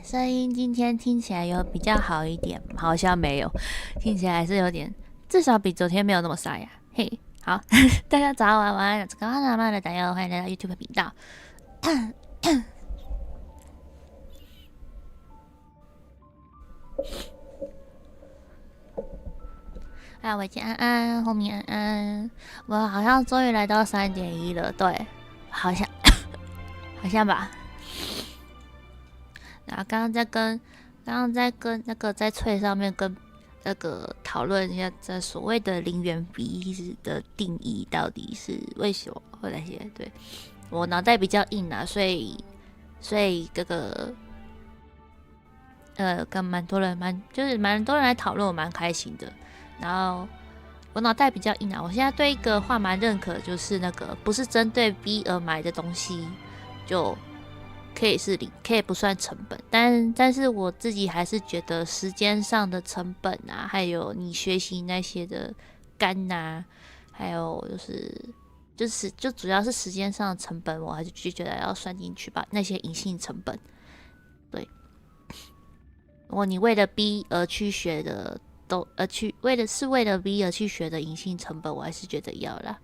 声音今天听起来有比较好一点，好像没有，听起来还是有点，至少比昨天没有那么沙哑。嘿，好，大家早安晚安，刚刚慢慢的大家欢迎来到 YouTube 频道。我叫安安，后面安安，我好像终于来到3.1了，对，好像吧。然后刚刚在跟那个在脆上面跟那个讨论一下，这所谓的零元比的定义到底是为什么或那些。对，我脑袋比较硬啊，所以这个跟蛮多人来讨论，我蛮开心的。然后我脑袋比较硬啊，我现在对一个话蛮认可，就是那个不是针对 B 而买的东西就可以是零，可以不算成本，但是我自己还是觉得时间上的成本啊，还有你学习那些的肝啊，还有就主要是时间上的成本，我还是就觉得要算进去吧，那些隐性成本。对，如果你为了 B 而去学的，为了 B 而去学的隐性成本，我还是觉得要啦。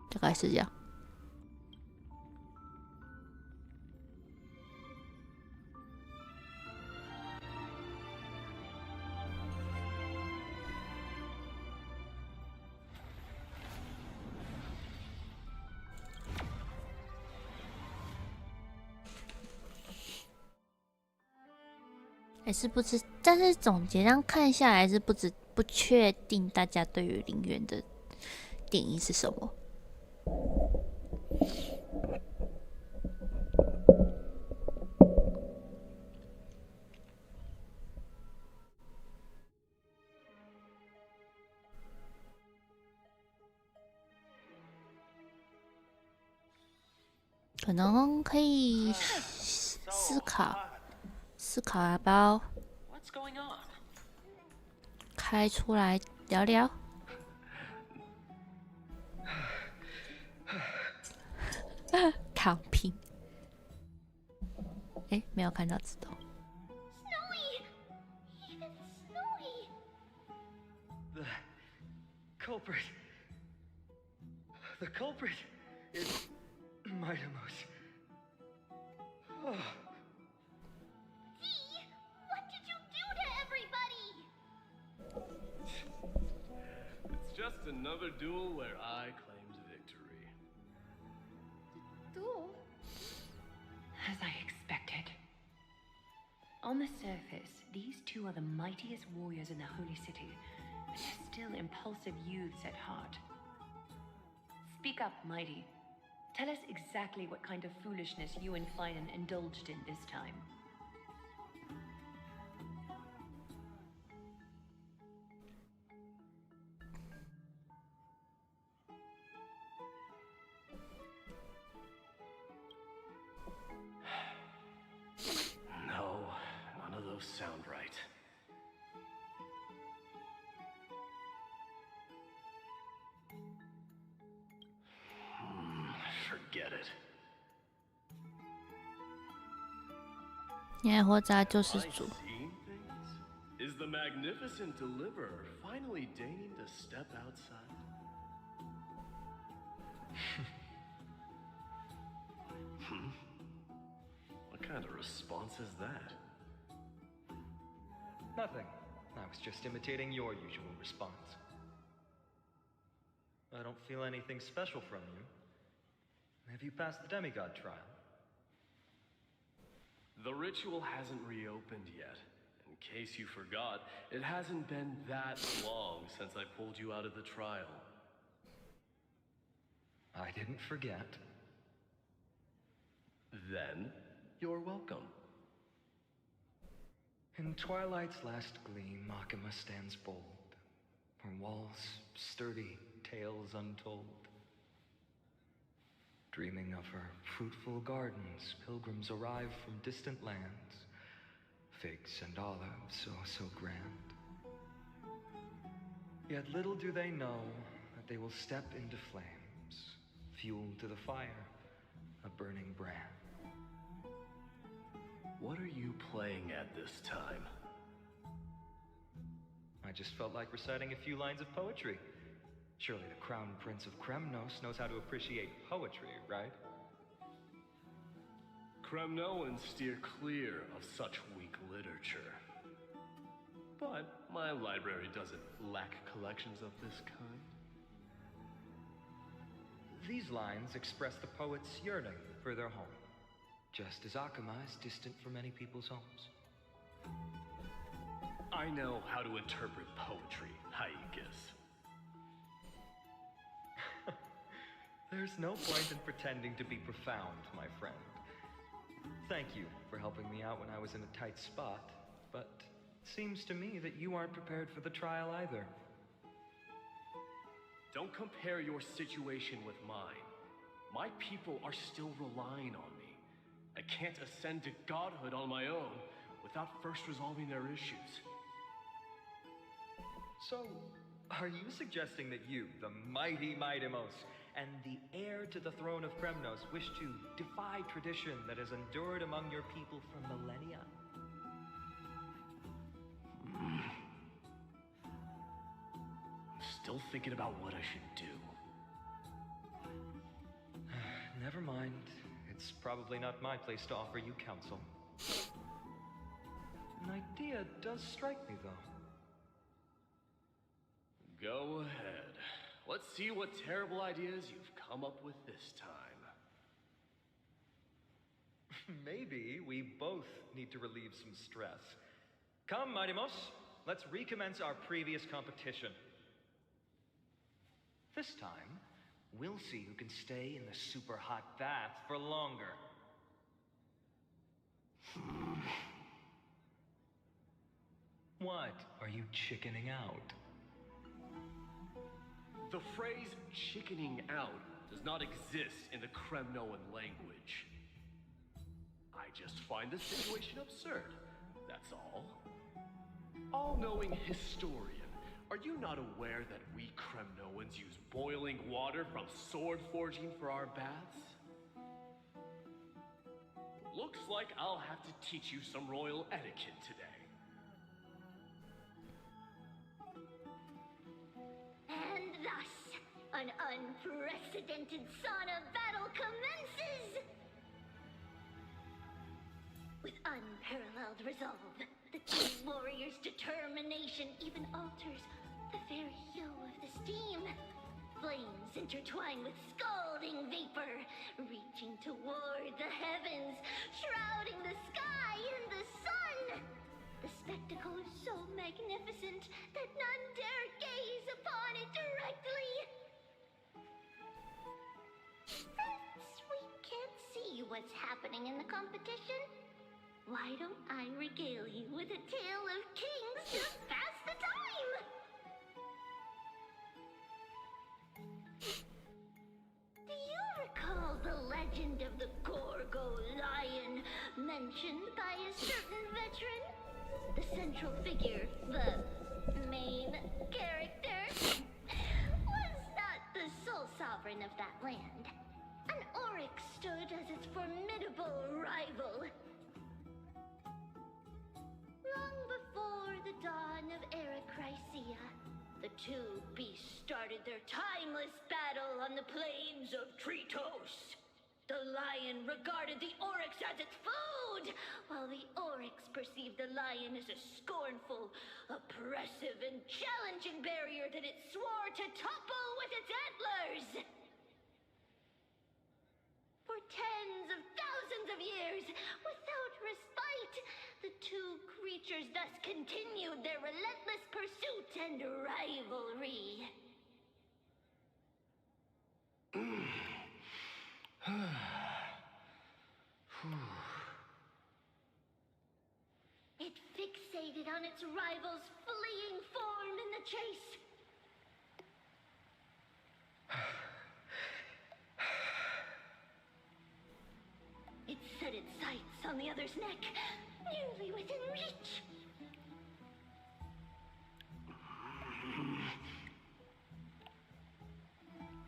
大概是这样。还是不知，但是总结这样看下来是不确定大家对于零元的定义是什么。可能可以思考要不要开出来聊聊。躺平。没有看到字头。The culprit is Mightymost. What did you do to everybody? It's just another duel where I claimed victory. Duel? As I expected. On the surface, these two are the mightiest warriors in the Holy City, but they're still impulsive youths at heart. Speak up, Mighty. Tell us exactly what kind of foolishness you and Finan indulged in this time. No, none of those sound right. Forget it. 你还活着就是主。 Is the magnificent deliverer finally deigning to step outside? What kind of response is that? Nothing. I was just imitating your usual response. I don't feel anything special from you. Have you passed the demigod trial? The ritual hasn't reopened yet. In case you forgot, it hasn't been that long since I pulled you out of the trial. I didn't forget. Then, you're welcome. In twilight's last gleam, Makima stands bold. Her walls sturdy, tales untold. Dreaming of her fruitful gardens, pilgrims arrive from distant lands. Figs and olives, oh so grand. Yet little do they know that they will step into flames, fuel to the fire, a burning brand. What are you playing at this time? I just felt like reciting a few lines of poetry. Surely the Crown Prince of Kremnos knows how to appreciate poetry, right? Kremnoans steer clear of such weak literature. But my library doesn't lack collections of this kind. These lines express the poet's yearning for their home, just as Akama is distant from many people's homes. I know how to interpret poetry, Haikis. There's no point in pretending to be profound, my friend. Thank you for helping me out when I was in a tight spot, but it seems to me that you aren't prepared for the trial either. Don't compare your situation with mine. My people are still relying on me. I can't ascend to godhood on my own without first resolving their issues. So, are you suggesting that you, the mighty Mightimos, and the heir to the throne of Kremnos wish to defy tradition that has endured among your people for millennia? Still thinking about what I should do. Never mind. It's probably not my place to offer you counsel. An idea does strike me, though. Go ahead. Let's see what terrible ideas you've come up with this time. Maybe we both need to relieve some stress. Come, Mightimos, let's recommence our previous competition. This time, we'll see who can stay in the super hot bath for longer. What? Are you chickening out? The phrase chickening out does not exist in the Kremnoan language. I just find the situation absurd, that's all. All-knowing historian, are you not aware that we Kremnoans use boiling water from sword forging for our baths? Looks like I'll have to teach you some royal etiquette today. And thus, an unprecedented sauna battle commences! With unparalleled resolve, the two warriors' determination even alters the very hue of the steam. Flames intertwine with scalding vapor, reaching toward the heavens, shrouding the sky and the sun. The spectacle is so magnificent that none dare gaze upon it directly. Since we can't see what's happening in the competition, why don't I regale you with a tale of kings to pass the time? Do you recall the legend of the Gorgo lion mentioned by a certain veteran? The central figure, the main character, was not the sole sovereign of that land. An oryx stood as its formidable rival. Long before the dawn of Era Chrysia, the two beasts started their timeless battle on the plains of Tritos. The lion regarded the oryx as its food, while the oryx perceived the lion as a scornful, oppressive, and challenging barrier that it swore to topple with its antlers. For tens of thousands of years, without respite, the two creatures thus continued their relentless pursuit and rivalry. It fixated on its rival's fleeing form in the chase. It set its sights on the other's neck, nearly within reach.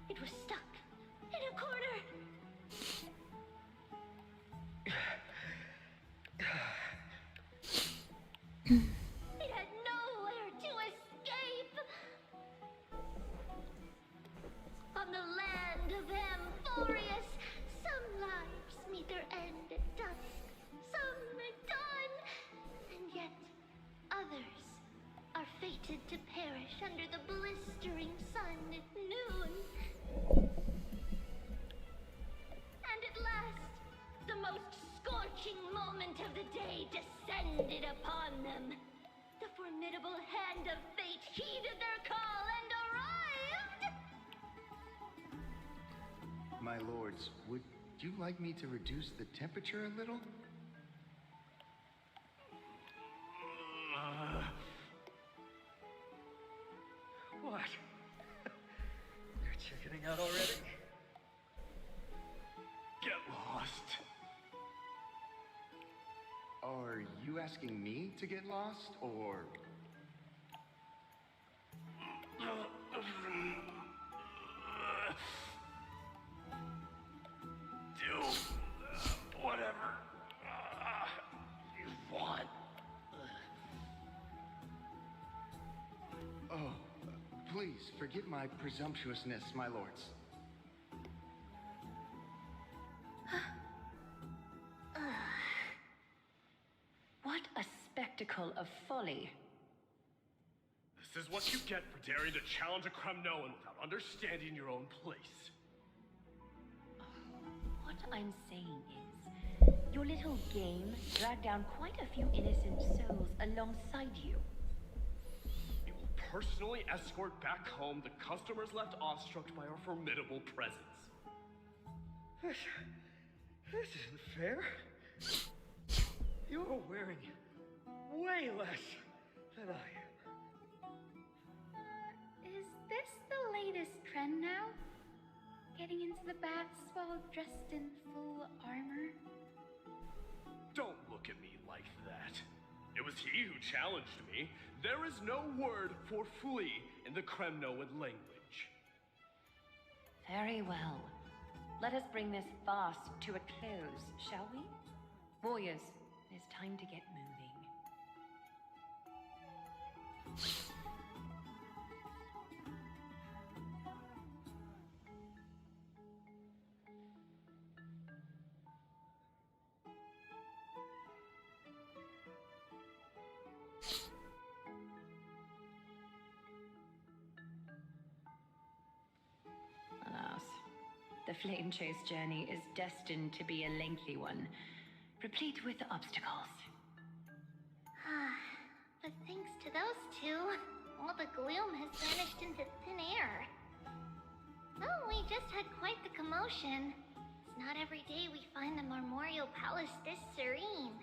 It was stuck in a corner. glorious. Some lives meet their end at dusk, some at dawn, and yet others are fated to perish under the blistering sun at noon. And at last, the most scorching moment of the day descended upon them. The formidable hand of fate heeded their call and arrived! My lords, would you like me to reduce the temperature a little? What? You're chickening out already? Get lost. Are you asking me to get lost, or... Do whatever you want. Oh, please, forgive my presumptuousness, my lords. What a spectacle of folly. This is what you get for daring to challenge a Kremnoan without understanding your own place. What I'm saying is, your little game dragged down quite a few innocent souls alongside you. You will personally escort back home the customers left awestruck by our formidable presence. This isn't fair. You're wearing way less than I am. Is this the latest trend now? Getting into the baths while dressed in full armor? Don't look at me like that. It was he who challenged me. There is no word for flee in the Kremnoan language. Very well. Let us bring this farce to a close, shall we? Warriors, it is time to get moving. Alas, the flame chase journey is destined to be a lengthy one, replete with obstacles. But thanks to those two, all the gloom has vanished into thin air. Well, we just had quite the commotion. It's not every day we find the Marmoreal Palace this serene.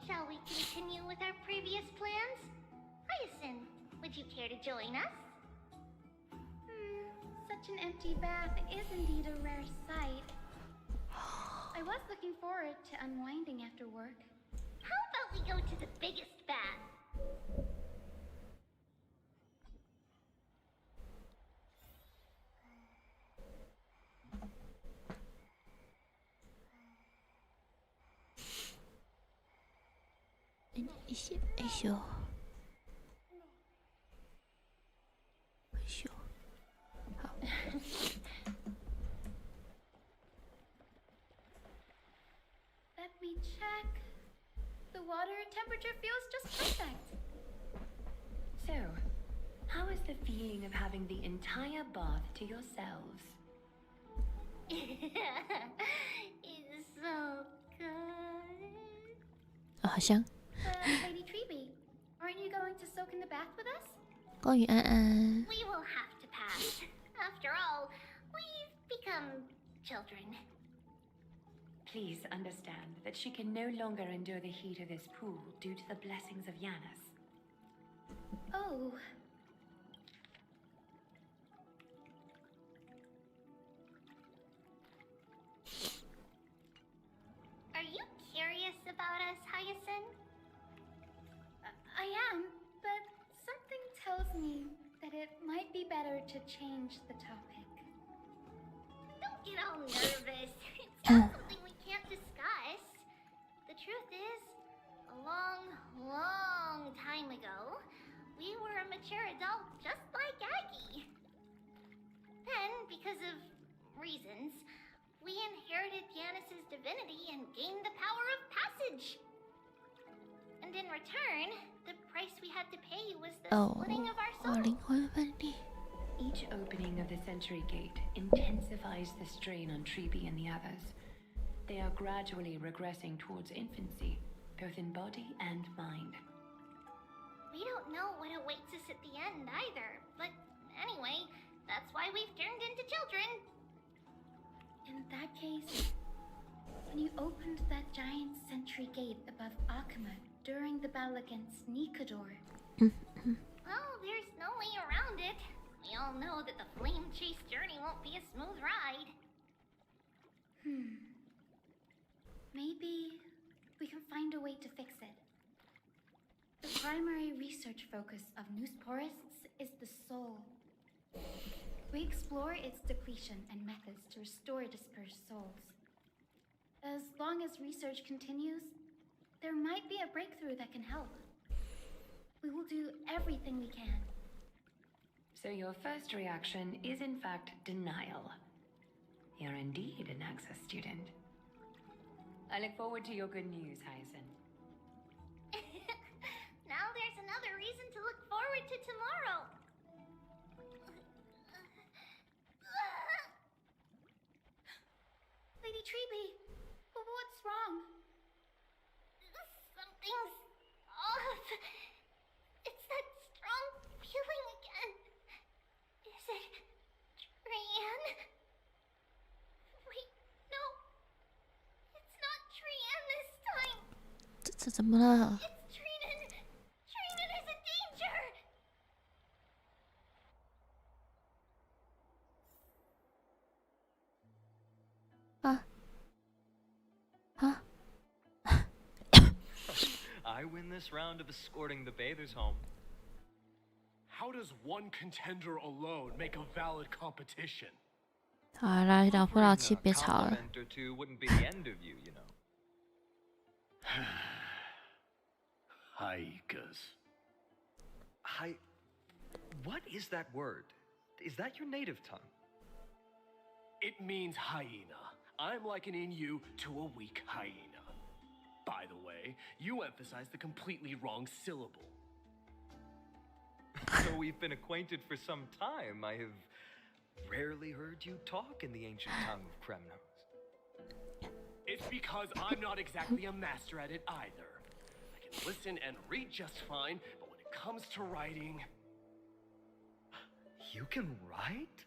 Shall we continue with our previous plans? Hyacinth, would you care to join us? Such an empty bath is indeed a rare sight. I was looking forward to unwinding after work. How about we go to the biggest bath? Let me check. The water temperature feels just perfect. So, how is the feeling of having the entire bath to yourselves? It's so good. 好香。 Lady Treeby, aren't you going to soak in the bath with us? 关于安安， We will have to pass. After all, we've become children. Please understand that she can no longer endure the heat of this pool due to the blessings of Yanis. Oh. Are you curious about us, Hyacinth? I am, but something tells me that it might be better to change the topic. Don't get all nervous. It's not something we can't discuss. The truth is, a long, long time ago, we were a mature adult just like Aggie. Then, because of reasons, We inherited Giannis's divinity and gained the power of passage. And in return, the price we had to pay was the splitting of our 哦， souls. 灵魂分离。 Each opening of the Century Gate intensifies the strain on Treeby and the others. They are gradually regressing towards infancy, both in body and mind. We don't know what awaits us at the end either, but anyway, that's why we've turned into children. In that case, when you opened that giant sentry gate above Akuma during the battle against Nikador, Well, there's no way around it. We all know that the flame chase journey won't be a smooth ride. maybe we can find a way to fix it. The primary research focus of Noosporists is the soul. We explore its depletion and methods to restore dispersed souls. As long as research continues, there might be a breakthrough that can help. We will do everything we can. So your first reaction is in fact denial. You're indeed an Access student. I look forward to your good news, Hyacinth. Now there's another reason to look forward to tomorrow. Lady Treeby, what's wrong? Something's off. It's that strong feeling again. Is it Trian? Wait, no. It's not Trian this time. 这怎么了？ It's Trinan. Trinan is in danger. 啊啊！ I win this round of escorting the bathers home. How does one contender alone make a valid competition? 好啦，老夫老妻 Offering a 别吵了。 compliment or two wouldn't be the end of you, you know. Haikas. What is that word? Is that your native tongue? It means hyena. I'm likening you to a weak hyena. By the way, you emphasize the completely wrong syllable. So we've been acquainted for some time. I have rarely heard you talk in the ancient tongue of Kremnos. It's because I'm not exactly a master at it either. I can listen and read just fine, but when it comes to writing... You can write?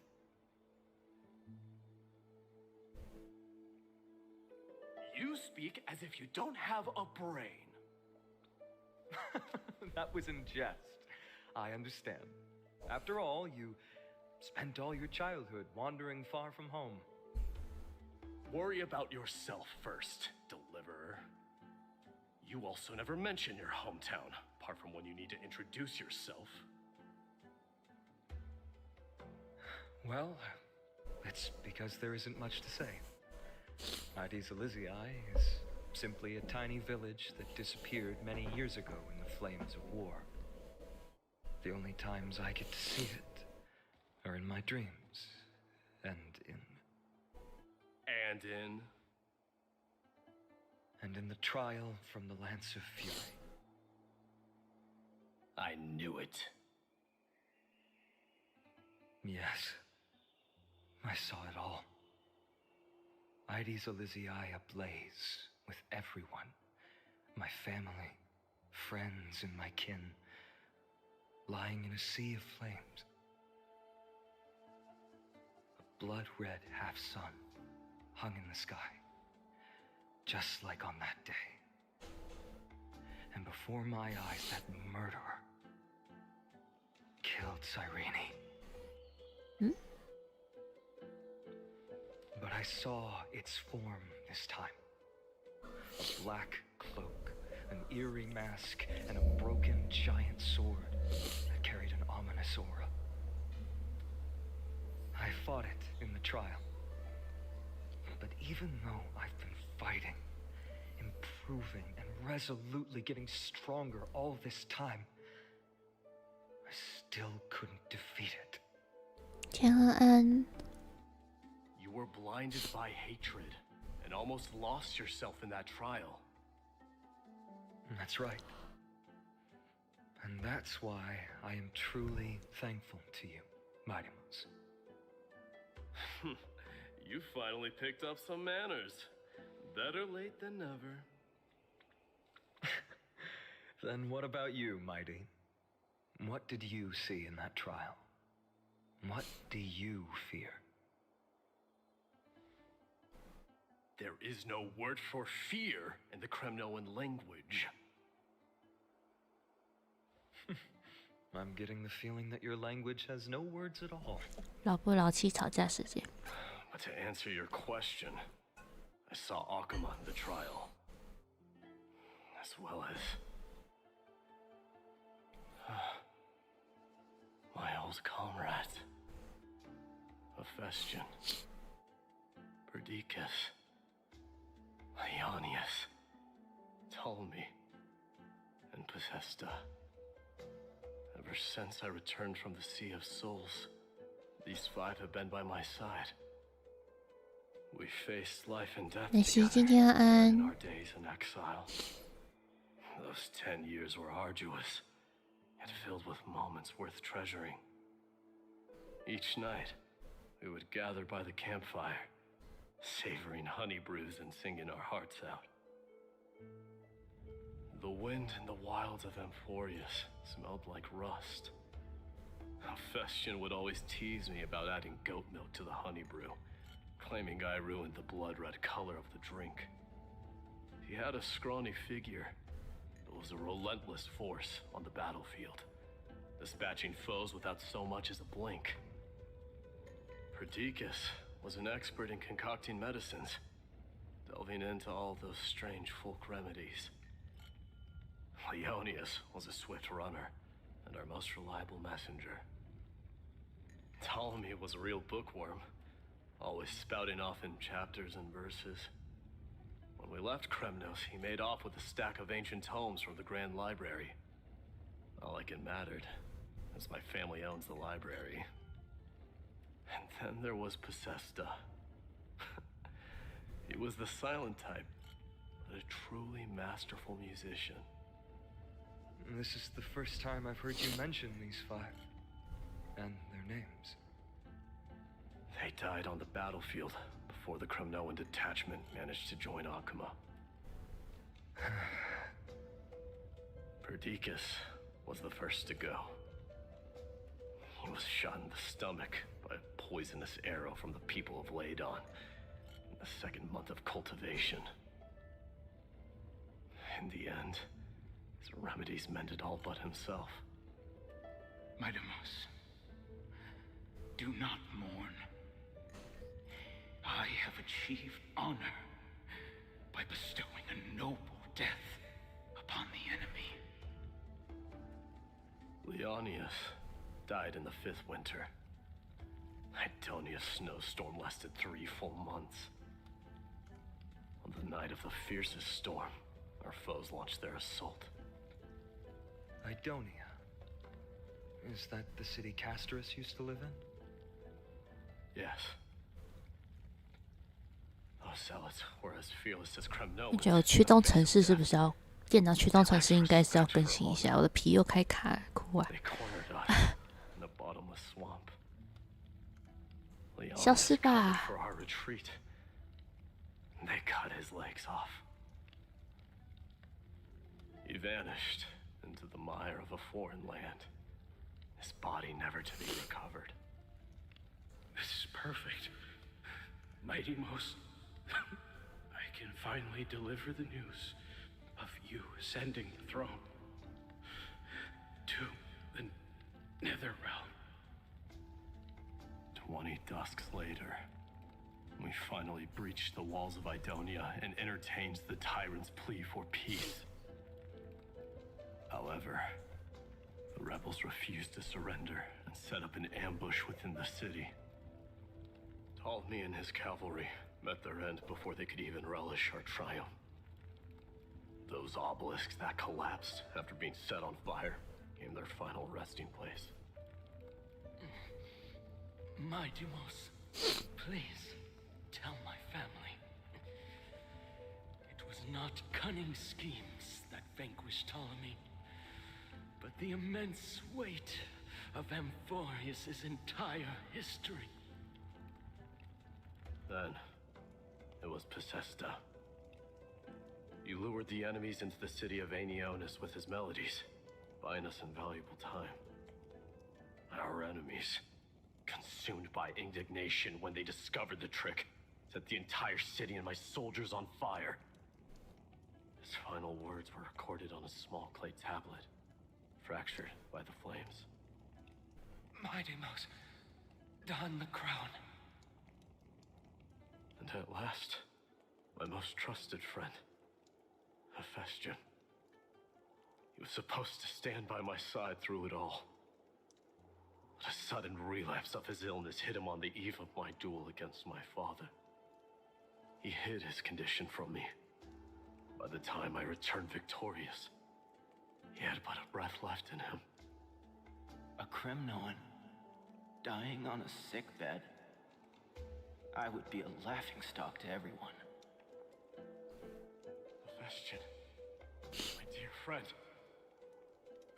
You speak as if you don't have a brain. That was in jest. I understand. After all, you spent all your childhood wandering far from home. Worry about yourself first, deliverer. You also never mention your hometown, apart from when you need to introduce yourself. Well, it's because there isn't much to say. ᴄᴟ is simply a tiny village that disappeared many years ago in the flames of war. The only times I get to see it are in my dreams and in the trial from the Lance of Fury. I knew it. Yes, I saw it all. ᴄᴟ ablaze with everyone, my family, friends, and my kin, lying in a sea of flames. A blood-red half-sun hung in the sky, just like on that day. And before my eyes, that murderer killed Cyrene. But I saw its form this time. A black cloak, an eerie mask, and a broken giant sword that carried an ominous aura. I fought it in the trial. But even though I've been fighting, improving, and resolutely getting stronger all this time, I still couldn't defeat it. 天安安。 You were blinded by hatred and almost lost yourself in that trial. That's right. And that's why I am truly thankful to you, Mighty Mouse. You finally picked up some manners. Better late than never. Then what about you, Mighty? What did you see in that trial? What do you fear? There is no word for fear in the Kremnoan language. I'm getting the feeling that your language has no words at all. 老夫老妻吵架事件。 But to answer your question, I saw Akuma in the trial, as well as my old comrades, Hephaestion, Perdiccas, Ionius, Ptolemy, and Possesta. Ever since I returned from the Sea of Souls, these 5 have been by my side. We faced life and death together in our days in exile. Those 10 years were arduous, yet filled with moments worth treasuring. Each night, we would gather by the campfire, savoring honey brews and singing our hearts out. The wind in the wilds of Amphorius smelled like rust. Hephaestion would always tease me about adding goat milk to the honey brew, claiming I ruined the blood-red color of the drink. He had a scrawny figure, but was a relentless force on the battlefield, dispatching foes without so much as a blink. Perdiccas was an expert in concocting medicines, delving into all those strange folk remedies. Ionius was a swift runner and our most reliable messenger. Ptolemy was a real bookworm, always spouting off in chapters and verses. When we left Kremnos, he made off with a stack of ancient tomes from the Grand Library. Not like it mattered, as my family owns the library. And then there was Possesta. He was the silent type, but a truly masterful musician. This is the first time I've heard you mention these 5, and their names. They died on the battlefield before the Kremnoan detachment managed to join Akuma. Perdiccas was the first to go. He was shot in the stomach by a poisonous arrow from the people of Ladon in the 2nd month of cultivation. In the end, his remedies mended all but himself. Mighty Mouse, do not mourn. I have achieved honor by bestowing a noble death upon the enemy. Leonius died in the 5th winter. Idonia's snowstorm lasted 3 full months. On the night of the fiercest storm, our foes launched their assault. Idonia. Is that the city Castorus used to live in? Yes. Those zealots were as fearless as Kremno. 你觉得我驱动程式是不是要电脑驱动程式应该是要更新一下？我的皮又开卡了，哭啊！ They cornered us in the bottomless swamp. 消失吧！ For our retreat, they cut his legs off. He vanished into the mire of a foreign land, his body never to be recovered. This is perfect. Mighty Mouse, I can finally deliver the news of you ascending the throne to the Nether Realm. 20 dusks later, we finally breached the walls of Idonia and entertained the tyrant's plea for peace. However, the rebels refused to surrender and set up an ambush within the city. Ptolemy and his cavalry met their end before they could even relish our triumph. Those obelisks that collapsed after being set on fire became their final resting place. Mighty Mouse, please, tell not cunning schemes that vanquish Ptolemy, but the immense weight of Amphorius' entire history. Then, it was Pacesta. You lured the enemies into the city of Aeneonis with his melodies, buying us invaluable time. Our enemies, consumed by indignation when they discovered the trick, set the entire city and my soldiers on fire. His final words were recorded on a small clay tablet, fractured by the flames. Mightymost, don the crown. And at last, my most trusted friend, Hephaestion. He was supposed to stand by my side through it all. But a sudden relapse of his illness hit him on the eve of my duel against my father. He hid his condition from me. By the time I returned victorious, he had but a breath left in him. A Kremnoan dying on a sick bed? I would be a laughingstock to everyone. Hephaestion, my dear friend,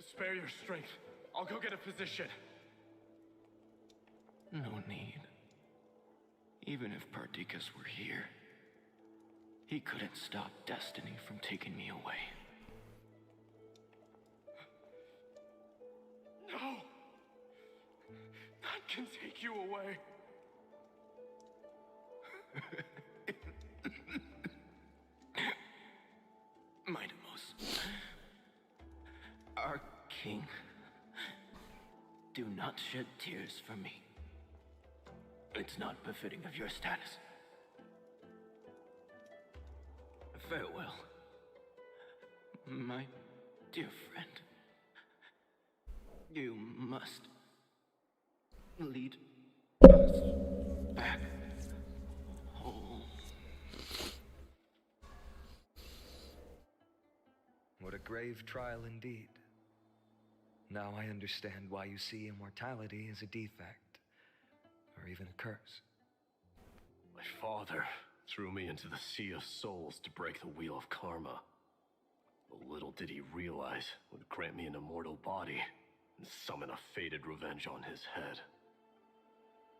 spare your strength. I'll go get a physician. No need. Even if Perdiccas were here, he couldn't stop destiny from taking me away. No! None can take you away. Mightymost, our king, do not shed tears for me. It's not befitting of your status. Farewell, my dear friend. You must lead us back home. What a grave trial indeed. Now I understand why you see immortality as a defect, or even a curse. My father threw me into the sea of souls to break the wheel of karma. But little did he realize it would grant me an immortal body and summon a fated revenge on his head.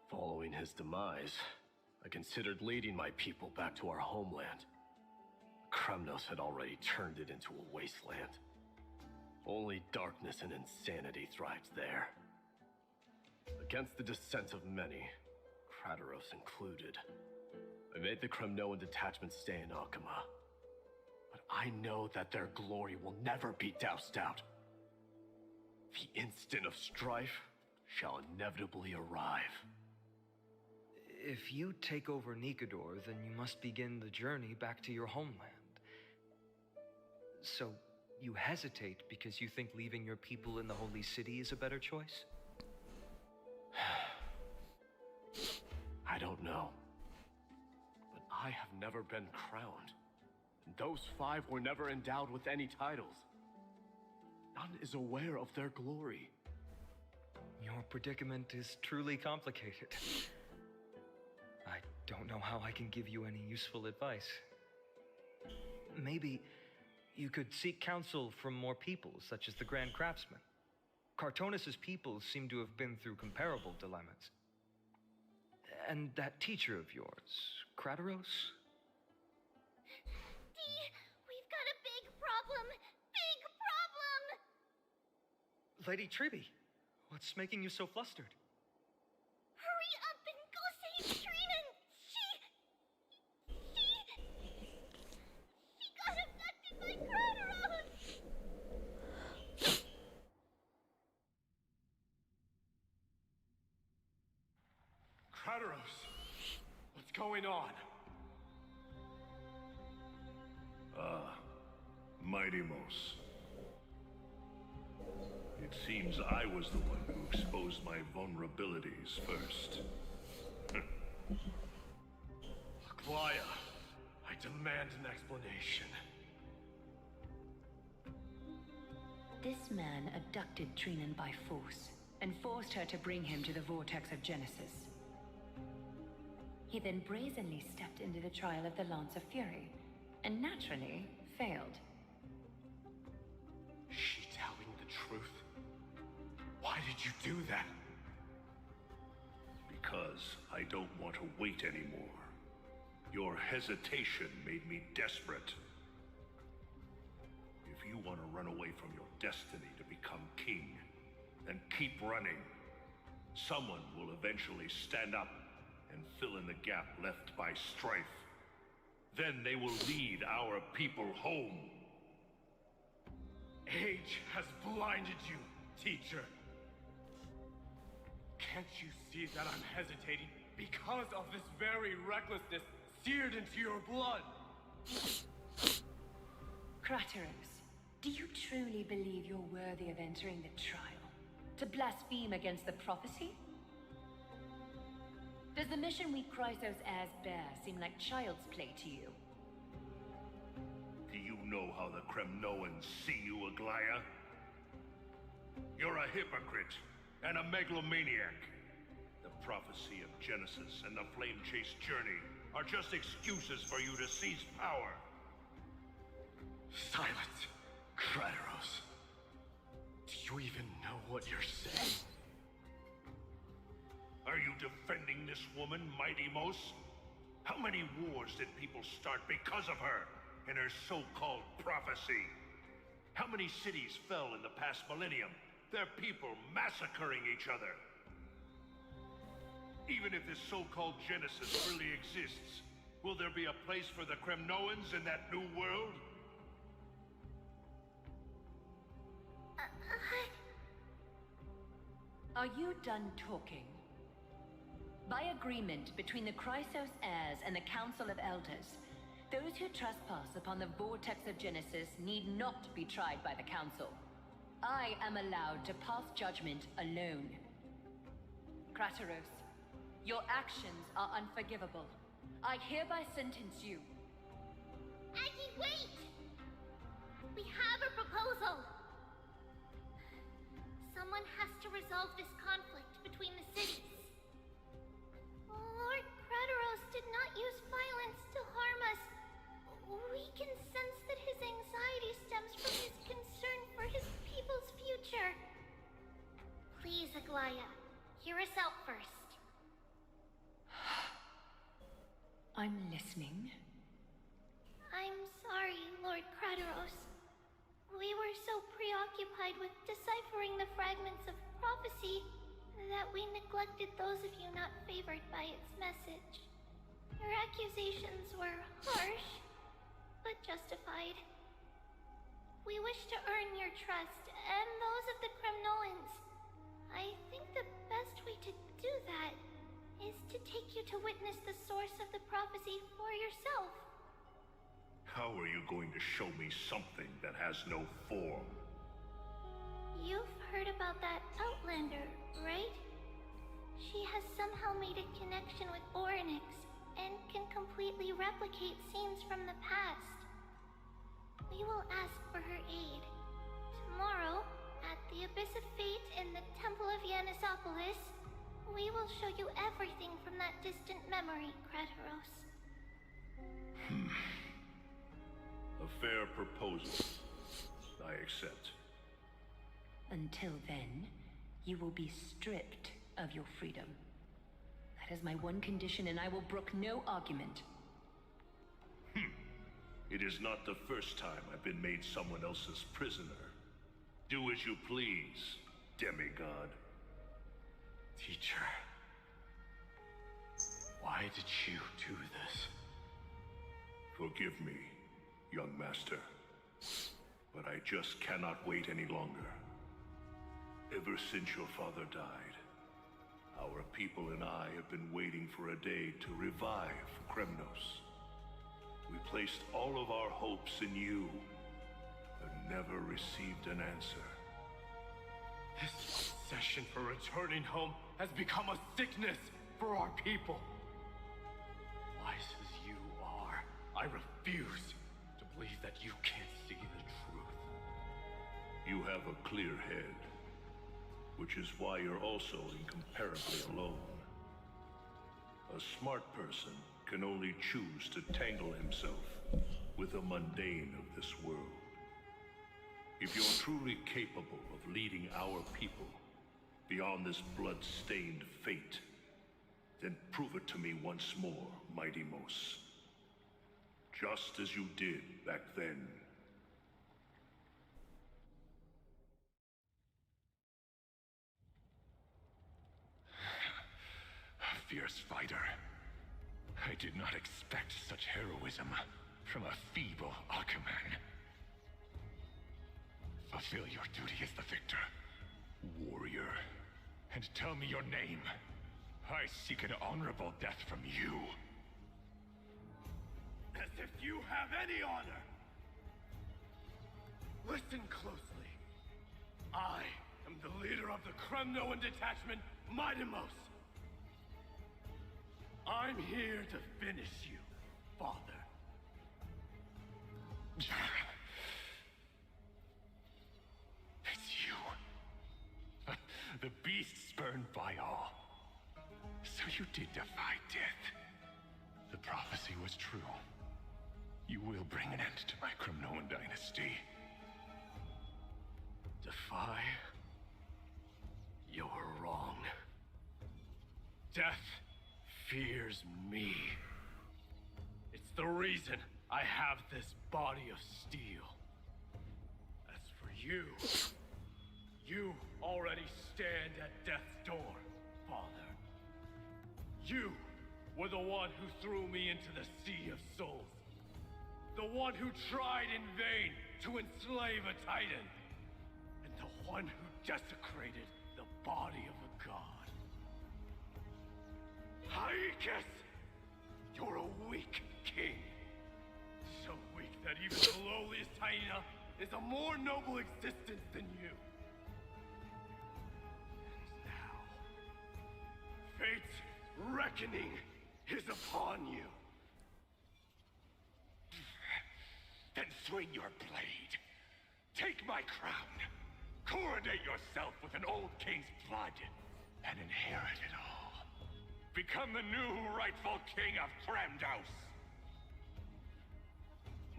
Following his demise, I considered leading my people back to our homeland. Kremnos had already turned it into a wasteland. Only darkness and insanity thrived there. Against the dissent of many, Krateros included, I made the Kremnoan detachment stay in Akama. But I know that their glory will never be doused out. The instant of strife shall inevitably arrive. If you take over Nikodor, then you must begin the journey back to your homeland. So, you hesitate because you think leaving your people in the Holy City is a better choice? I don't know. But I have never been crowned. And those 5 were never endowed with any titles. None is aware of their glory. Your predicament is truly complicated. I don't know how I can give you any useful advice. Maybe you could seek counsel from more peoples, such as the Grand Craftsman. Cartonis' peoples seem to have been through comparable dilemmas. And that teacher of yours, Krateros? We've got a big problem! Big problem! Lady Tribby, what's making you so flustered? Hurry up and go save Trinan! She got affected by Krateros! Krateros! What's going on? Mightymost. It seems I was the one who exposed my vulnerabilities first. Glaya, I demand an explanation. This man abducted Trinan by force and forced her to bring him to the vortex of Genesis. He then brazenly stepped into the trial of the Lance of Fury, and naturally failed. She telling the truth? Why did you do that? Because I don't want to wait anymore. Your hesitation made me desperate. If you want to run away from your destiny to become king, then keep running. Someone will eventually stand up and fill in the gap left by strife. Then they will lead our people home. Age has blinded you, teacher. Can't you see that I'm hesitating because of this very recklessness seared into your blood? Kratos, do you truly believe you're worthy of entering the trial? To blaspheme against the prophecy? Does the mission we Chrysos as bear seem like child's play to you? Do you know how the Kremnoans see you, Aglaya? You're a hypocrite and a megalomaniac. The prophecy of Genesis and the flame chase journey are just excuses for you to seize power. Silence, Kratos. Do you even know what you're saying? Are you defending this woman, Mighty Mos? How many wars did people start because of her and her so-called prophecy? How many cities fell in the past millennium? Their people massacring each other. Even if this so-called Genesis really exists, will there be a place for the Kremnoans in that new world? Are you done talking? By agreement between the Chrysos heirs and the Council of Elders, those who trespass upon the vortex of Genesis need not be tried by the Council. I am allowed to pass judgment alone. Kratos, your actions are unforgivable. I hereby sentence you. Aggie, wait! We have a proposal! Someone has to resolve this conflict between the cities. Lord Kratos did not use violence to harm us. We can sense that his anxiety stems from his concern for his people's future. Please, Aglaya, hear us out first. I'm listening. I'm sorry, Lord Kratos. We were so preoccupied with deciphering the fragments of prophecy that we neglected those of you not favored by its message. Your accusations were harsh, but justified. We wish to earn your trust, and those of the Kremnoans. I think the best way to do that is to take you to witness the source of the prophecy for yourself. How are you going to show me something that has no form? You've heard about that Outlander, right? She has somehow made a connection with Orynyx and can completely replicate scenes from the past. We will ask for her aid. Tomorrow, at the Abyss of Fate in the Temple of Yanissopolis, we will show you everything from that distant memory, Kratos. A fair proposal. I accept. Until then, you will be stripped of your freedom. That is my one condition, and I will brook no argument. It is not the first time I've been made someone else's prisoner. Do as you please, demigod. Teacher, why did you do this? Forgive me, young master. But I just cannot wait any longer. Ever since your father died, our people and I have been waiting for a day to revive Kremnos. We placed all of our hopes in you, but never received an answer. This obsession for returning home has become a sickness for our people. Wise as you are, I refuse to believe that you can't see the truth. You have a clear head, which is why you're also incomparably alone. A smart person can only choose to tangle himself with the mundane of this world. If you're truly capable of leading our people beyond this blood-stained fate, then prove it to me once more, mighty Mos. Just as you did back then. A fierce fighter. I did not expect such heroism from a feeble Aquaman. Fulfill your duty as the victor, warrior, and tell me your name. I seek an honorable death from you. As if you have any honor! Listen closely. I am the leader of the Kremnoan detachment, Midemos. I'm here to finish you, Father. It's you. The beast spurned by all. So you did defy death. The prophecy was true. You will bring an end to my Kremnoan dynasty. Defy? You're wrong. Death fears me. It's the reason I have this body of steel. As for you, you already stand at death's door, Father. You were the one who threw me into the Sea of Souls. The one who tried in vain to enslave a Titan. And the one who desecrated the body of a god. Haikis! You're a weak king. So weak that even the lowliest hyena is a more noble existence than you. And now, fate's reckoning is upon you. Then swing your blade. Take my crown. Coronate yourself with an old king's blood. And inherit it all. Become the new rightful king of Kremnos.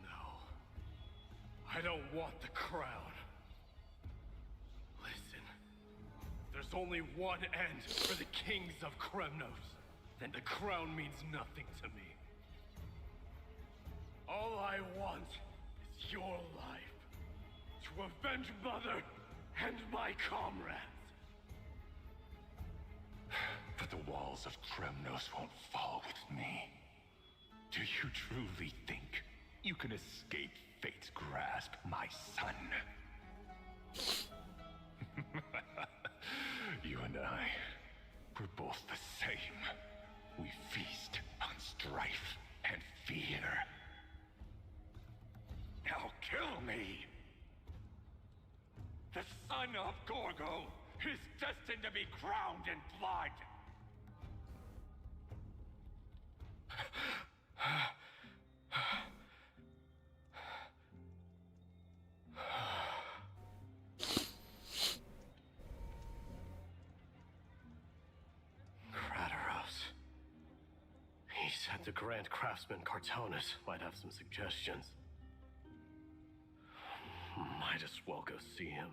No. I don't want the crown. Listen. There's only one end for the kings of Kremnos. Then the crown means nothing to me. All I want is your life. To avenge Mother and my comrades. But the walls of Kremnos won't fall with me. Do you truly think you can escape fate's grasp, my son? You and I, we're both the same. We feast on strife and fear. Now kill me! The son of Gorgo is destined to be crowned in blood! He said the Grand Craftsman Cartonus might have some suggestions. Might as well go see him.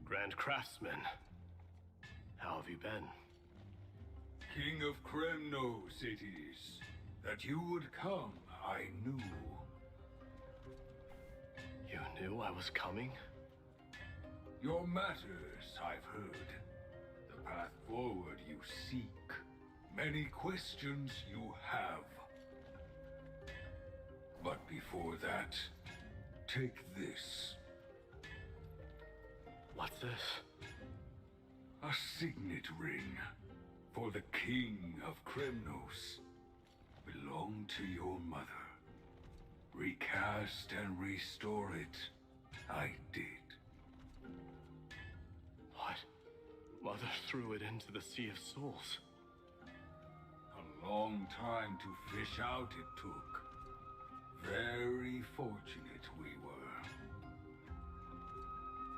Grand Craftsman, how have you been? King of Kremnos it is. That you would come, I knew. You knew I was coming? Your matters, I've heard. The path forward you seek. Many questions you have. But before that, take this. What's this? A signet ring for the King of Kremnos. Belonged to your mother. Recast and restore it. I did. What? Mother threw it into the Sea of Souls. A long time to fish out it took. Very fortunate we were.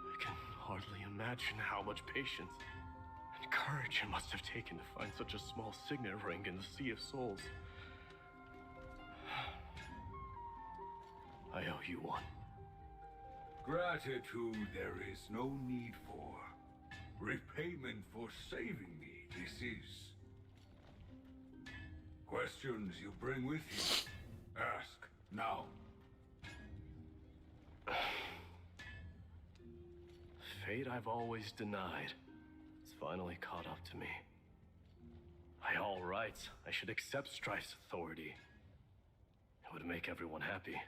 I can hardly imagine how much patience and courage it must have taken to find such a small signet ring in the Sea of Souls. I owe you one. Gratitude there is no need for. Repayment for saving me, this is. Questions you bring with you? Ask, now. Fate I've always denied. It's finally caught up to me. By all rights, I should accept Strife's authority. It would make everyone happy.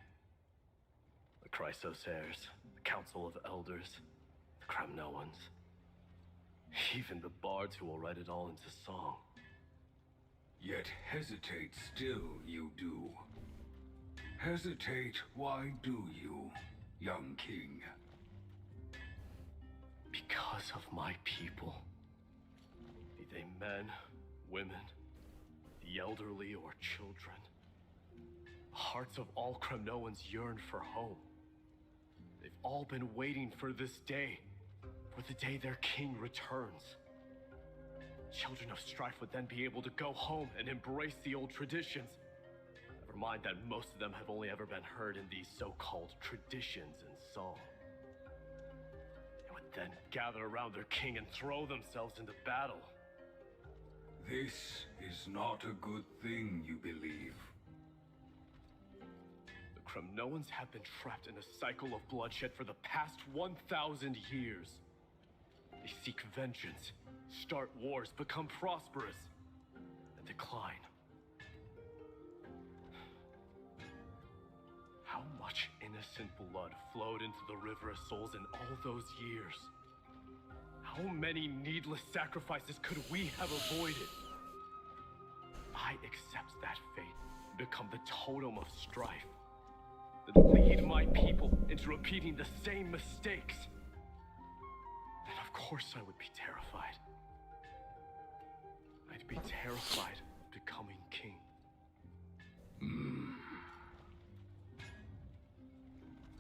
The Chrysosaires, the Council of Elders, the Kramnoans. Even the bards who will write it all into song. Yet hesitate still you do. Hesitate, why do you, young king? Because of my people. Be they men, women, the elderly or children. The hearts of all Kramnoans yearn for home. They've all been waiting for this day, for the day their king returns. Children of Strife would then be able to go home and embrace the old traditions. Never mind that most of them have only ever been heard in these so-called traditions and song. They would then gather around their king and throw themselves into battle. This is not a good thing, you believe. The Kramnoans have been trapped in a cycle of bloodshed for the past 1,000 years. They seek vengeance, start wars, become prosperous, and decline. How much innocent blood flowed into the River of Souls in all those years? How many needless sacrifices could we have avoided? I accept that fate and become the totem of strife that lead my people into repeating the same mistakes. Then of course I would be terrified. I'd be terrified of becoming king.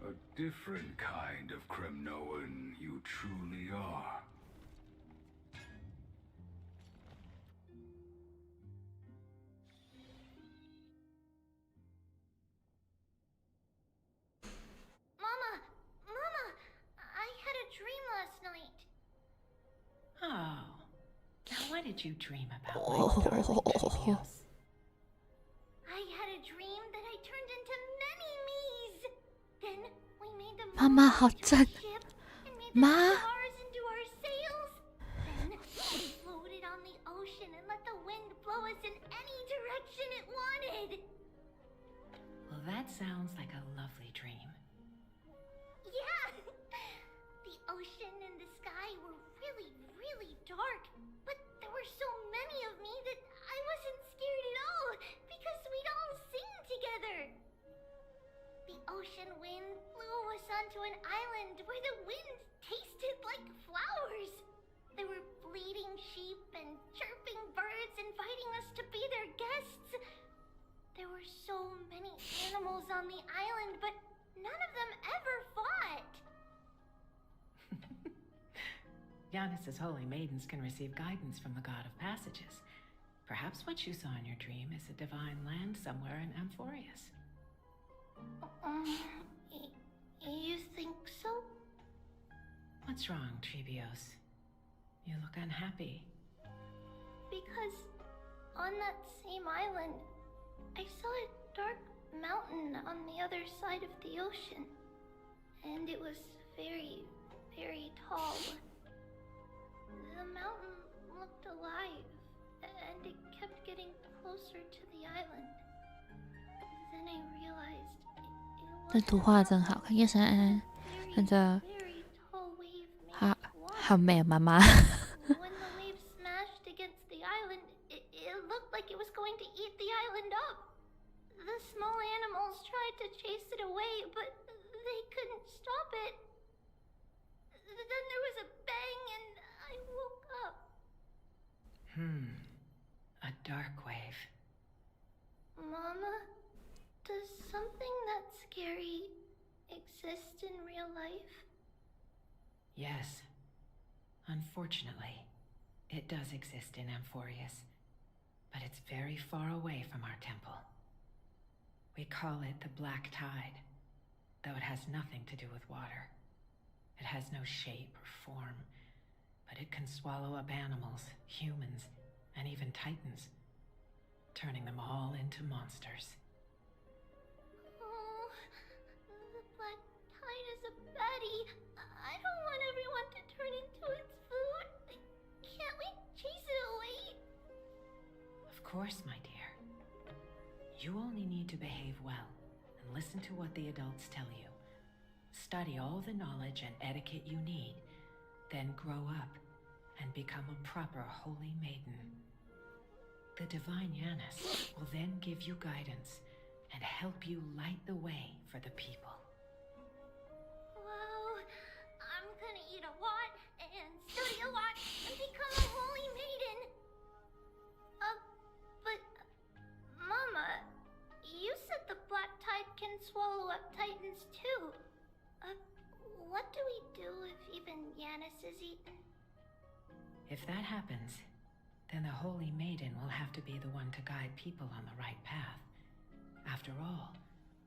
A different kind of Kramnoan you truly are. Mama, I had a dream last night. Oh. Now what did you dream about, my darling Chibios? I had a dream that I turned into many me's. Then we made the Mama, moon好 into a 赞。 ship and made the 妈。 stars into our sails. Then we floated on the ocean and let the wind blow us in any direction it wanted. Well, that sounds like a lovely dream. Yeah! The ocean and the sky were really, really dark, but there were so many of me that I wasn't scared at all because we'd all sing together. The ocean wind blew us onto an island where the wind tasted like flowers. There were bleating sheep and chirping birds inviting us to be their guests. There were so many animals on the island, but none of them ever fought. Giannis's holy maidens can receive guidance from the god of passages. Perhaps what you saw in your dream is a divine land somewhere in Amphorius. You think so? What's wrong, Chibios? You look unhappy. Because on that same island, I saw a dark mountain on the other side of the ocean. And it was very, very tall. The mountain looked alive, and it kept getting closer to the island. Then I realized it 这图画真好看，叶珊安看着 very tall wave made 好 us walk. 好美，妈妈。 When the wave smashed against the island, it looked like it was going to eat the island up. The small animals tried to chase it away, but they couldn't stop it. Then there was a bang and I woke up. A dark wave. Mama, does something that scary exist in real life? Yes. Unfortunately, it does exist in Amphorius, but it's very far away from our temple. We call it the Black Tide, though it has nothing to do with water. It has no shape or form, but it can swallow up animals, humans, and even titans, turning them all into monsters. Oh, the black tide is a baddie. I don't want everyone to turn into its food. Can't we chase it away? Of course, my dear. You only need to behave well and listen to what the adults tell you. Study all the knowledge and etiquette you need, then grow up and become a proper holy maiden. The divine Yanis will then give you guidance and help you light the way for the people. Wow, I'm gonna eat a lot and study a lot and become a holy maiden. But Mama, you said the black tide can swallow up titans too. What do we do if even Yanis is eaten? If that happens, then the holy maiden will have to be the one to guide people on the right path. After all,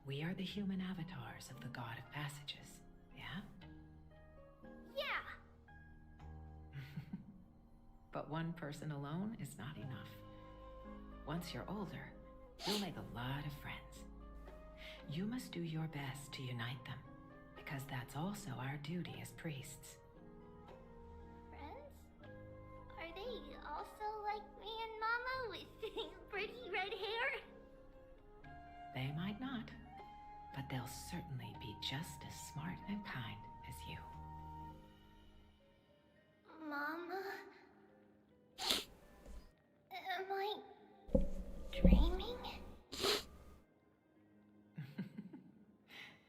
we are the human avatars of the God of Passages, yeah? Yeah! But one person alone is not enough. Once you're older, you'll make a lot of friends. You must do your best to unite them, because that's also our duty as priests. Friends? Are they also like me and Mama with pretty red hair? They might not, but they'll certainly be just as smart and kind as you. Mama? Am I dreaming?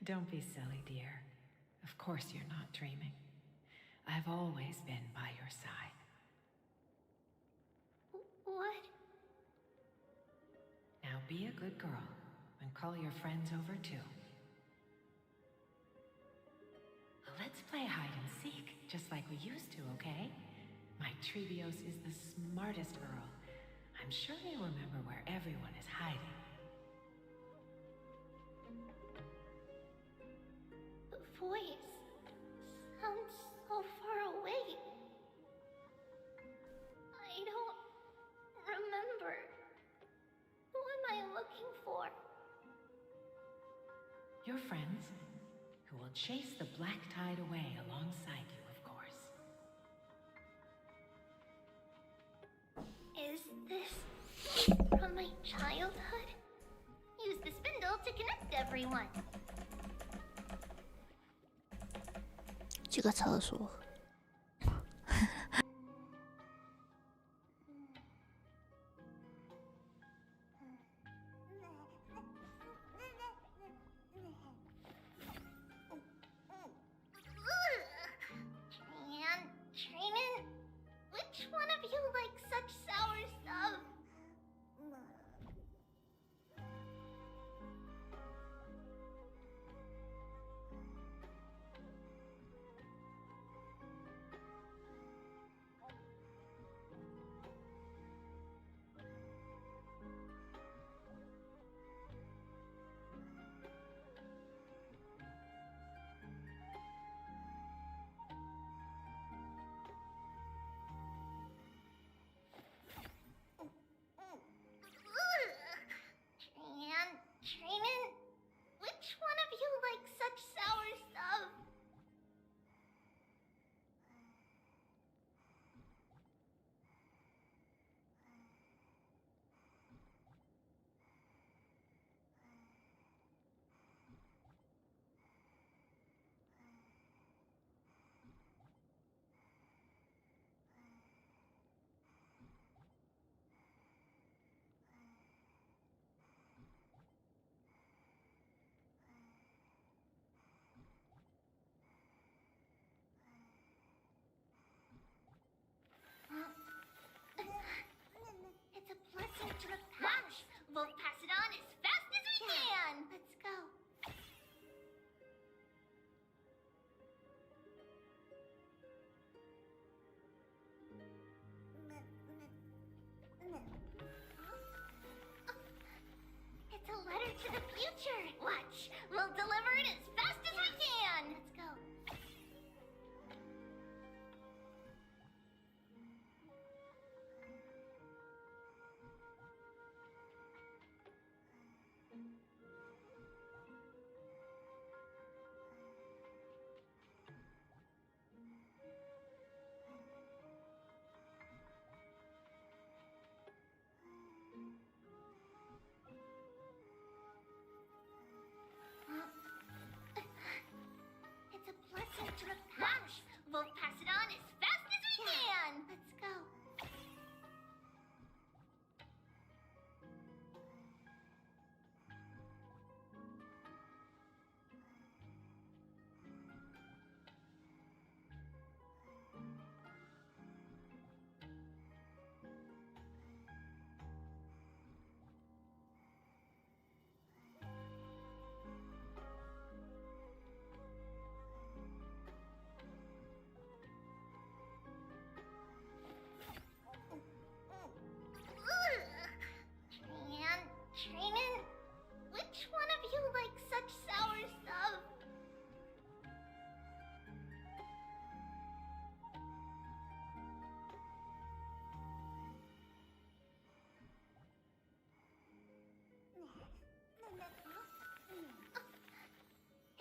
Don't be silly, dear. Of course you're not dreaming. I've always been by your side. What? Now be a good girl and call your friends over too. Let's play hide and seek, just like we used to, okay? My Trebios is the smartest girl. I'm sure they remember where everyone is hiding. The voice sounds so far away. I don't remember. Who am I looking for? Your friends, who will chase the black tide away alongside you, of course. Is this from my childhood? Use the spindle to connect everyone. 这个厕所。Training? Which one of you likes such sour stuff? Training? Which one of you likes such sour stuff? It's a blessing to the past. We'll pass it on as fast as we can. Let's go. It's a letter to the future. Watch, we'll deliver it as fast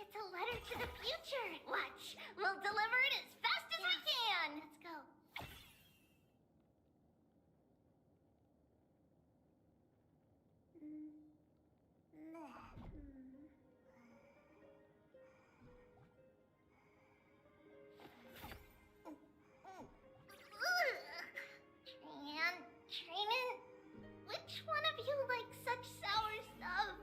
It's a letter to the future. Watch, we'll deliver it as fast as we can. Let's go. Training? Which one of you likes such sour stuff?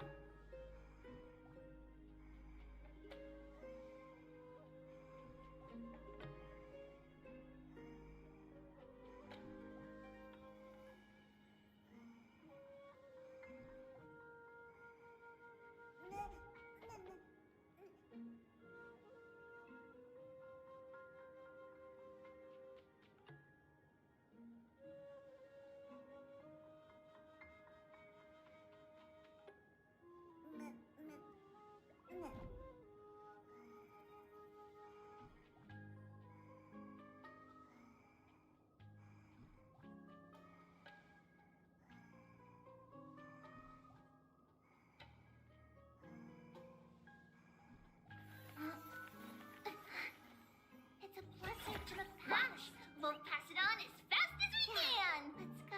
It's a blessing to the past. We'll pass it on as fast as we can. Let's go.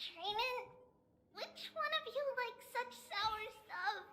Training? Which one of you likes such sour stuff?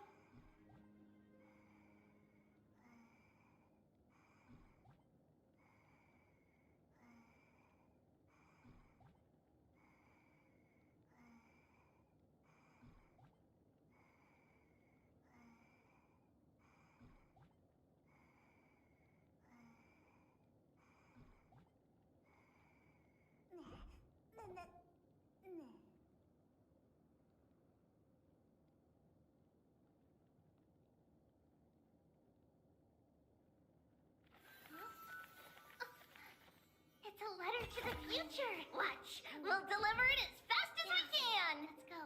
It's a letter to the future. Watch, we'll deliver it as fast as we can. Let's go.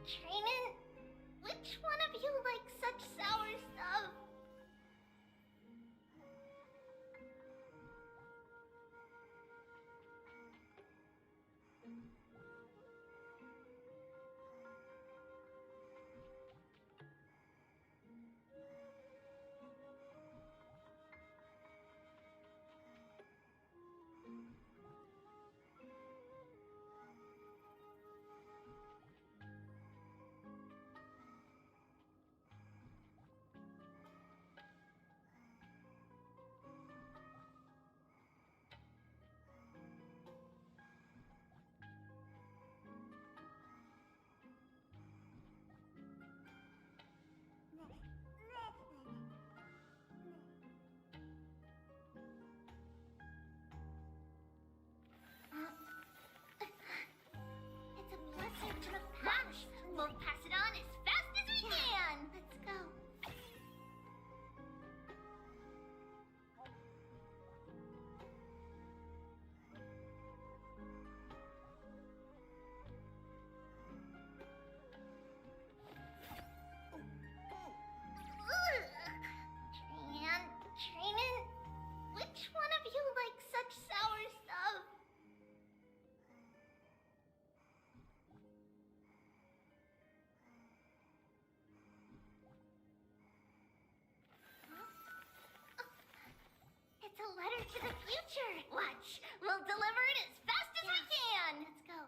Training? Which one of you likes such sour stuff? It's a blessing to the past. We'll pass it on as fast as we can. Let's go. Training? Which one of you likes such sour stuff? It's a letter to the future. Watch, we'll deliver it as fast as we can. Let's go.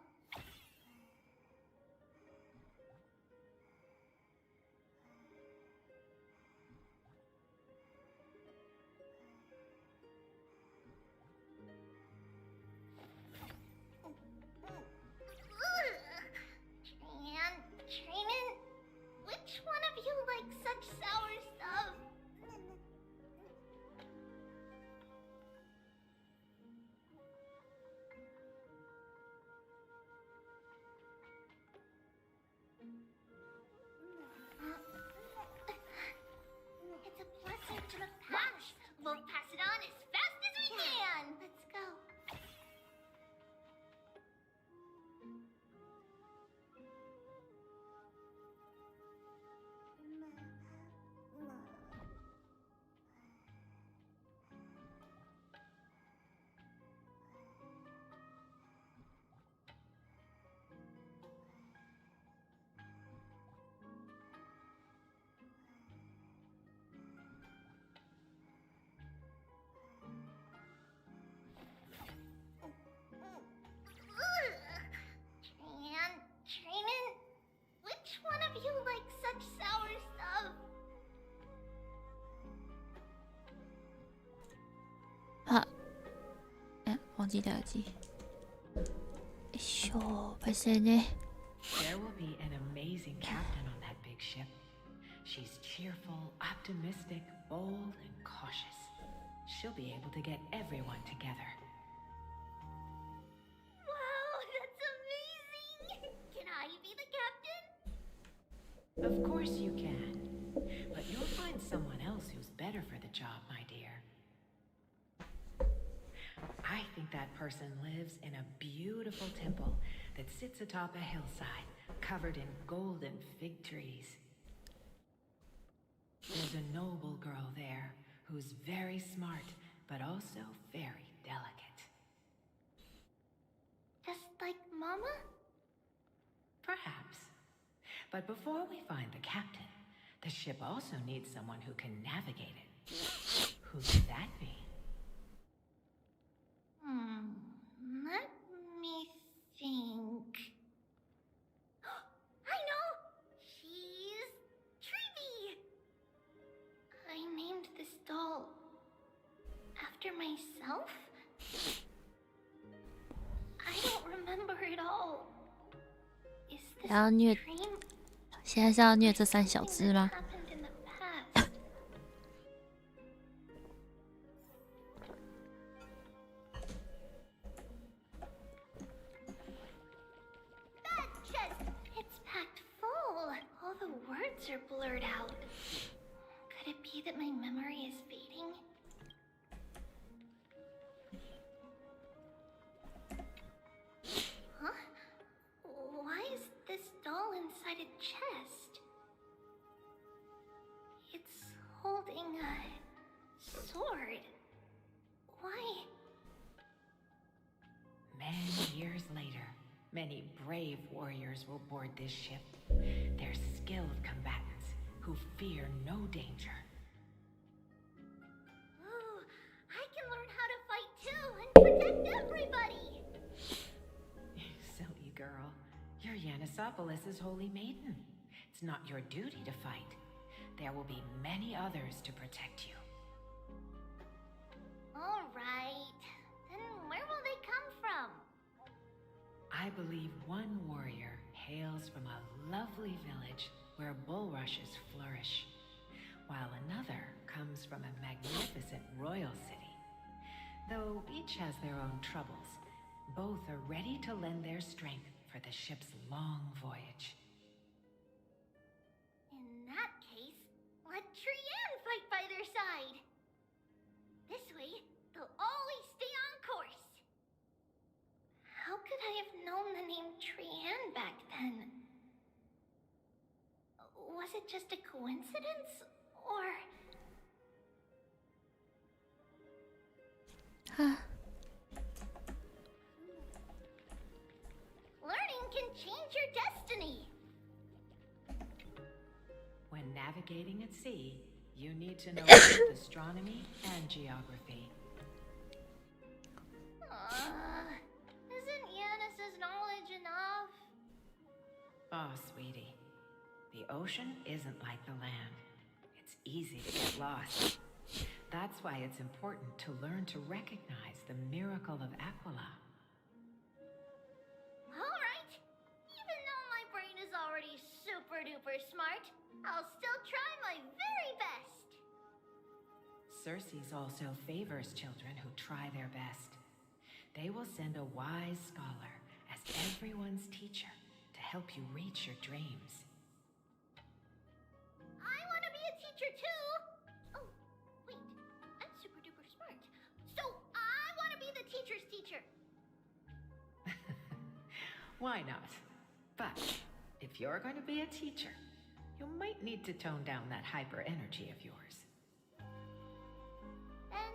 忘记戴耳机。哎呦，拍谁呢？ There will be an amazing captain on that big ship. She's cheerful, optimistic, bold, and cautious. She'll be able to get everyone together. Wow, that's amazing! Can I be the captain? Of course you can. But you'll find someone else who's better for the job, my dear. I think that person lives in a beautiful temple that sits atop a hillside, covered in golden fig trees. There's a noble girl there who's very smart, but also very delicate. Just like Mama? Perhaps. But before we find the captain, the ship also needs someone who can navigate it. Who could that be? Let me think. I know! She's Trivy! I named this doll after myself? I don't remember it all. Is this 要 a 虐， dream? 现在是要虐这3小只吗？ Happened in the past. That chest! It's packed full. All the words are blurred out. Could it be that my memory is fading? Huh? Why is this doll inside a chest? It's holding a sword. Why? Many years later, many brave warriors will board this ship. They're skilled combatants who fear no danger. Ooh, I can learn how to fight too and protect everybody! Silly girl, you're ᴄʟɪᴘ holy maiden. It's not your duty to fight. There will be many others to protect you. Alright. Then where will they come from? I believe one warrior hails from a lovely village where bulrushes flourish, while another comes from a magnificent royal city. Though each has their own troubles, both are ready to lend their strength for the ship's long voyage. In that case, let Trian fight by their side. This way, they'll always stay on course. How could I have known the name Trian back then? Was it just a coincidence, or... Learning can change your destiny. When navigating at sea, you need to know both astronomy and geography. Isn't Yanis's knowledge enough? Oh, sweetie. The ocean isn't like the land. It's easy to get lost. That's why it's important to learn to recognize the miracle of Aquila. Alright. Even though my brain is already super duper smart, I'll still try my very best. Circes also favors children who try their best. They will send a wise scholar as everyone's teacher to help you reach your dreams. I want to be a teacher too. Oh, wait. I'm super duper smart. So I want to be the teacher's teacher. Why not? But if you're going to be a teacher, you might need to tone down that hyper energy of yours. Then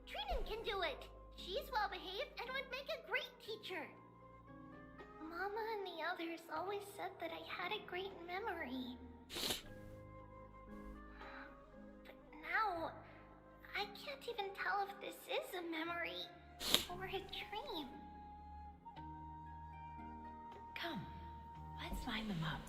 Trinan can do it. She's well behaved and would make a great teacher. Mama and the others always said that I had a great memory. But now, I can't even tell if this is a memory or a dream. Come, let's line them up.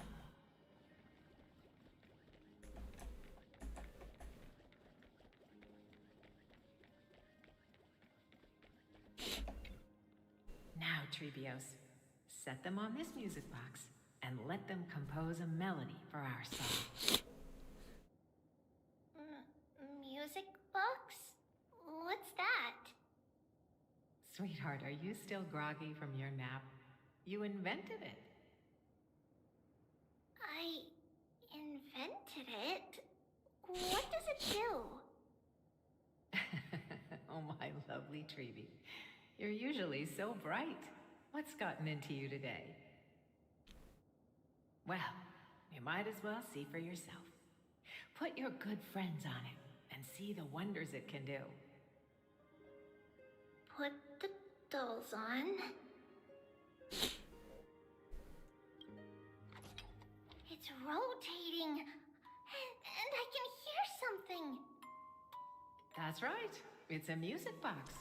Now, Treebios, set them on this music box and let them compose a melody for our song. Music box? What's that? Sweetheart, are you still groggy from your nap? You invented it. I invented it? What does it do? Oh, my lovely Treeby. You're usually so bright. What's gotten into you today? Well, you might as well see for yourself. Put your good friends on it and see the wonders it can do. Put the dolls on. It's rotating, and I can hear something. That's right. It's a music box.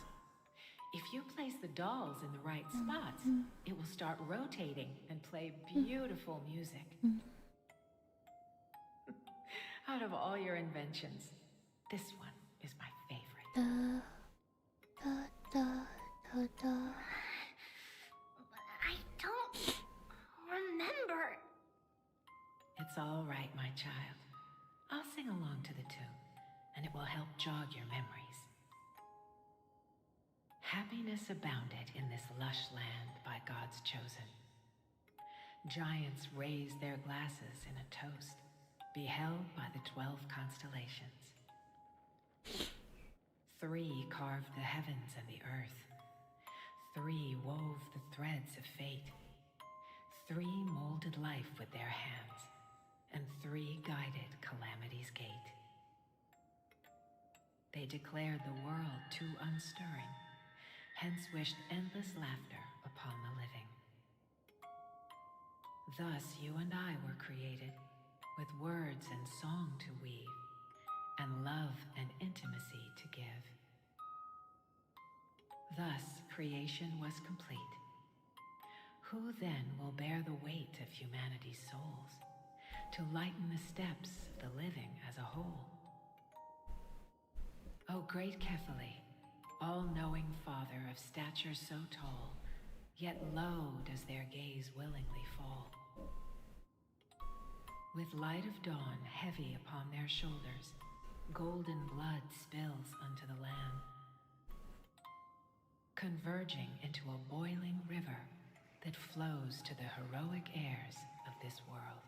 If you place the dolls in the right spots, it will start rotating and play beautiful music. Out of all your inventions, this one is my favorite. I don't remember. It's all right, my child. I'll sing along to the tune, and it will help jog your memories. Happiness abounded in this lush land by God's chosen. Giants raised their glasses in a toast, beheld by the 12 constellations. 3 carved the heavens and the earth. 3 wove the threads of fate. 3 molded life with their hands, and 3 guided calamity's gate. They declared the world too unstirring, hence wished endless laughter upon the living. Thus you and I were created, with words and song to weave, and love and intimacy to give. Thus creation was complete. Who then will bear the weight of humanity's souls, to lighten the steps of the living as a whole? O great Kephale, all-knowing Father of stature so tall, yet low does their gaze willingly fall. With light of dawn heavy upon their shoulders, golden blood spills unto the land, converging into a boiling river that flows to the heroic heirs of this world.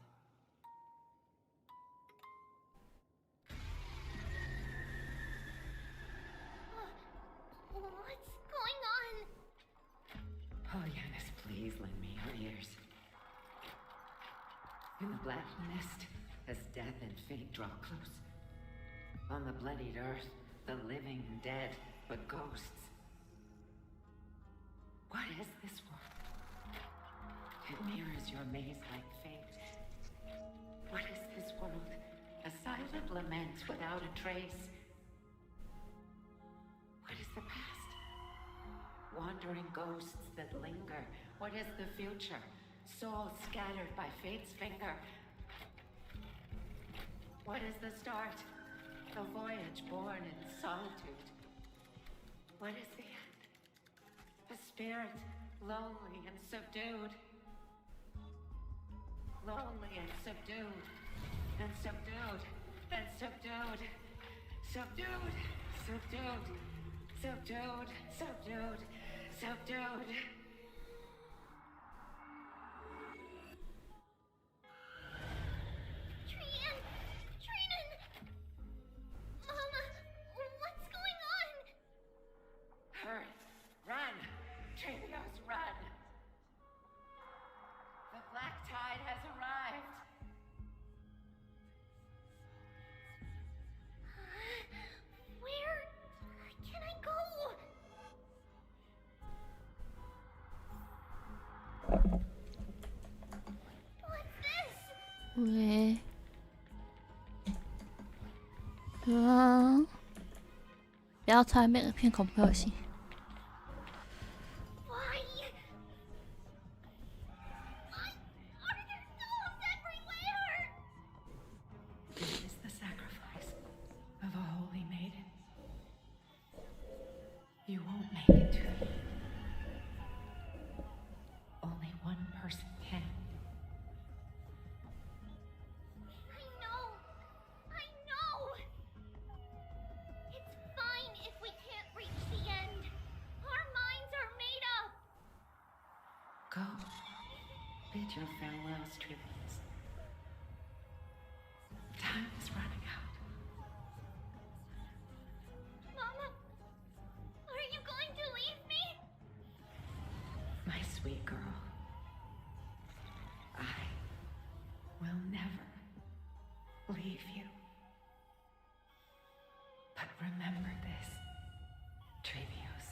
What's going on? Oh, Yanis, please lend me your ears. In the black mist, as death and fate draw close, on the bloodied earth, the living and dead, but ghosts. What is this world? It mirrors your maze-like fate. What is this world? A silent lament without a trace. What is the past? Wandering ghosts that linger. What is the future? Souls scattered by fate's finger. What is the start? A voyage born in solitude. What is the end? A spirit, lonely and subdued. Lonely and subdued. And subdued. And subdued. Subdued. Subdued. Subdued. Subdued. Subdued.喂，啊！不要猜那个片恐怖游戏。Go. Bid your farewells, tributes. Time is running out. Mama, are you going to leave me? My sweet girl. I will never leave you. But remember this, Trevios.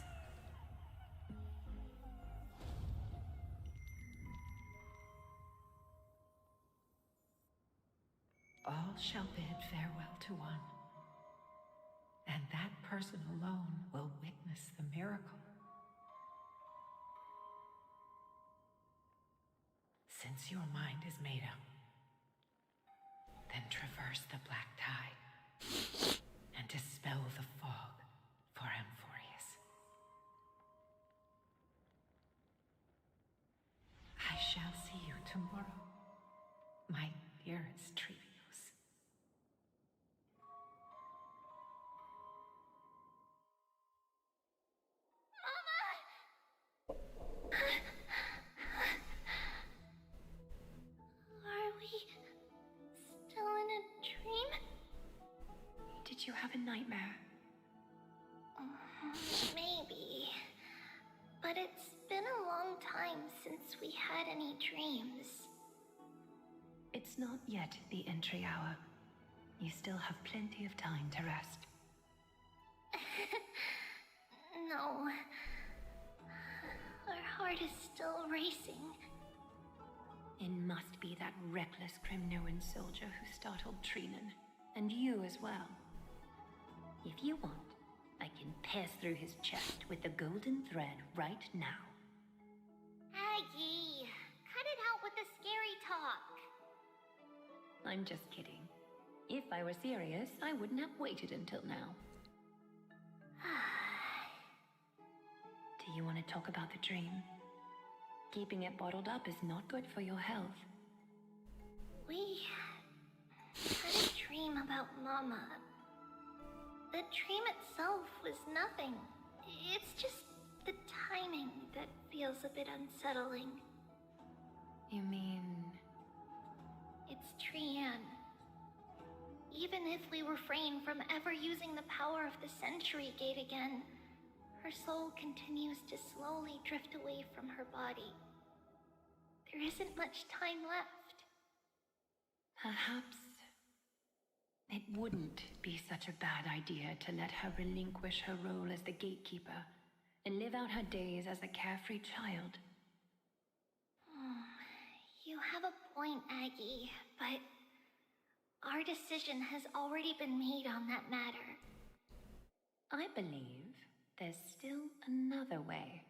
All shall bid farewell to one, and that person alone will witness the miracle. Since your mind is made up, then traverse the black tide and dispel the fog for Amphorius. I shall see you tomorrow, my dearest Trevios. Are we still in a dream? Did you have a nightmare? Maybe. But it's been a long time since we had any dreams. It's not yet the entry hour. You still have plenty of time to rest. No. Our heart is still racing. It must be that reckless Kremnoan soldier who startled Trinan, and you as well. If you want, I can pass through his chest with the golden thread right now. Aggie, cut it out with the scary talk. I'm just kidding. If I were serious, I wouldn't have waited until now. Do you want to talk about the dream? Keeping it bottled up is not good for your health. We had a dream about Mama. The dream itself was nothing. It's just the timing that feels a bit unsettling. You mean... It's Trian. Even if we refrain from ever using the power of the Century Gate again, her soul continues to slowly drift away from her body. There isn't much time left. Perhaps it wouldn't be such a bad idea to let her relinquish her role as the gatekeeper and live out her days as a carefree child. You have a point, Aggie, but our decision has already been made on that matter. I believe there's still another way.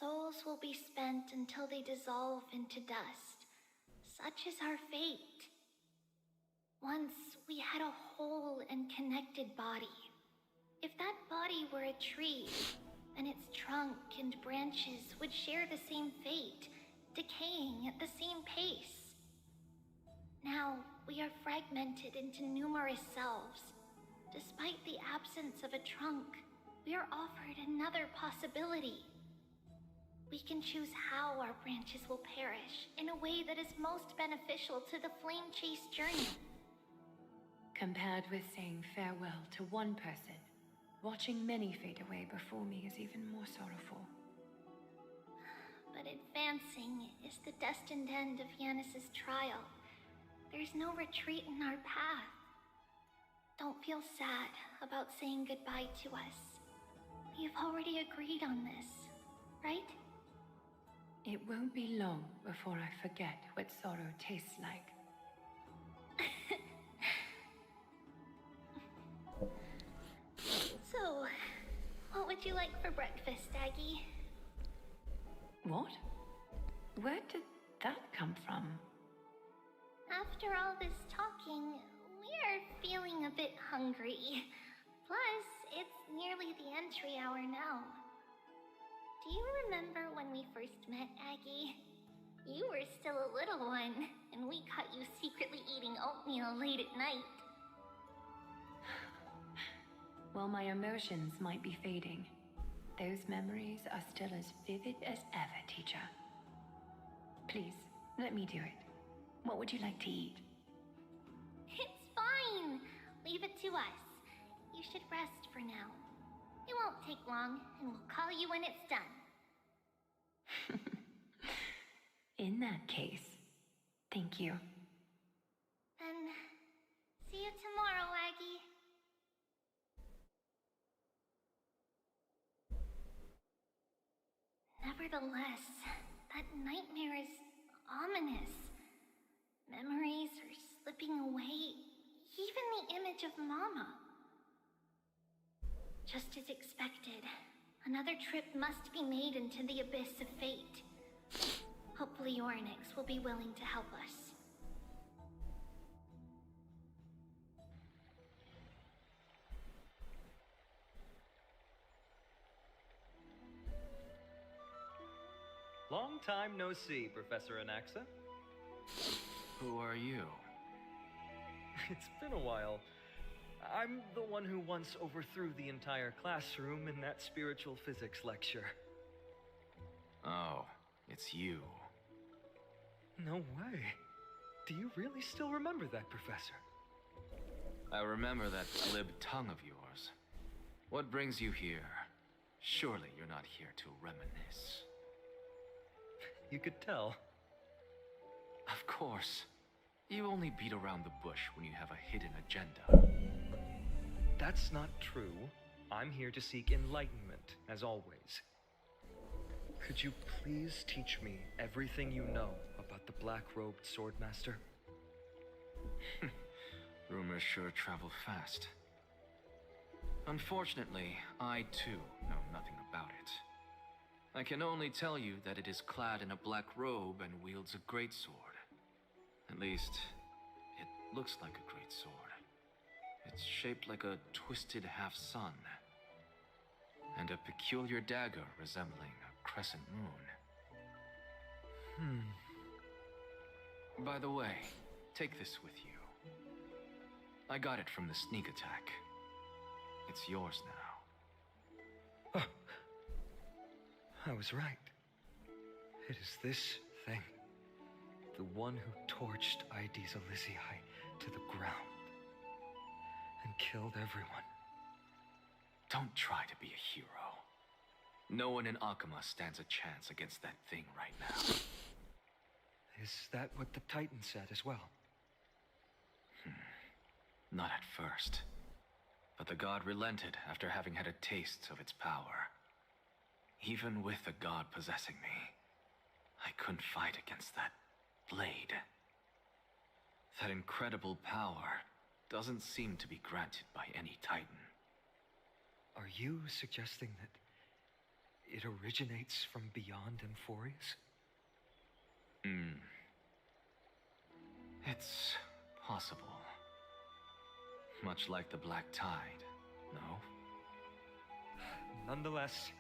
Souls will be spent until they dissolve into dust. Such is our fate. Once we had a whole and connected body. If that body were a tree, then its trunk and branches would share the same fate, decaying at the same pace. Now, we are fragmented into numerous selves. Despite the absence of a trunk, we are offered another possibility. We can choose how our branches will perish in a way that is most beneficial to the flame chase journey. Compared with saying farewell to one person, watching many fade away before me is even more sorrowful. But advancing is the destined end of Yanis's trial. There's no retreat in our path. Don't feel sad about saying goodbye to us. We've already agreed on this, right? It won't be long before I forget what sorrow tastes like. So, what would you like for breakfast, Aggie? What? Where did that come from? After all this talking, we are feeling a bit hungry. Plus, it's nearly the entry hour now. Do you remember when we first met, Aggie? You were still a little one, and we caught you secretly eating oatmeal late at night. Well, my emotions might be fading, Those memories are still as vivid as ever, teacher. Please, let me do it. What would you like to eat? It's fine. Leave it to us. You should rest for now. It won't take long, and we'll call you when it's done. In that case, thank you. Then, see you tomorrow, Aggie. Nevertheless, that nightmare is ominous. Memories are slipping away, even the image of Mama. Just as expected, another trip must be made into the abyss of fate. Hopefully Orynyx will be willing to help us. Long time no see, Professor Anaxa. Who are you? It's been a while. I'm the one who once overthrew the entire classroom in that spiritual physics lecture. Oh, it's you. No way. Do you really still remember that, Professor? I remember that glib tongue of yours. What brings you here? Surely you're not here to reminisce. You could tell. Of course. You only beat around the bush when you have a hidden agenda. That's not true. I'm here to seek enlightenment, as always. Could you please teach me everything you know about the black-robed swordmaster? Rumors sure travel fast. Unfortunately, I too know nothing about it. I can only tell you that it is clad in a black robe and wields a greatsword. At least, it looks like a greatsword. It's shaped like a twisted half-sun, and a peculiar dagger resembling a crescent moon. By the way, take this with you. I got it from the sneak attack. It's yours now. Oh. I was right. It is this thing. The one who torched Aedes Elysiae to the ground. And killed everyone. Don't try to be a hero. No one in Akuma stands a chance against that thing right now. Is that what the Titan said as well? Not at first. But the god relented after having had a taste of its power. Even with the god possessing me, I couldn't fight against that blade. That incredible power doesn't seem to be granted by any Titan. Are you suggesting that it originates from beyond Emphorius? It's possible. Much like the Black Tide, no? Nonetheless,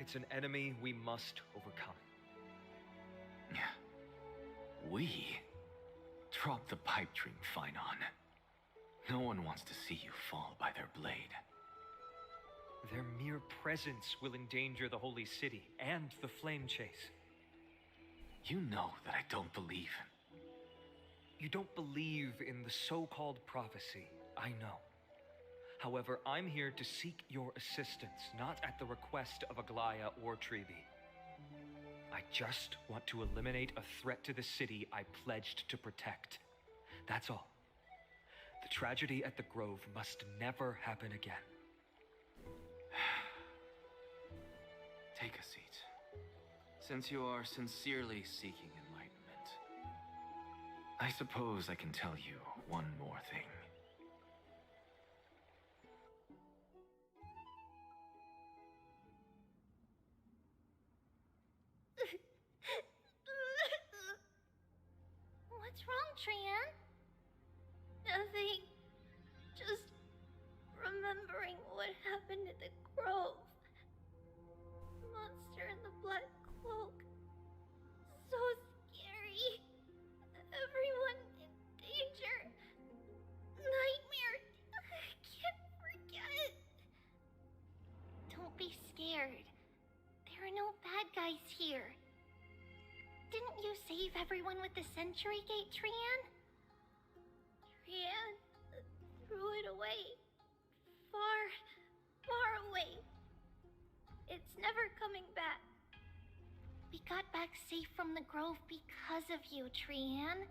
it's an enemy we must overcome. We? Drop the pipe dream, Finon. No one wants to see you fall by their blade. Their mere presence will endanger the Holy City and the Flame Chase. You know that I don't believe. You don't believe in the so-called prophecy, I know. However, I'm here to seek your assistance, not at the request of Aglaya or Trevi. I just want to eliminate a threat to the city I pledged to protect. That's all. The tragedy at the Grove must never happen again. Take a seat. Since you are sincerely seeking enlightenment, I suppose I can tell you one more thing. What's wrong, Trian? Nothing. Just remembering what happened at the Grove. Monster in the black cloak. So scary. Everyone in danger. scared. There are no bad guys here. Didn't you save everyone with the Century Gate, Trian? Trian threw it away. Far, far away. It's never coming back. We got back safe from the grove because of you, Trian.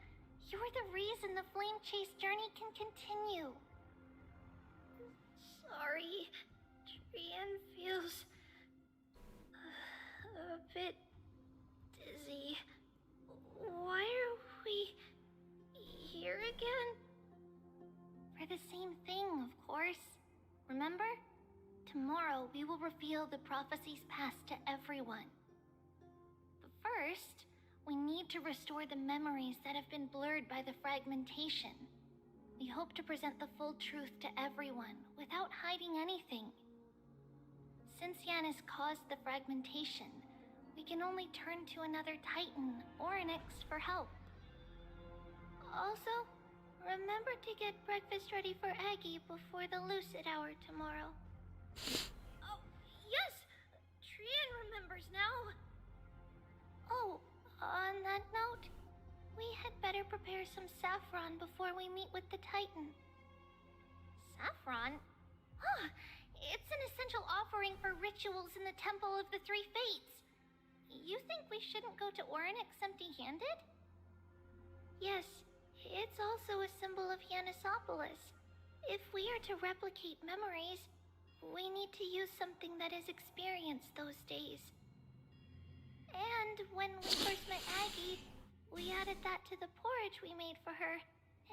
You're the reason the Flame Chase journey can continue. Sorry. Trian feels a bit dizzy. Why are we here again? For the same thing, of course. Remember? Tomorrow we will reveal the prophecies passed to everyone. But first, we need to restore the memories that have been blurred by the fragmentation. We hope to present the full truth to everyone without hiding anything. Since Yan has caused the fragmentation, we can only turn to another Titan or an X for help. Also, remember to get breakfast ready for Aggie before the lucid hour tomorrow. Oh, yes! Trian remembers now. Oh, on that note, we had better prepare some saffron before we meet with the Titan. Saffron? Huh, it's an essential offering for rituals in the Temple of the Three Fates. You think we shouldn't go to Orynyx empty-handed? Yes, it's also a symbol of Ionissopolis. If we are to replicate memories, we need to use something that has experienced those days. And when we first met Aggie, we added that to the porridge we made for her,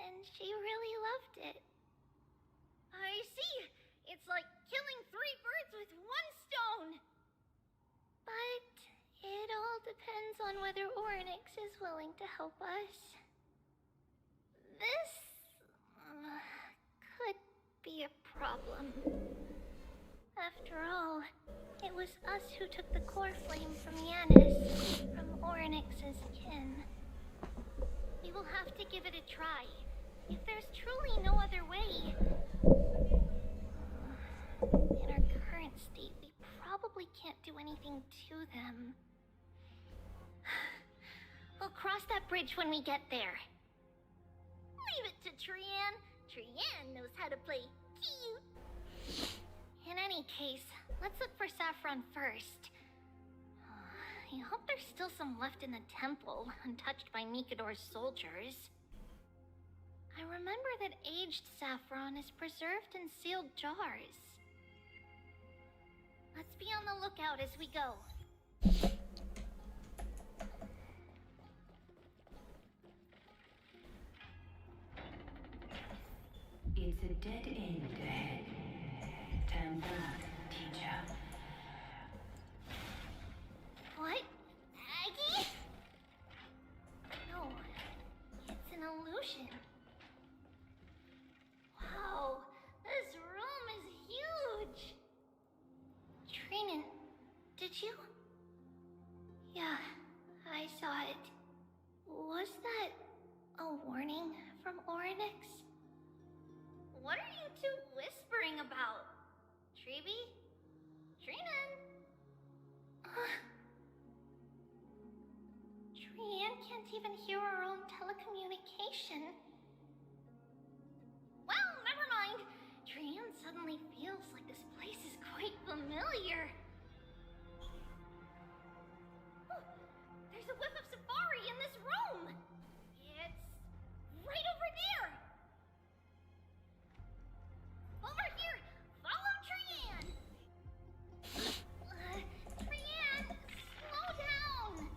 and she really loved it. I see! It's like killing 3 birds with 1 stone! But it all depends on whether Orynyx is willing to help us. This could be a problem. After all, it was us who took the core flame from Yanis, from Orynyx's kin. We will have to give it a try. If there's truly no other way... In our current state, we probably can't do anything to them. We'll cross that bridge when we get there. Leave it to Trian. Trian knows how to play cute. In any case, let's look for saffron first. I hope there's still some left in the temple, untouched by Mikador's soldiers. I remember that aged saffron is preserved in sealed jars. Let's be on the lookout as we go. It's a dead end ahead. Turn back, teacher. What? Aggie? No, it's an illusion. Wow, this room is huge. Trinan, did you? Yeah, I saw it. Was that a warning from Orynyx? What are you two whispering about? Treeby? Trinan? Trian can't even hear our own telecommunication. Well, never mind. Trian suddenly feels like this place is quite familiar. Oh, there's a whiff of safari in this room. It's right over there. Over here! Follow Trian! Trian, slow down!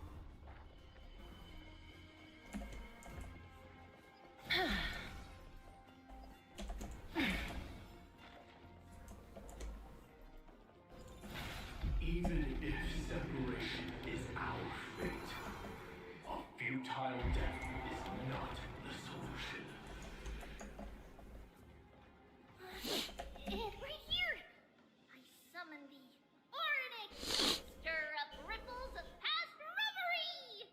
Even if separation is our fate, a futile death is not the solution. Right here! I summon thee, Orynyx! Stir up ripples of past reverie!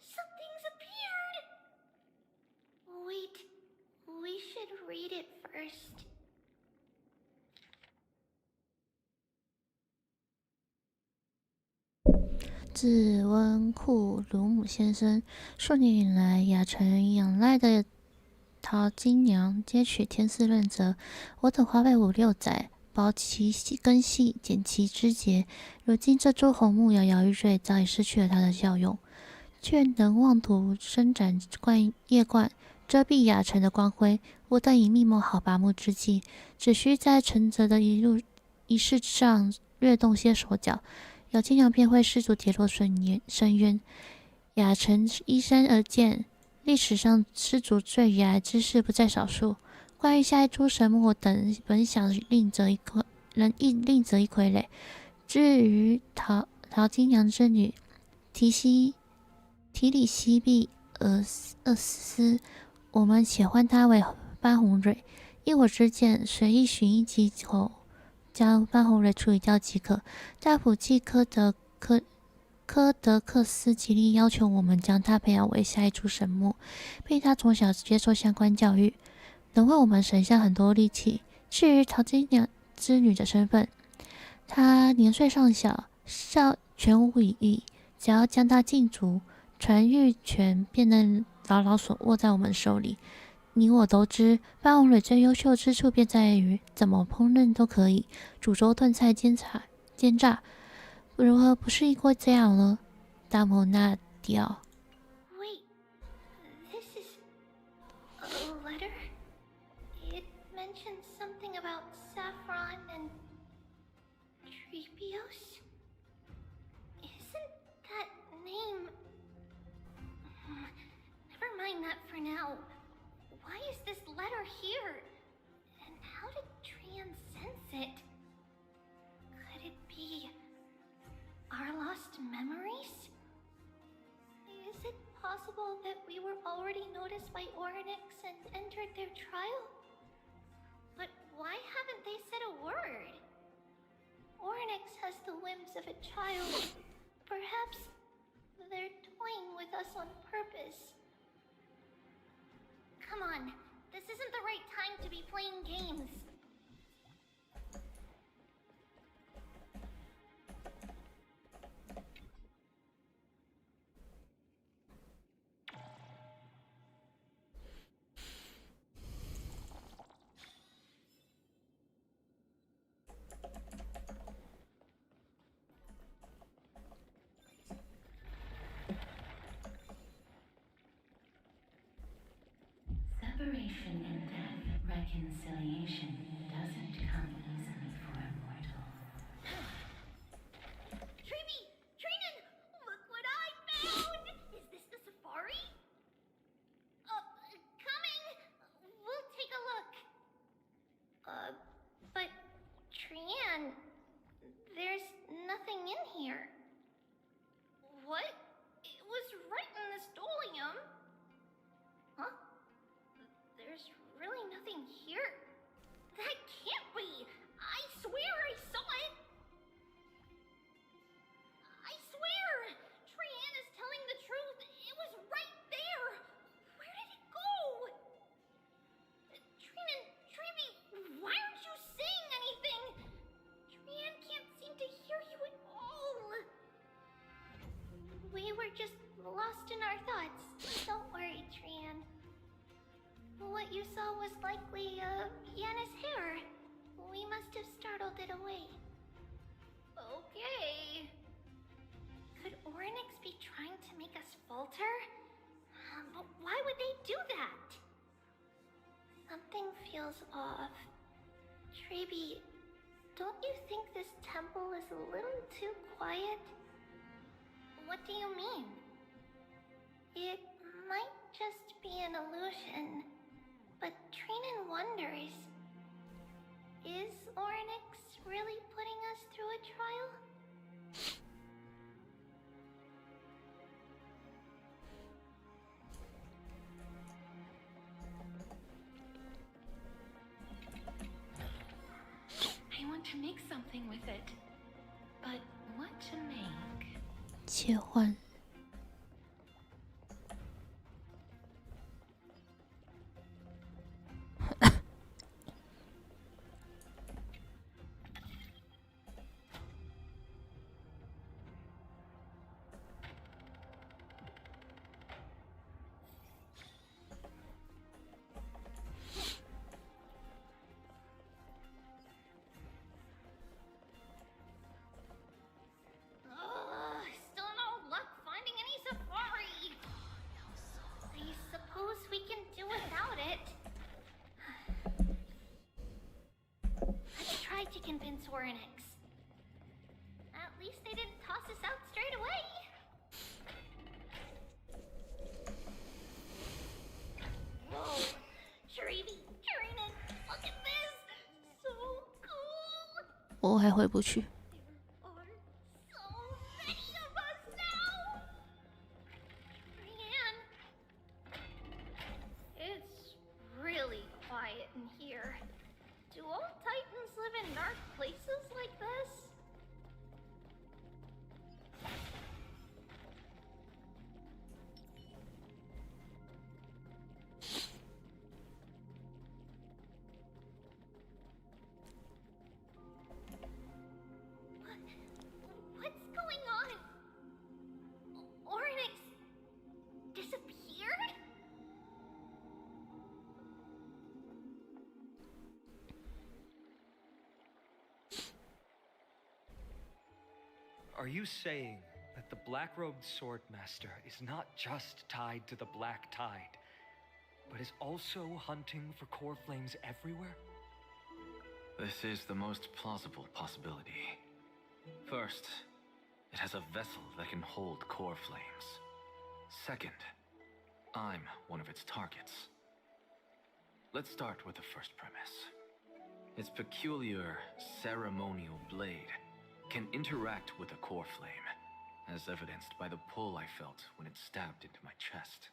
Something's appeared! Wait, we should read it first. 自温库鲁姆先生，数年以来，雅臣仰赖的陶金娘皆取天赐润泽，我等花费5、6载，薄其根系，剪其枝节。如今这株红木摇摇欲坠，早已失去了它的效用，却能妄图伸展叶冠，遮蔽雅臣的光辉。我等已密谋好拔木之计，只需在陈泽的仪式上略动些手脚，姚金娘便会失足跌落深渊。雅臣依山而建，历史上失足坠崖之事不在少数。关于下一株神木，我等本想另择一傀儡。至于陶金娘之女提里西毕厄斯，我们且唤她为班红蕊。依我之见，随意寻一机口，将班红蕊处理掉即可。大普济科德克斯极力要求我们将他培养为下一株神木，并他从小接受相关教育，能为我们省下很多力气。至于陶金娘之女的身份，她年岁尚小，全无羽翼，只要将她禁足，传谕权便能牢牢握在我们手里。你我都知，班红蕊最优秀之处便在于怎么烹饪都可以，煮粥炖菜煎炸，如何不是一锅这样呢？达摩纳迪奥。 Wait, this is a letter? It mentions something about saffron and trebios? Isn't that name... Never mind that for now. Why is this letter here? And how did Trian sense it? Could it be our lost memories? Is it possible that we were already noticed by Orynyx and entered their trial? But why haven't they said a word? Orynyx has the whims of a child. Perhaps they're toying with us on purpose. Come on, this isn't the right time to be playing games. Separation and death, reconciliation doesn't come easily for a mortal. Trinan, look what I found! Is this the safari? Coming! We'll take a look. But Trian, there's nothing in here. What? It was right in the stolium. Huh? There's really nothing here. That can't be! I swear I saw it! I swear! Trian is telling the truth. It was right there! Where did it go? Trinan, Trebi, why aren't you saying anything? Trian can't seem to hear you at all. We were just lost in our thoughts. Don't worry, Trian. What you saw was likely, Yanna's hair. We must have startled it away. Okay. Could Orynyx be trying to make us falter? But why would they do that? Something feels off. Trebi, don't you think this temple is a little too quiet? What do you mean? It might just be an illusion. But Trinan wonders, is Orynyx really putting us through a trial? I want to make something with it. But what to make? 切换。against Orynyx. At least they didn't toss us out straight away. Whoa! Shreevy, Training, look at this! So cool! 我还回不去。 There are so many of us now! Brienne, it's really quiet in here. Do all Titans live in dark places like this? What's going on? Orynyx disappeared? Are you saying that the black-robed sword master is not just tied to the black tide, but is also hunting for core flames everywhere? This is the most plausible possibility. First, it has a vessel that can hold core flames. Second, I'm one of its targets. Let's start with the first premise. Its peculiar ceremonial blade can interact with a core flame, as evidenced by the pull I felt when it stabbed into my chest.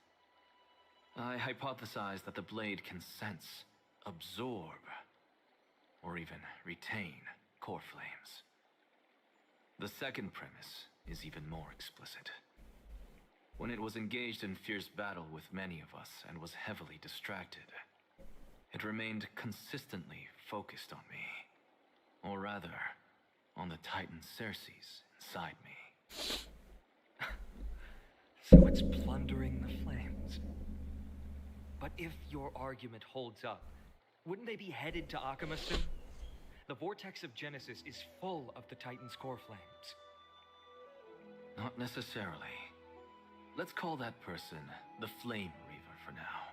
I hypothesize that the blade can sense, absorb, or even retain core flames. The second premise is even more explicit. When it was engaged in fierce battle with many of us and was heavily distracted, it remained consistently focused on me. Or rather, on the Titan Cersei's inside me. So it's plundering the flames. But if your argument holds up, wouldn't they be headed to Akama soon? The vortex of Genesis is full of the Titan's core flames. Not necessarily. Let's call that person the Flame Reaver for now.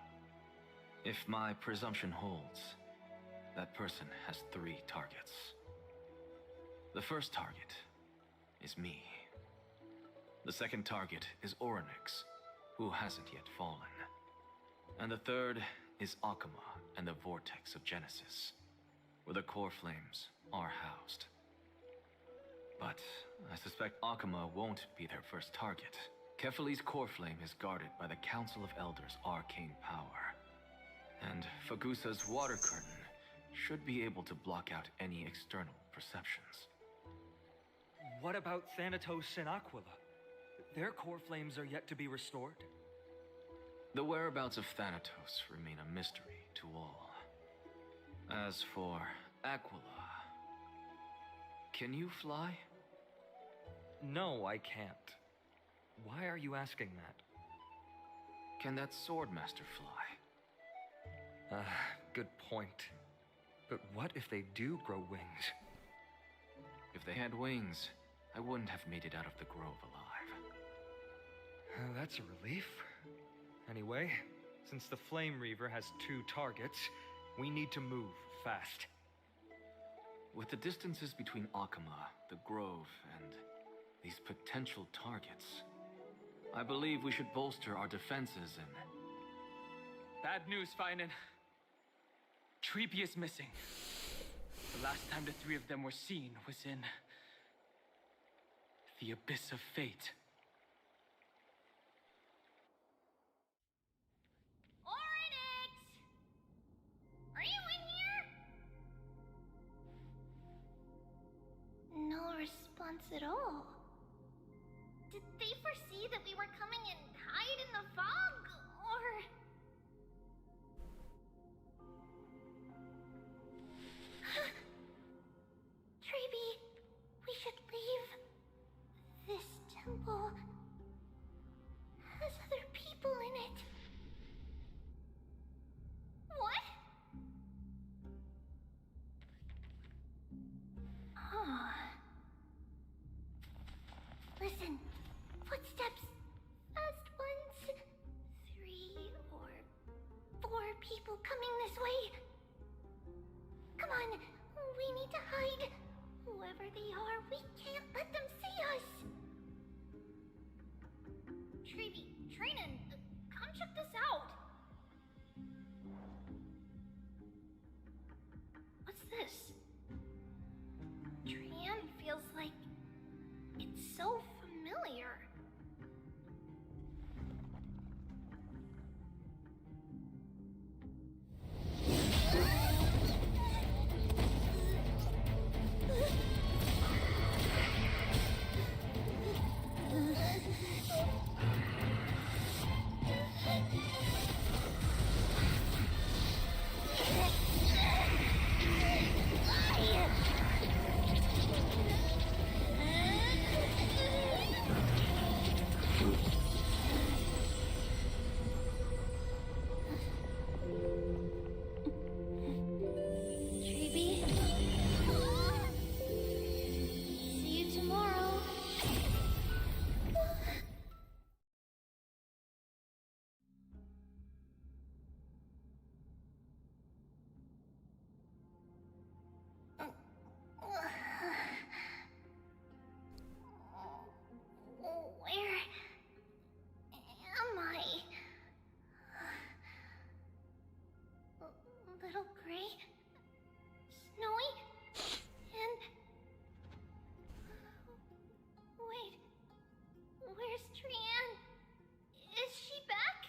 If my presumption holds, that person has 3 targets. The first target is me. The second target is Orynyx, who hasn't yet fallen. And the third is Akama and the Vortex of Genesis, where the core flames are housed. But I suspect Akama won't be their first target. Kefali's core flame is guarded by the Council of Elders' arcane power. And Fagusa's water curtain should be able to block out any external perceptions. What about Thanatos and Aquila? Their core flames are yet to be restored. The whereabouts of Thanatos remain a mystery to all. As for Aquila, can you fly? No, I can't. Why are you asking that? Can that Swordmaster fly? Good point. But what if they do grow wings? If they had wings, I wouldn't have made it out of the grove alive. That's a relief. Anyway, since the Flame Reaver has 2 targets, we need to move fast. With the distances between Akama, the grove, and these potential targets, I believe we should bolster our defenses and... Bad news, Finan. Treepy is missing. The last time the 3 of them were seen was in... the Abyss of Fate. Orynyx! Are you in here? No response at all. Did they foresee that we were coming and hide in the fog, or... Treeby, we should leave. This temple has other people in it. What? Oh. Listen. Footsteps. Fast ones. they are, we can't let them see us! Treeby, Trinan, come check this out! What's this? Trian feels like it's so familiar. Little Gray, Snowy, and... Wait, where's Trian? Is she back?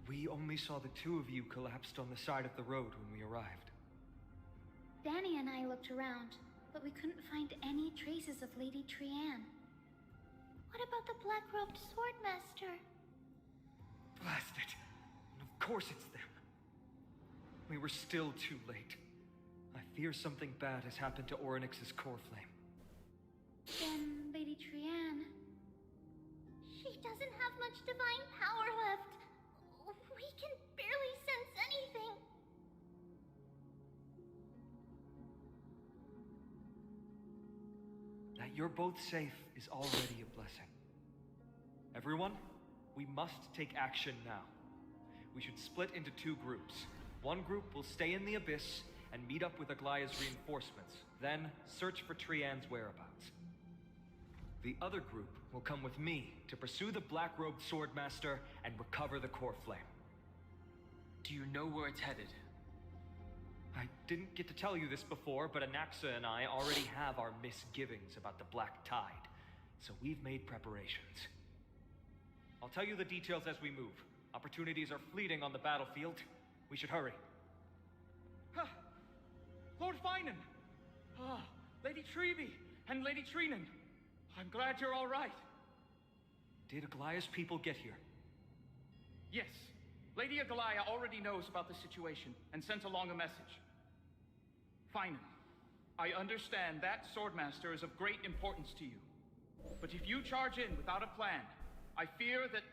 We only saw the two of you collapsed on the side of the road when we arrived. Danny and I looked around, but we couldn't find any traces of Lady Trian. What about the black-robed swordmaster? Blast it! Of course it's them. We were still too late. I fear something bad has happened to Orynyx's core flame. Then Lady Trian... She doesn't have much divine power left. We can barely sense anything. That you're both safe is already a blessing. Everyone, we must take action now. We should split into two groups. One group will stay in the abyss and meet up with Aglaya's reinforcements, then search for Trian's whereabouts. The other group will come with me to pursue the black-robed swordmaster and recover the core flame. Do you know where it's headed? I didn't get to tell you this before, but Anaxa and I already have our misgivings about the Black Tide, so we've made preparations. I'll tell you the details as we move. Opportunities are fleeting on the battlefield. We should hurry. Lord Finan! Lady Treeby and Lady Trinan. I'm glad you're all right. Did Aglaya's people get here? Yes. Lady Aglaya already knows about the situation and sent along a message. Finan, I understand that Swordmaster is of great importance to you. But if you charge in without a plan, I fear that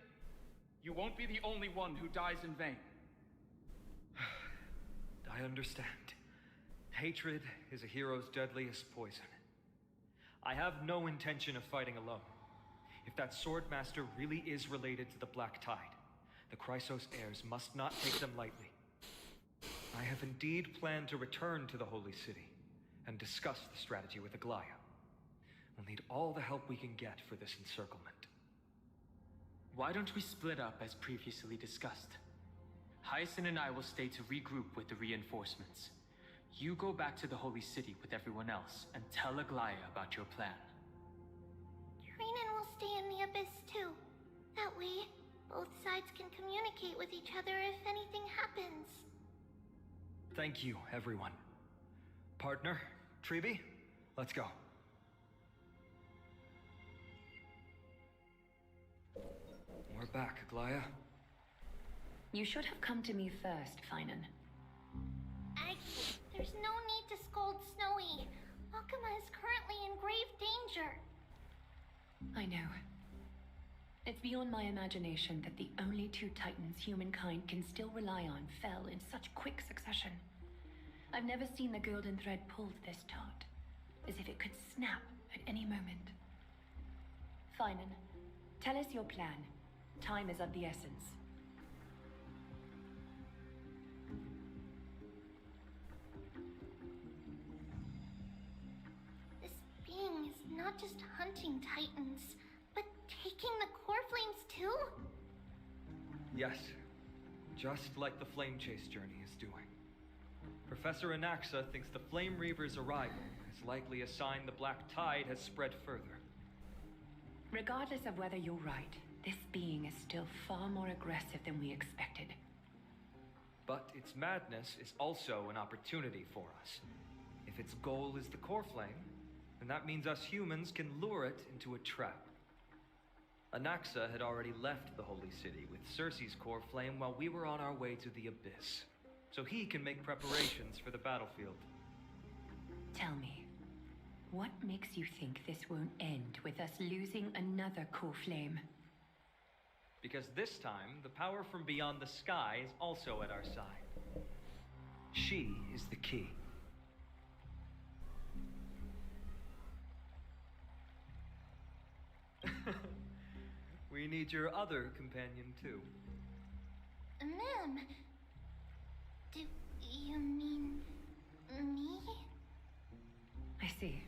you won't be the only one who dies in vain. I understand. Hatred is a hero's deadliest poison. I have no intention of fighting alone. If that Swordmaster really is related to the Black Tide, the Chrysos heirs must not take them lightly. I have indeed planned to return to the Holy City and discuss the strategy with Aglaya. We'll need all the help we can get for this encirclement. Why don't we split up as previously discussed? Hyacin and I will stay to regroup with the reinforcements. You go back to the Holy City with everyone else and tell Aglaya about your plan. Trinan will stay in the abyss too. That way, both sides can communicate with each other if anything happens. Thank you, everyone. Partner, Treeby, let's go. We're back, Aglaya. You should have come to me first, Finan. There's no need to scold Snowy. Akuma is currently in grave danger. I know. It's beyond my imagination that the only two titans humankind can still rely on fell in such quick succession. I've never seen the golden thread pulled this taut, as if it could snap at any moment. Finan, tell us your plan. Time is of the essence. flames, but taking the core flames too? Yes, just like the Flame Chase journey is doing. Professor Anaxa thinks the Flame Reaver's arrival is likely a sign the Black Tide has spread further. Regardless of whether you're right, this being is still far more aggressive than we expected. But its madness is also an opportunity for us. If its goal is the core flame, then that means us humans can lure it into a trap. Anaxa had already left the Holy City with Cersei's core flame while we were on our way to the Abyss, so he can make preparations for the battlefield. Tell me, what makes you think this won't end with us losing another core flame? Because this time, the power from beyond the sky is also at our side. She is the key. We need your other companion, too. Ma'am, do you mean me? I see.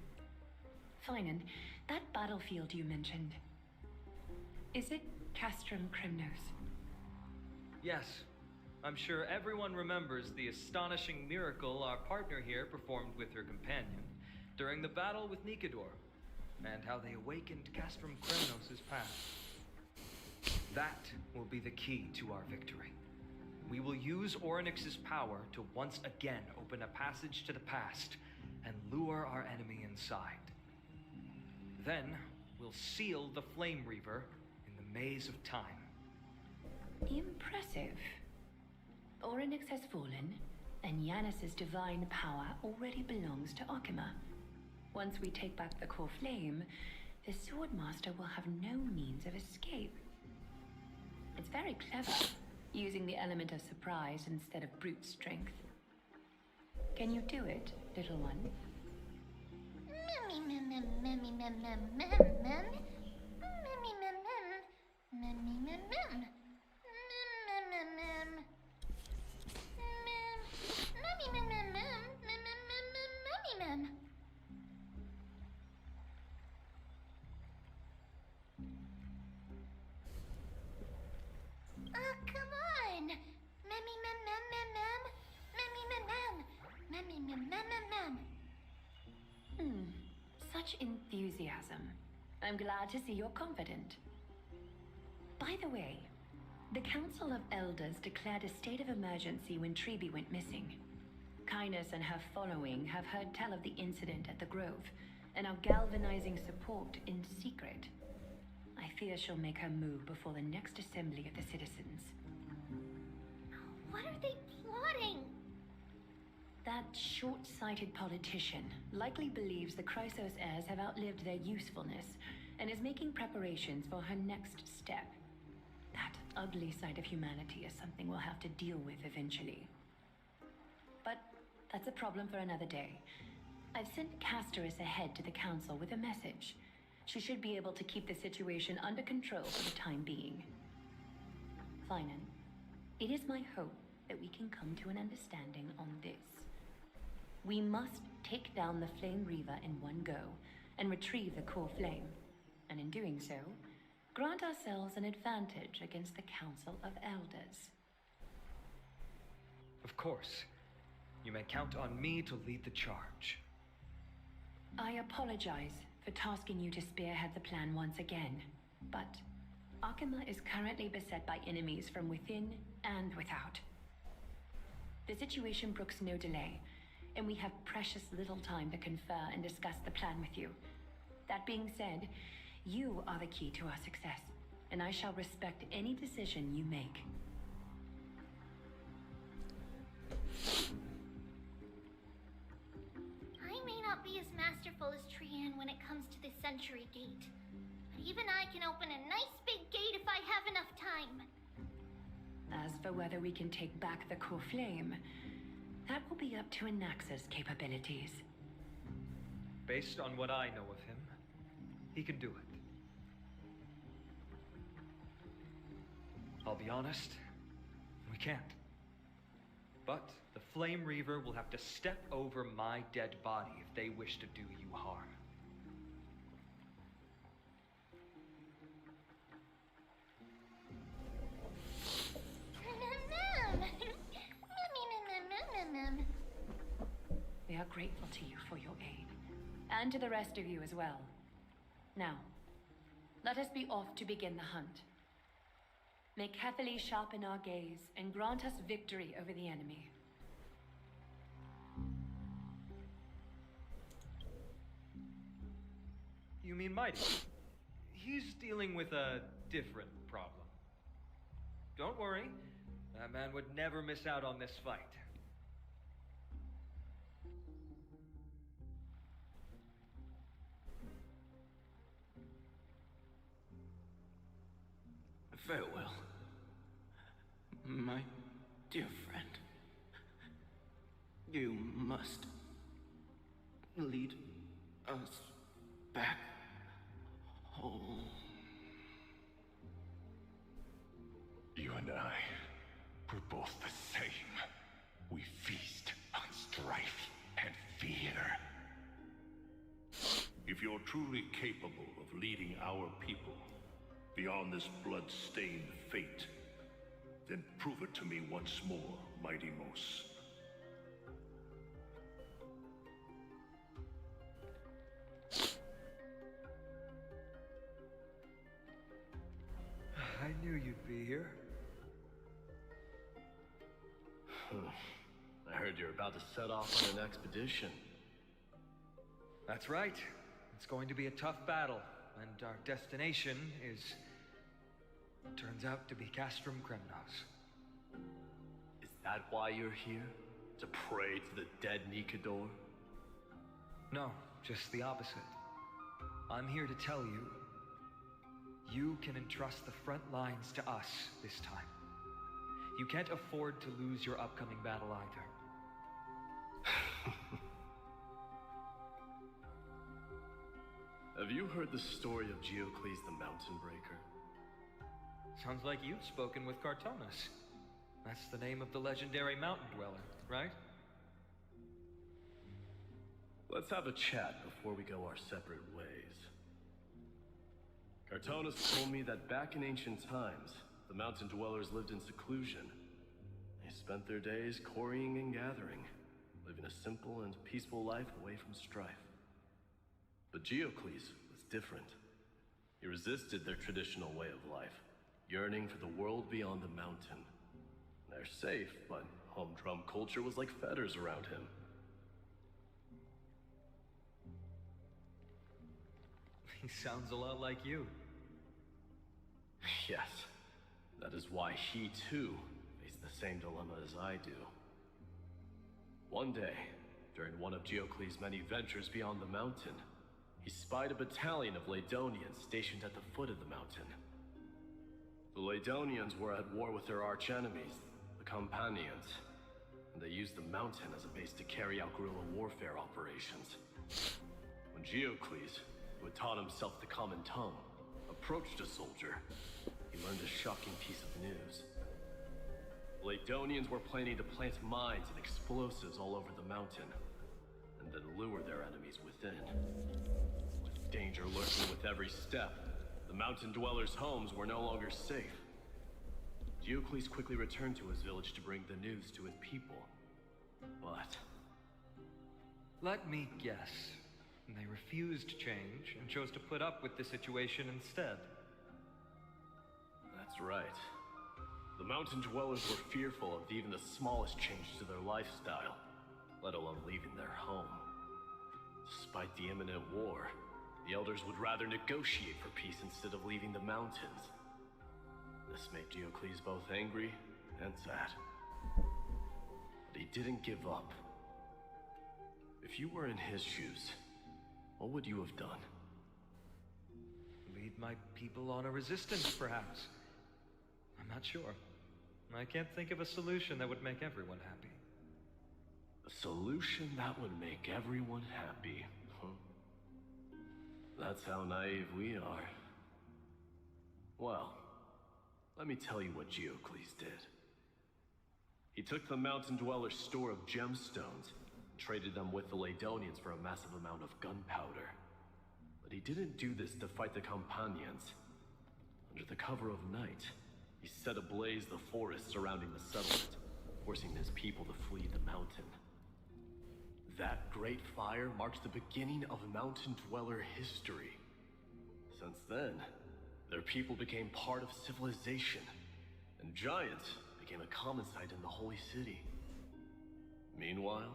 Fine, that battlefield you mentioned, is it Castrum Kremnos? Yes. I'm sure everyone remembers the astonishing miracle our partner here performed with her companion during the battle with Nikador, and how they awakened Castrum Kremnos' past. That will be the key to our victory. We will use Orynyx's power to once again open a passage to the past and lure our enemy inside. Then, we'll seal the Flame Reaver in the maze of time. Impressive. Orynyx has fallen, and Yanis's divine power already belongs to Akima. Once we take back the core flame, the Swordmaster will have no means of escape. It's very clever, using the element of surprise instead of brute strength. Can you do it, little one? Come on! Such enthusiasm. I'm glad to see you're confident. By the way, the Council of Elders declared a state of emergency when Treeby went missing. Kynus and her following have heard tell of the incident at the Grove and are galvanizing support in secret. I fear she'll make her move before the next assembly of the citizens. What are they plotting? That short-sighted politician likely believes the Chrysos heirs have outlived their usefulness and is making preparations for her next step. That ugly side of humanity is something we'll have to deal with eventually. But that's a problem for another day. I've sent Casterus ahead to the council with a message. She should be able to keep the situation under control for the time being. Finan, it is my hope that we can come to an understanding on this. We must take down the Flame Reaver in one go and retrieve the core flame, and in doing so, grant ourselves an advantage against the Council of Elders. Of course. You may count on me to lead the charge. I apologize for tasking you to spearhead the plan once again, but Akima is currently beset by enemies from within and without. The situation brooks no delay, and we have precious little time to confer and discuss the plan with you. That being said, you are the key to our success, and I shall respect any decision you make. I may not be as masterful as Trian when it comes to the Century Gate, but even I can open a nice big gate if I have enough time. As for whether we can take back the core flame, that will be up to Anaxa's capabilities. Based on what I know of him, he can do it. I'll be honest, we can't. But the Flame Reaver will have to step over my dead body if they wish to do you harm. Ma'am. We are grateful to you for your aid, and to the rest of you as well. Now, let us be off to begin the hunt. May carefully sharpen our gaze and grant us victory over the enemy. You mean Mighty? He's dealing with a different problem. Don't worry, that man would never miss out on this fight. Farewell, my dear friend. You must lead us back home. You and I, we're both the same. We feast on strife and fear. If you're truly capable of leading our people beyond this blood-stained fate, then prove it to me once more, Mighty Mos. I knew you'd be here. I heard you're about to set off on an expedition. That's right. It's going to be a tough battle, and our destination is... turns out to be Castrum Kremnos. Is that why you're here? To pray to the dead Nikador? No, just the opposite. I'm here to tell you, you can entrust the front lines to us this time. You can't afford to lose your upcoming battle either. Have you heard the story of Geocles the Mountain Breaker? Sounds like you've spoken with Cartonus. That's the name of the legendary mountain dweller, right? Let's have a chat before we go our separate ways. Cartonus told me that back in ancient times, the mountain dwellers lived in seclusion. They spent their days quarrying and gathering, living a simple and peaceful life away from strife. But Geocles was different. He resisted their traditional way of life, yearning for the world beyond the mountain. They're safe, but humdrum culture was like fetters around him. He sounds a lot like you. Yes. That is why he, too, faced the same dilemma as I do. One day, during one of Geocles' many ventures beyond the mountain, he spied a battalion of Ladonians stationed at the foot of the mountain. The Ladonians were at war with their archenemies, the Companions, and they used the mountain as a base to carry out guerrilla warfare operations. When Geocles, who had taught himself the common tongue, approached a soldier, he learned a shocking piece of news. The Ladonians were planning to plant mines and explosives all over the mountain, and then lure their enemies within. With danger lurking with every step, the mountain dwellers' homes were no longer safe. Geocles quickly returned to his village to bring the news to his people. But... let me guess. They refused change and chose to put up with the situation instead. That's right. The mountain dwellers were fearful of even the smallest change to their lifestyle, let alone leaving their home. Despite the imminent war, the elders would rather negotiate for peace instead of leaving the mountains. This made Geocles both angry and sad. But he didn't give up. If you were in his shoes, what would you have done? Lead my people on a resistance, perhaps. I'm not sure. I can't think of a solution that would make everyone happy. A solution that would make everyone happy, huh? That's how naive we are. Well, let me tell you what Geocles did. He took the mountain dweller's store of gemstones, traded them with the Ladonians for a massive amount of gunpowder. But he didn't do this to fight the Companions. Under the cover of night, he set ablaze the forest surrounding the settlement, forcing his people to flee the mountain. That great fire marks the beginning of mountain dweller history. Since then, their people became part of civilization, and giants became a common sight in the holy city. Meanwhile,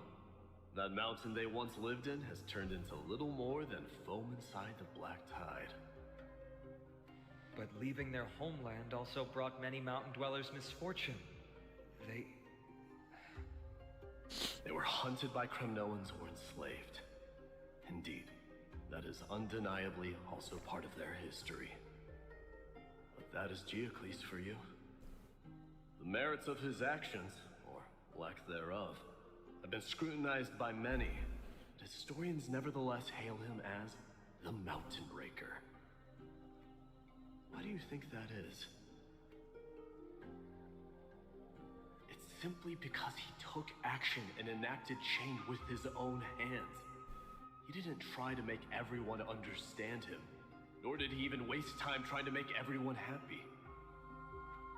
that mountain they once lived in has turned into little more than foam inside the black tide. But leaving their homeland also brought many mountain dwellers misfortune. They were hunted by Kremnoans or enslaved. Indeed, that is undeniably also part of their history. But that is Geocles for you. The merits of his actions, or lack thereof, have been scrutinized by many. Historians nevertheless hail him as the Mountain Breaker. Why do you think that is? It's simply because he took action and enacted change with his own hands. He didn't try to make everyone understand him, nor did he even waste time trying to make everyone happy.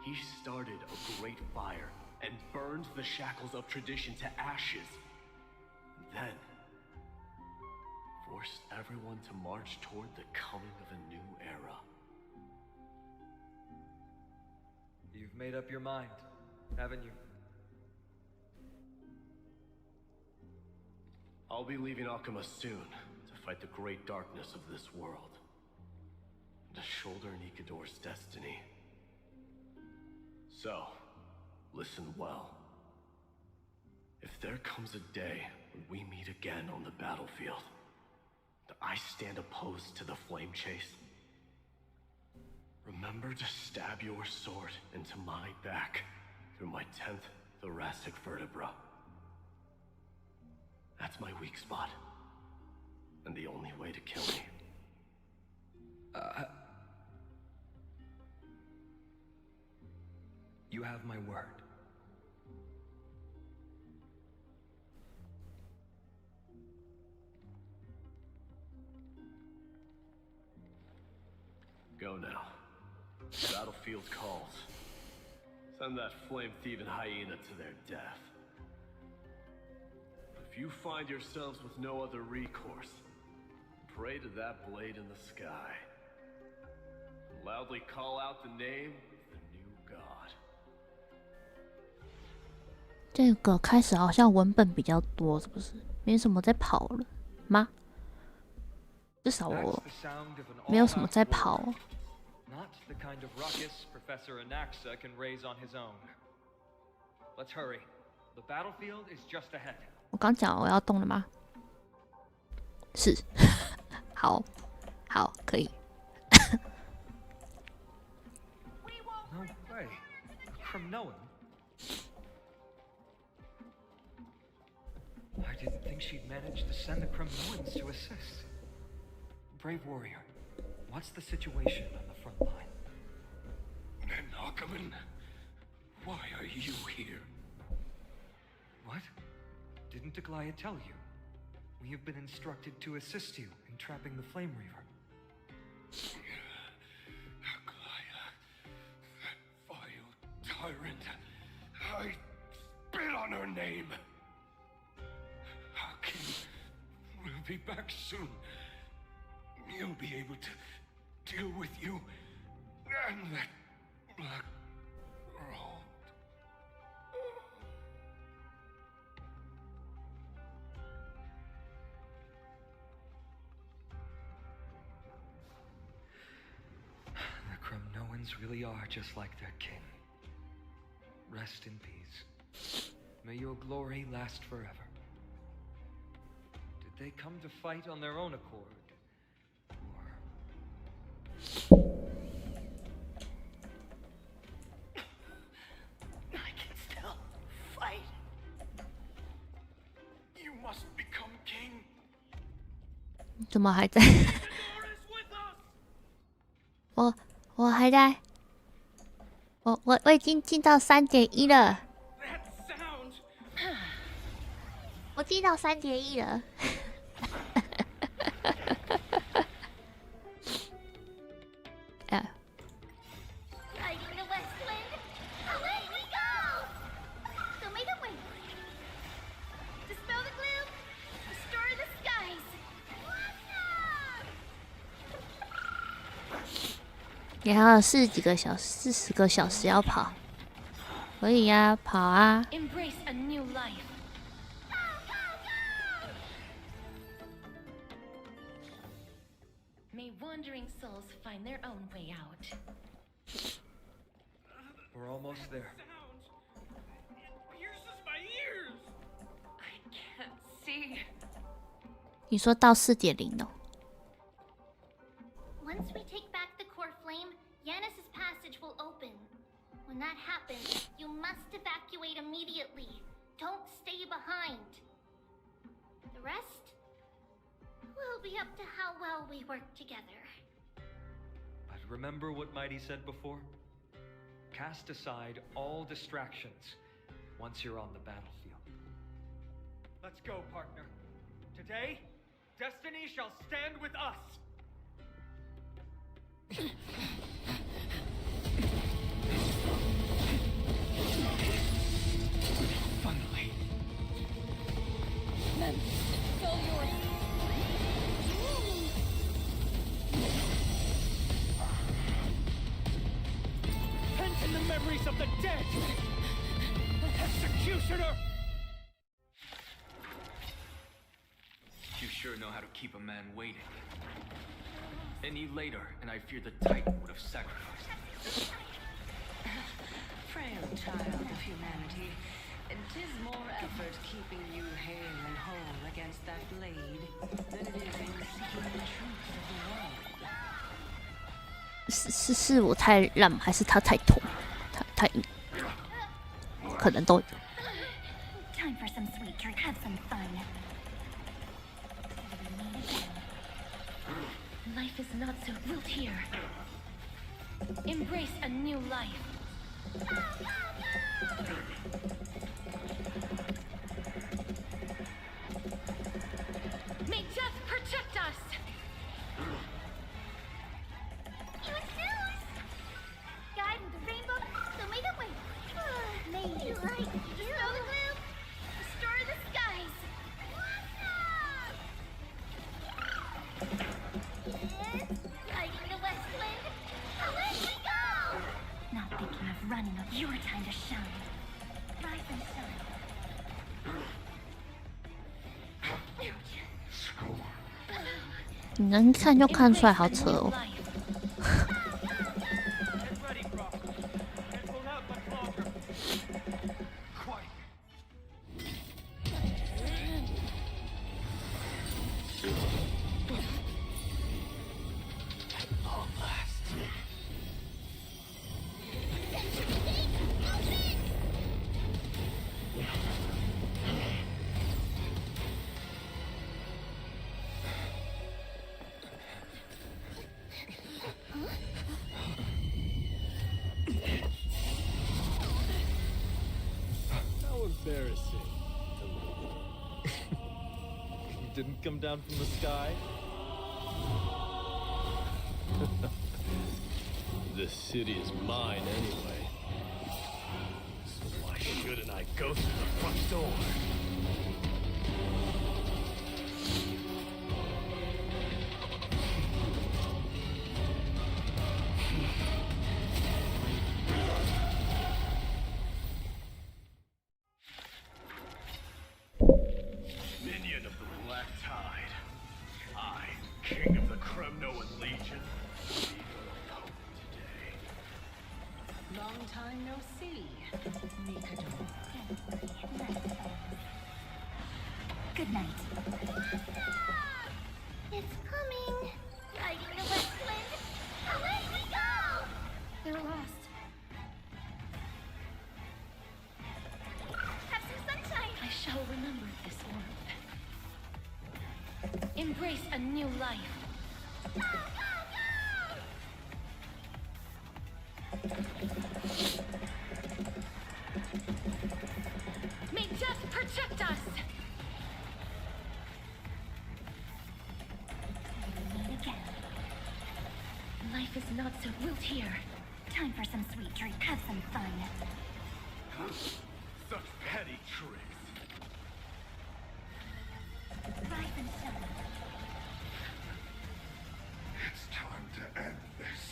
He started a great fire and burned the shackles of tradition to ashes. And then forced everyone to march toward the coming of a new era. You've made up your mind, haven't you? I'll be leaving Akuma soon to fight the great darkness of this world, and to shoulder Nikador's destiny. So, listen well. If there comes a day when we meet again on the battlefield, that I stand opposed to the flame chase, remember to stab your sword into my back through my 10th thoracic vertebra. That's my weak spot, and the only way to kill me. You have my word. Go now. The battlefield calls. Send that flame-thieving hyena to their death. If you find yourselves with no other recourse, pray to that blade in the sky. And loudly call out the name of the new god. 这个开始好像文本比较多，是不是？没什么在跑了吗？至少我没有什么在跑。Not the kind of ruckus Professor Anaxa can raise on his own. Let's hurry. The battlefield is just ahead. 我刚讲我要动了吗？是，好，好，可以。No way. Kremnoan? I didn't think she'd manage to send the Kremnoans to assist. Brave warrior, what's the situation on the front line? Nakaman, why are you here? What? Didn't Aglaya tell you? We have been instructed to assist you in trapping the Flame Reaver. Aglaya, that vile tyrant. I spit on her name. Hakim will be back soon. He'll be able to deal with you and that black robe. The Kremnoans really are just like their king. Rest in peace. May your glory last forever. Did they come to fight on their own accord? I can still fight. You must become king. 怎么还在？我还在，我已经进到3.1了，我进到3.1了。Riding the west wind, away we go! Tomato 也还有40个小时要跑，可以呀，跑啊！ Embrace a new life. May wandering souls find their own way out. We're almost there. I can't see. 你说到4.0哦。 Once we take back the core flame, Yanis's passage will open. When that happens, you must evacuate immediately. Don't stay behind. The rest will be up to how well we work together. But remember what Mighty said before? Cast aside all distractions once you're on the battlefield. Let's go, partner. Today, destiny shall stand with us. Finally. Men, it's all yours. Pent in the memories of the dead! Executioner! You sure know how to keep a man waiting. Any later, and I fear the Titan would have sacrificed me. Frail child of humanity, 'tis more effort keeping you hale and whole against that blade than it is in seeking the truth of the world. 是我太烂，还是他太痛？太硬？可能都有。 Time for some sweet drink. Have some fun. Life is not so built here. Embrace a new life. May death protect us. You snooze! Guide with the rainbow, so may the way. May you like you? Snow the gloom, restore the skies. Lighting the west wind, away we go! Not thinking of running up your time to shine. Rise and shine. 你能看就看出来，好扯哦。 Get ready, Crawford. Can't hold out much longer. Quiet. At long last. How embarrassing. You didn't come down from the sky? This city is mine anyway. So why shouldn't I go through the front door? Minion of the Black Tide. I, King of the Kremnoan Legion, be your opponent today. Long time no see, Mikado. Good night. It's coming. Lighting the west wind, away we go! They're lost. Have some sunshine. I shall remember this warmth. Embrace a new life. May death protect us. Meet again. Life is not so built here. Time for some sweet drink. Have some fun. Such petty tricks. Rise and shine. It's time to end this.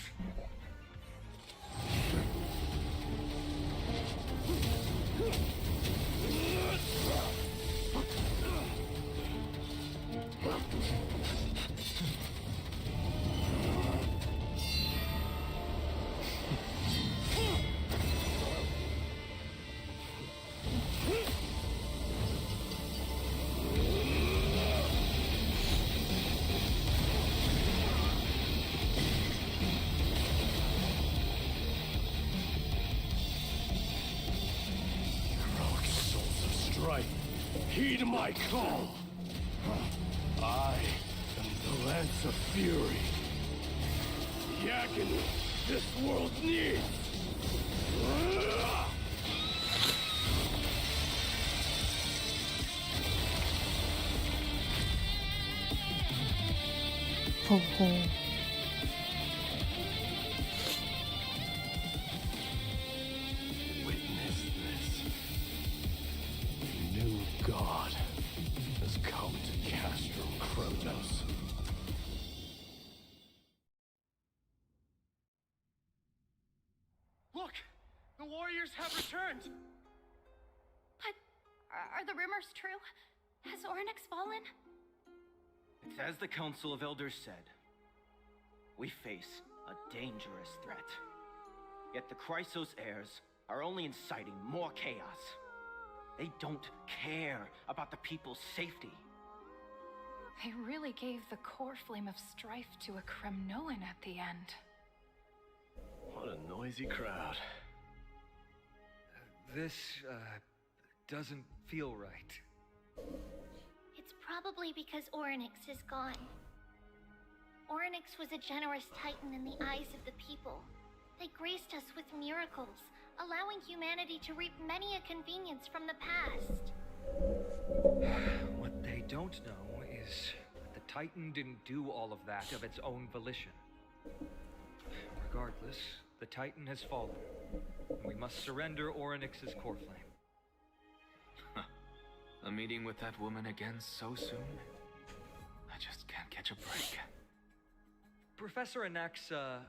Heed my call. I am the Lance of Fury. The agony this world needs. 吼吼。Witness this. A new god has come to castrum Kronos. Look! The warriors have returned! But are the rumors true? Has Orynyx fallen? It's as the Council of Elders said. We face a dangerous threat. Yet the Chrysos heirs are only inciting more chaos. They don't care about the people's safety. They really gave the core flame of strife to a Kremnoan at the end. What a noisy crowd. This, doesn't feel right. It's probably because Orynyx is gone. Orynyx was a generous titan in the eyes of the people. They graced us with miracles, allowing humanity to reap many a convenience from the past. What they don't know is that the Titan didn't do all of that of its own volition. Regardless, the Titan has fallen. We must surrender Orynyx's core flame. A meeting with that woman again so soon? I just can't catch a break. Professor Anaxa,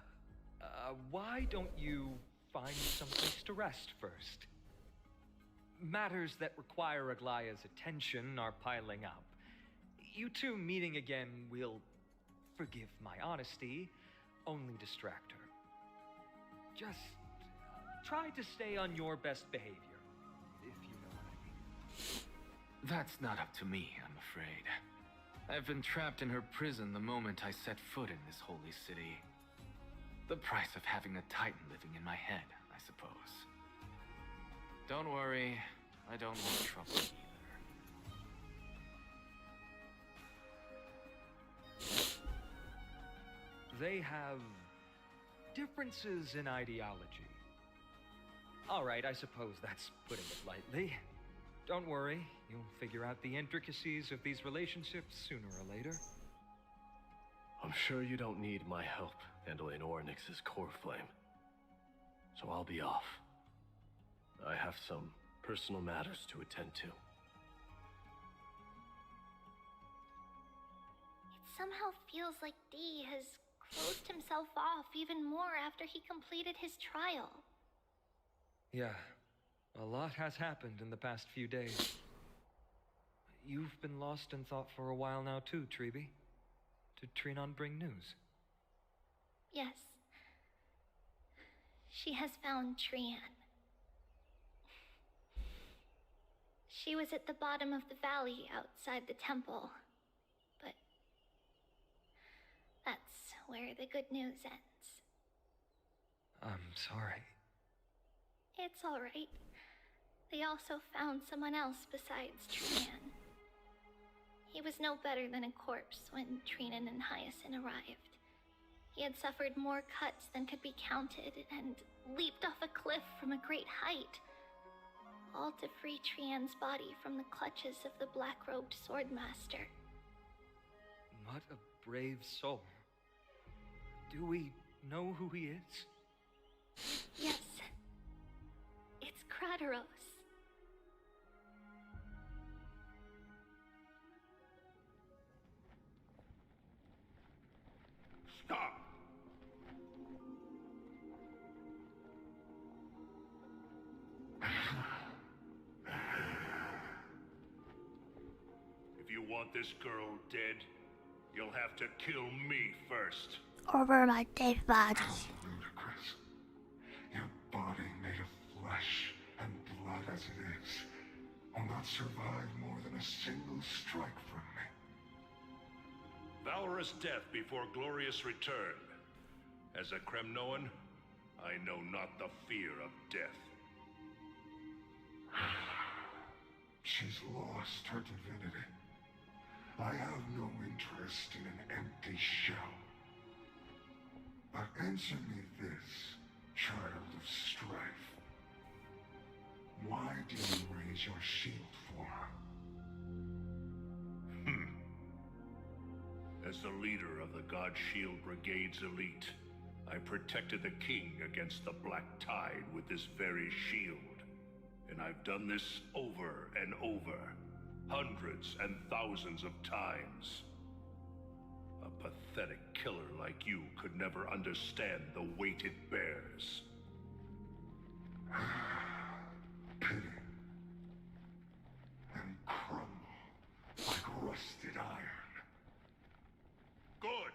why don't you find some place to rest first? Matters that require Aglaya's attention are piling up. You two meeting again will, forgive my honesty, only distract her. Just try to stay on your best behavior, if you know what I mean. That's not up to me, I'm afraid. I've been trapped in her prison the moment I set foot in this holy city. The price of having a Titan living in my head, I suppose. Don't worry, I don't want trouble either. They have differences in ideology. All right, I suppose that's putting it lightly. Don't worry, you'll figure out the intricacies of these relationships sooner or later. I'm sure you don't need my help handling Orynyx's core flame. So I'll be off. I have some personal matters to attend to. It somehow feels like D has closed himself off even more after he completed his trial. Yeah, a lot has happened in the past few days. You've been lost in thought for a while now too, Treeby. Did Trinon bring news? Yes. She has found Trian. She was at the bottom of the valley outside the temple, but that's where the good news ends. I'm sorry. It's all right. They also found someone else besides Trian. He was no better than a corpse when Trinan and Hyacinth arrived. He had suffered more cuts than could be counted and leaped off a cliff from a great height, all to free Trian's body from the clutches of the black-robed swordmaster. What a brave soul. Do we know who he is? Yes. It's Krataros. Stop! If you want this girl dead, you'll have to kill me first. Over my dead body. Ludicrous. Your body made of flesh and blood as it is will not survive more than a single strike from me. Valorous death before glorious return. As a Kremnoan, I know not the fear of death. She's lost her divinity. I have no interest in an empty shell. But answer me this, child of strife. Why do you raise your shield for her? As the leader of the God Shield Brigade's elite, I protected the king against the Black Tide with this very shield. And I've done this over and over, hundreds and thousands of times. A pathetic killer like you could never understand the weight it bears. Pity. And crumble like rusted iron. Good.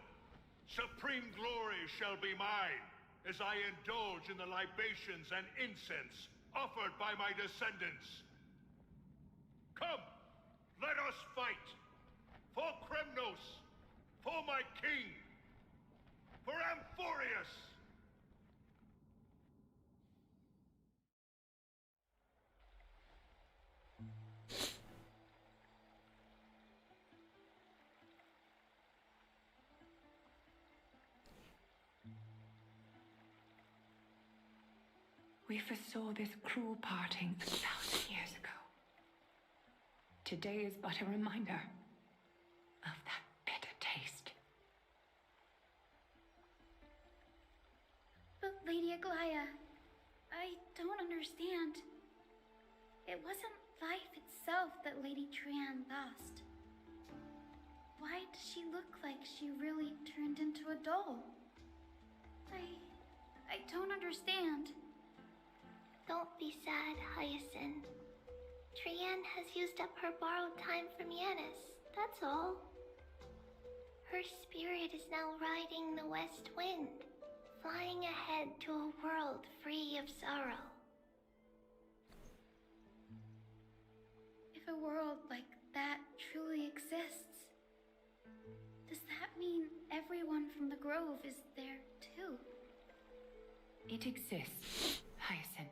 Supreme glory shall be mine, as I indulge in the libations and incense offered by my descendants. Come, let us fight! For Kremnos! For my king! For Amphorius! We foresaw this cruel parting 1,000 years ago. Today is but a reminder of that bitter taste. But Lady Aglaya, I don't understand. It wasn't life itself that Lady Trian lost. Why does she look like she really turned into a doll? I don't understand. Don't be sad, Hyacinth. Trian has used up her borrowed time from Yanis, that's all. Her spirit is now riding the west wind, flying ahead to a world free of sorrow. If a world like that truly exists, does that mean everyone from the Grove is there too? It exists, Hyacinth.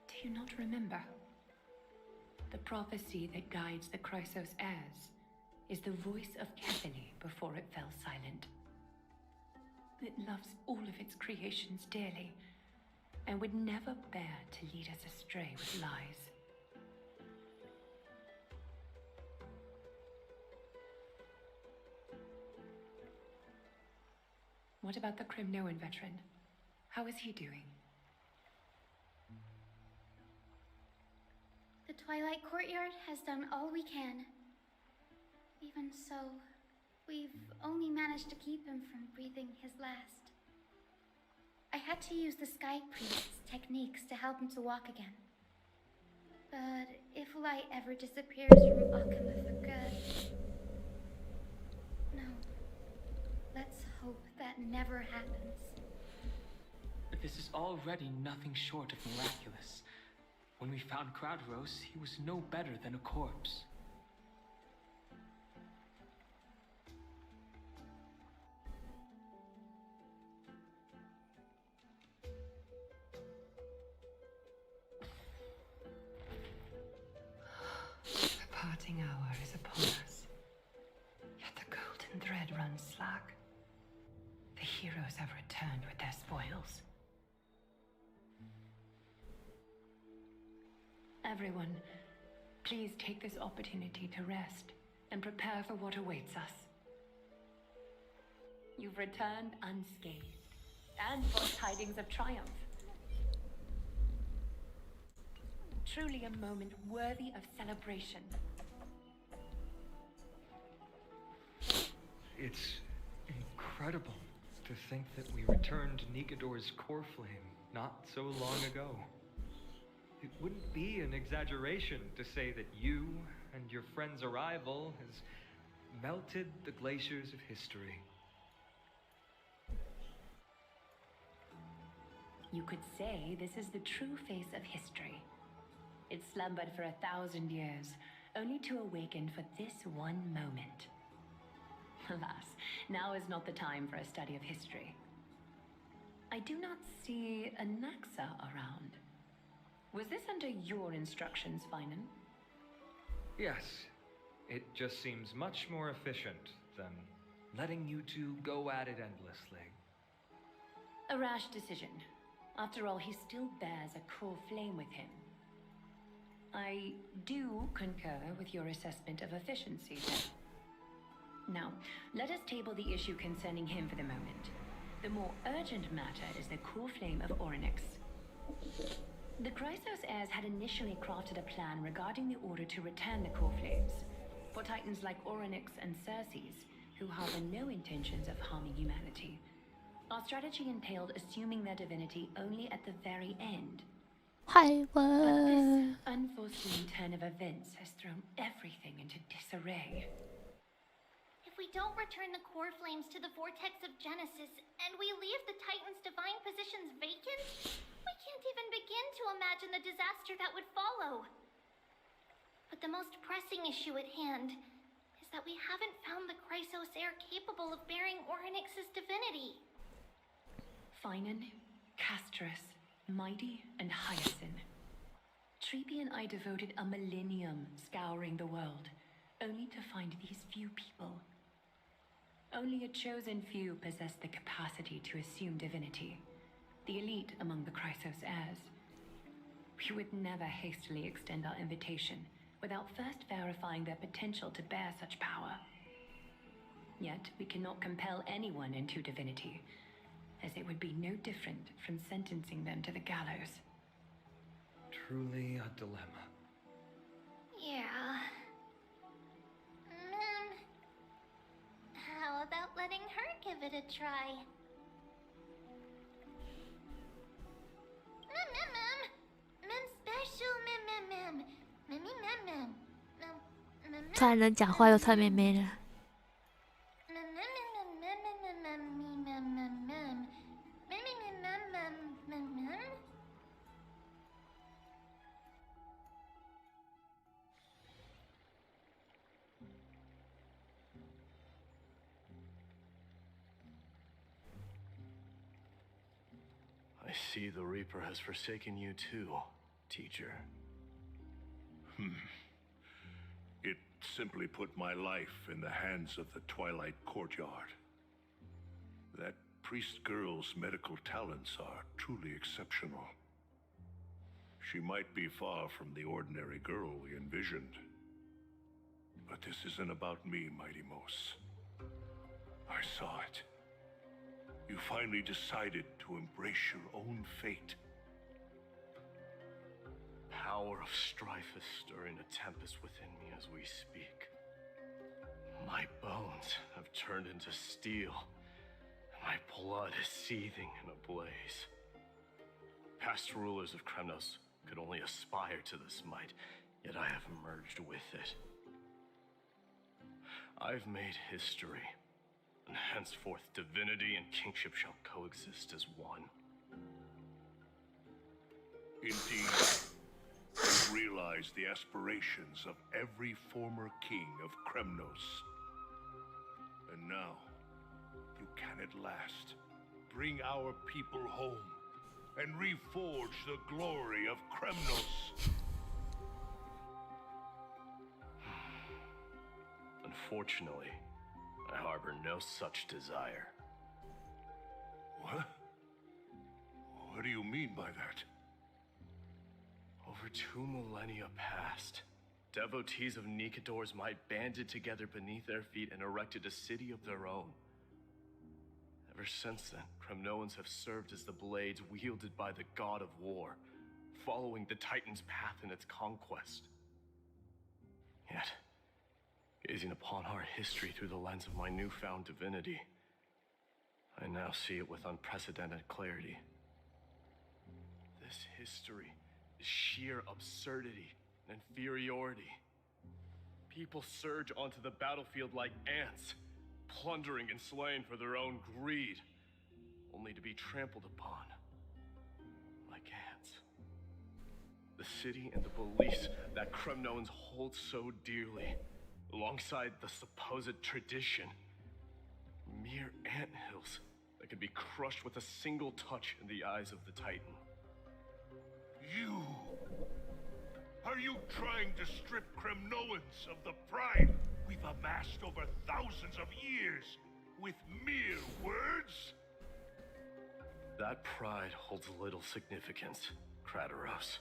Do you not remember? The prophecy that guides the Chrysos heirs is the voice of Cathany before it fell silent. It loves all of its creations dearly, and would never bear to lead us astray with lies. What about the Kremnoan veteran? How is he doing? The Twilight Courtyard has done all we can. Even so, we've only managed to keep him from breathing his last. I had to use the Sky Priest's techniques to help him to walk again. But if light ever disappears from Akama for good... No. Let's hope that never happens. But this is already nothing short of miraculous. When we found Kradros, he was no better than a corpse. The parting hour is upon us. Yet the golden thread runs slack. The heroes have returned with their spoils. Everyone, please take this opportunity to rest and prepare for what awaits us. You've returned unscathed and brought tidings of triumph. Truly a moment worthy of celebration. It's incredible to think that we returned Nikador's core flame not so long ago. It wouldn't be an exaggeration to say that you and your friend's arrival has melted the glaciers of history. You could say this is the true face of history. It slumbered for 1,000 years, only to awaken for this one moment. Alas, now is not the time for a study of history. I do not see a Naxa around. Was this under your instructions, Finan? Yes, it just seems much more efficient than letting you two go at it endlessly. A rash decision. After all, he still bears a core flame with him. I do concur with your assessment of efficiency, though. Now, let us table the issue concerning him for the moment. The more urgent matter is the core flame of Orynyx. The Chrysos heirs had initially crafted a plan regarding the order to return the core flames. For titans like Orynyx and Circes, who harbor no intentions of harming humanity, our strategy entailed assuming their divinity only at the very end. But this unforeseen turn of events has thrown everything into disarray. If we don't return the core flames to the vortex of Genesis, and we leave the Titan's divine positions vacant, we can't even begin to imagine the disaster that would follow. But the most pressing issue at hand is that we haven't found the Chrysos heir capable of bearing Orynyx's divinity. Finan, Castrus, Mighty, and Hyacinth. Treepy and I devoted a millennium scouring the world, only to find these few people. Only a chosen few possess the capacity to assume divinity, the elite among the Chrysos heirs. We would never hastily extend our invitation without first verifying their potential to bear such power. Yet we cannot compel anyone into divinity, as it would be no different from sentencing them to the gallows. Truly a dilemma. Yeah. How about letting her give it a try? Special mem. 突然能讲话又太妹妹了。I see the Reaper has forsaken you too, teacher. It simply put my life in the hands of the Twilight Courtyard. That priest girl's medical talents are truly exceptional. She might be far from the ordinary girl we envisioned. But this isn't about me, Mighty Mos. I saw it. You finally decided to embrace your own fate. Power of strife is stirring a tempest within me as we speak. My bones have turned into steel, and my blood is seething in a blaze. Past rulers of Kremnos could only aspire to this might, yet I have merged with it. I've made history, and henceforth divinity and kingship shall coexist as one. Indeed, you realize the aspirations of every former king of Kremnos. And now, you can at last bring our people home and reforge the glory of Kremnos. Unfortunately, I harbor no such desire. What? What do you mean by that? Over 2 millennia past, devotees of Nikador's might banded together beneath their feet and erected a city of their own. Ever since then, Kremnoans have served as the blades wielded by the god of war, following the Titan's path in its conquest. Yet, gazing upon our history through the lens of my newfound divinity, I now see it with unprecedented clarity. This history is sheer absurdity and inferiority. People surge onto the battlefield like ants, plundering and slaying for their own greed, only to be trampled upon like ants. The city and the beliefs that Kremnoans hold so dearly, alongside the supposed tradition, mere anthills that can be crushed with a single touch in the eyes of the Titan. You! Are you trying to strip Kremnoans of the pride we've amassed over thousands of years with mere words? That pride holds little significance, Kratos.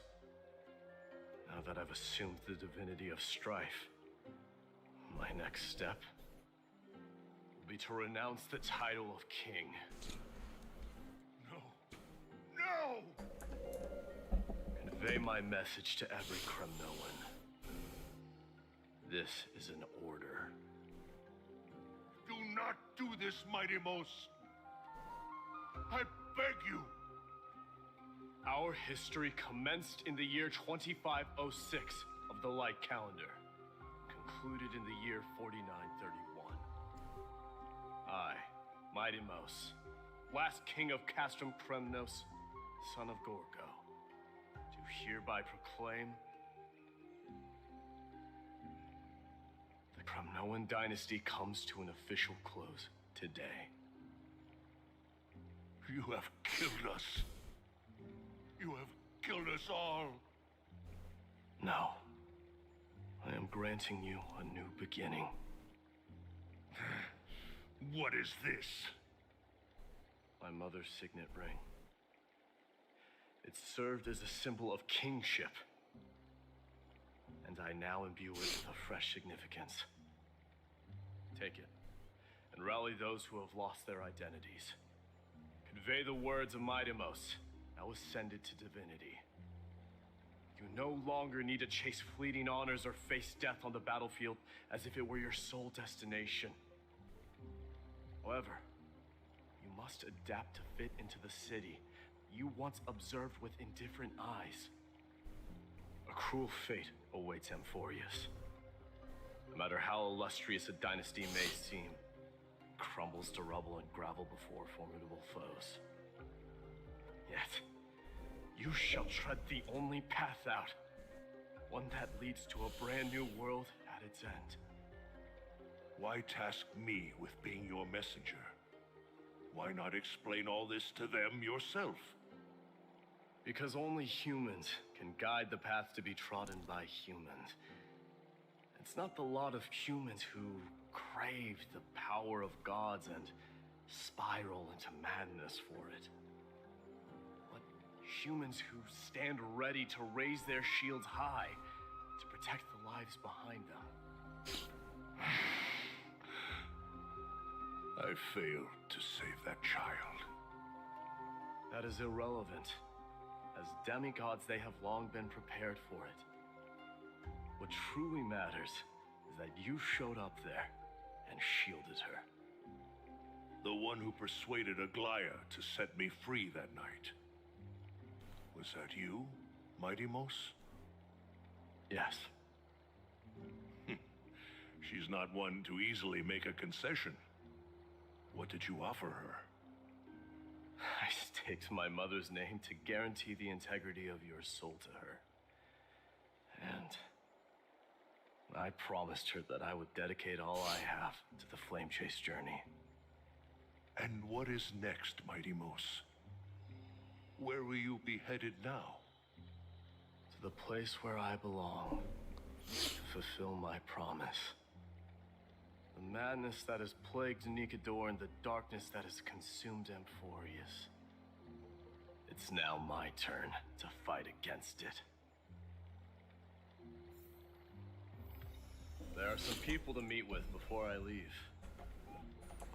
Now that I've assumed the divinity of strife, my next step will be to renounce the title of king. No! No! Convey my message to every Kremnoan. This is an order. Do not do this, Mighty Mos. I beg you. Our history commenced in the year 2506 of the Light Calendar, concluded in the year 4931. I, Mighty Mos, last king of Castrum Kremnos, son of Gorgo, do hereby proclaim the Kremnoan dynasty comes to an official close today. You have killed us. You have killed us all. No. I am granting you a new beginning. What is this? My mother's signet ring. It served as a symbol of kingship. And I now imbue it with a fresh significance. Take it, and rally those who have lost their identities. Convey the words of Mighty Mos, now ascended to divinity. You no longer need to chase fleeting honors or face death on the battlefield as if it were your sole destination. However, you must adapt to fit into the city you once observed with indifferent eyes. A cruel fate awaits Amphorius. No matter how illustrious a dynasty may seem, it crumbles to rubble and gravel before formidable foes. Yet, you shall tread the only path out, one that leads to a brand new world at its end. Why task me with being your messenger? Why not explain all this to them yourself? Because only humans can guide the path to be trodden by humans. It's not the lot of humans who crave the power of gods and spiral into madness for it. But humans who stand ready to raise their shields high to protect the lives behind them. I failed to save that child. That is irrelevant. As demigods, they have long been prepared for it. What truly matters is that you showed up there and shielded her. The one who persuaded Aglaia to set me free that night. Was that you, Mighty Mos? Yes. She's not one to easily make a concession. What did you offer her? I staked my mother's name to guarantee the integrity of your soul to her. And I promised her that I would dedicate all I have to the flame chase journey. And what is next, Mighty Mos? Where will you be headed now? To the place where I belong, to fulfill my promise. The madness that has plagued Nikador and the darkness that has consumed Amphorius. It's now my turn to fight against it. There are some people to meet with before I leave.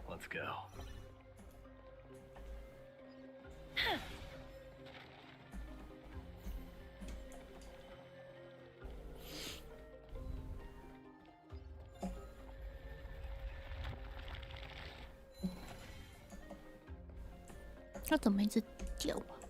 Let's go.它怎么一直掉啊？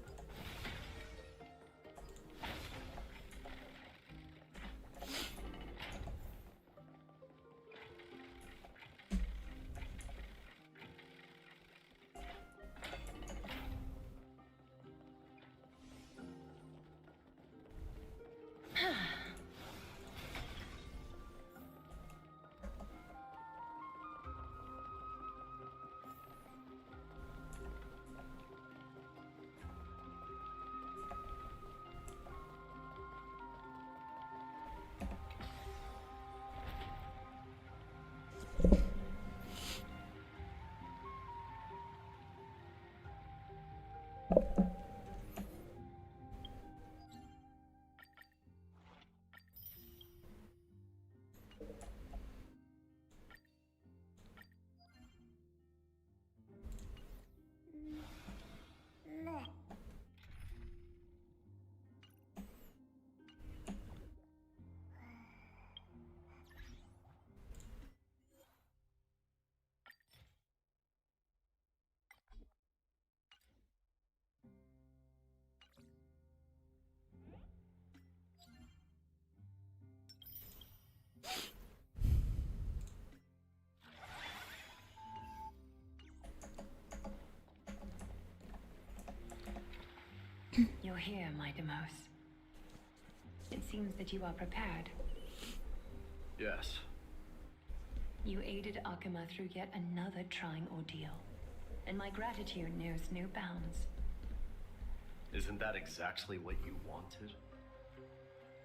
You're here, my Demos. It seems that you are prepared. Yes. You aided Akuma through yet another trying ordeal, and my gratitude knows no bounds. Isn't that exactly what you wanted?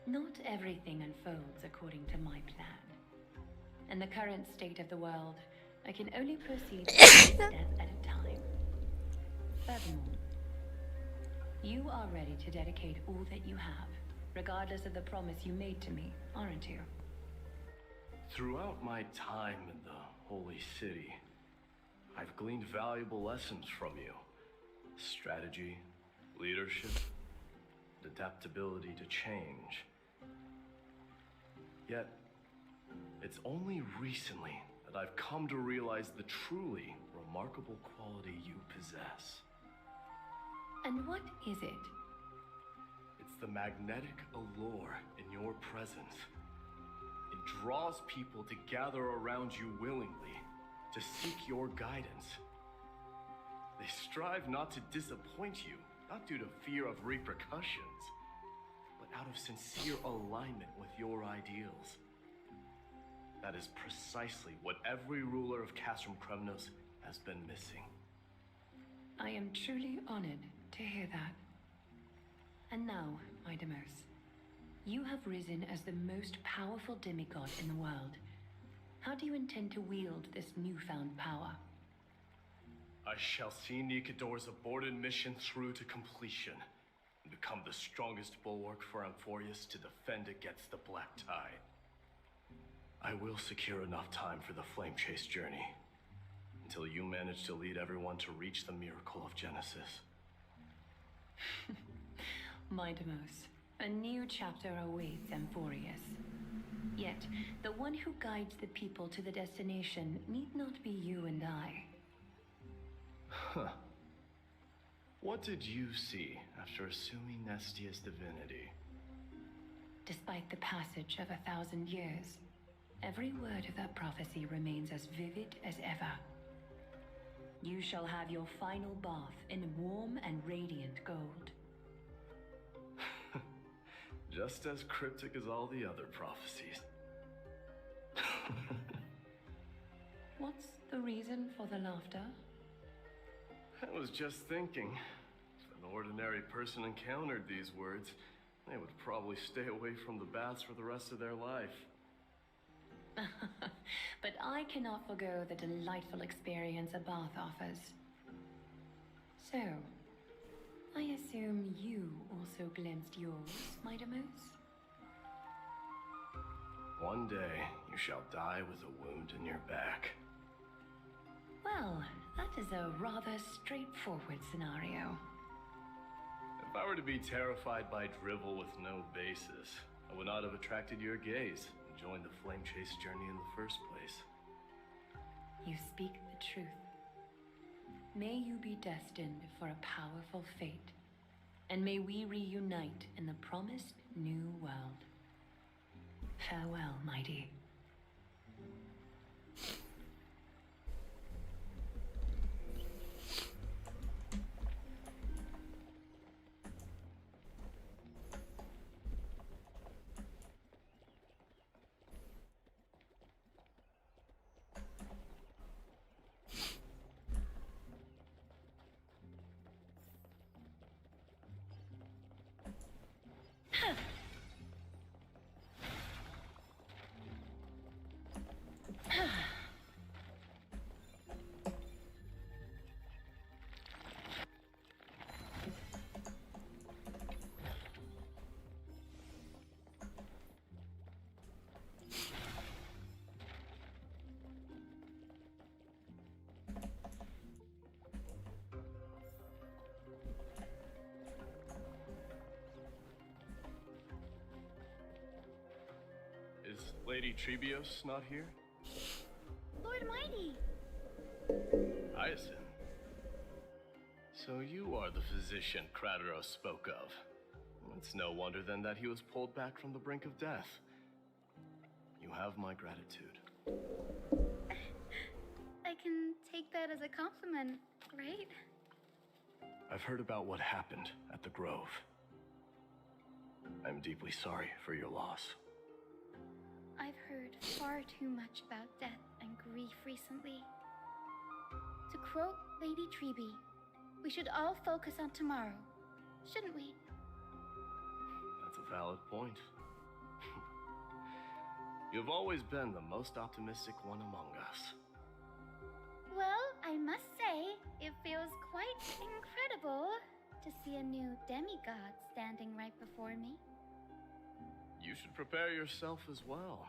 Not everything unfolds according to my plan. In the current state of the world, I can only proceed one step at a time. Furthermore, you are ready to dedicate all that you have, regardless of the promise you made to me, aren't you? Throughout my time in the Holy City, I've gleaned valuable lessons from you. Strategy, leadership, adaptability to change. Yet, it's only recently that I've come to realize the truly remarkable quality you possess. And what is it? It's the magnetic allure in your presence. It draws people to gather around you willingly, to seek your guidance. They strive not to disappoint you, not due to fear of repercussions, but out of sincere alignment with your ideals. That is precisely what every ruler of Castrum Kremnos has been missing. I am truly honored to hear that. And now, my Demos, you have risen as the most powerful demigod in the world. How do you intend to wield this newfound power? I shall see Nikador's aborted mission through to completion and become the strongest bulwark for Amphorius to defend against the Black Tide. I will secure enough time for the Flame Chase journey until you manage to lead everyone to reach the miracle of Genesis. My Demos, a new chapter awaits Amphorius. Yet, the one who guides the people to the destination need not be you and I. Huh. What did you see after assuming Nestia's divinity? Despite the passage of 1,000 years, every word of that prophecy remains as vivid as ever. You shall have your final bath in warm and radiant gold. Just as cryptic as all the other prophecies. What's the reason for the laughter? I was just thinking, if an ordinary person encountered these words, they would probably stay away from the baths for the rest of their life. But I cannot forgo the delightful experience a bath offers. So, I assume you also glimpsed yours, my Demos? One day, you shall die with a wound in your back. Well, that is a rather straightforward scenario. If I were to be terrified by drivel with no basis, I would not have attracted your gaze and joined the Flame Chase journey in the first place. You speak the truth. May you be destined for a powerful fate, and may we reunite in the promised new world. Farewell, mighty. Is Lady Trebios not here? Lord Mighty! Hyacinth. So you are the physician Krateros spoke of. It's no wonder then that he was pulled back from the brink of death. You have my gratitude. I can take that as a compliment, right? I've heard about what happened at the Grove. I'm deeply sorry for your loss. I've heard far too much about death and grief recently. To quote Lady Treeby, we should all focus on tomorrow, shouldn't we? That's a valid point. You've always been the most optimistic one among us. Well, I must say, it feels quite incredible to see a new demigod standing right before me. You should prepare yourself as well.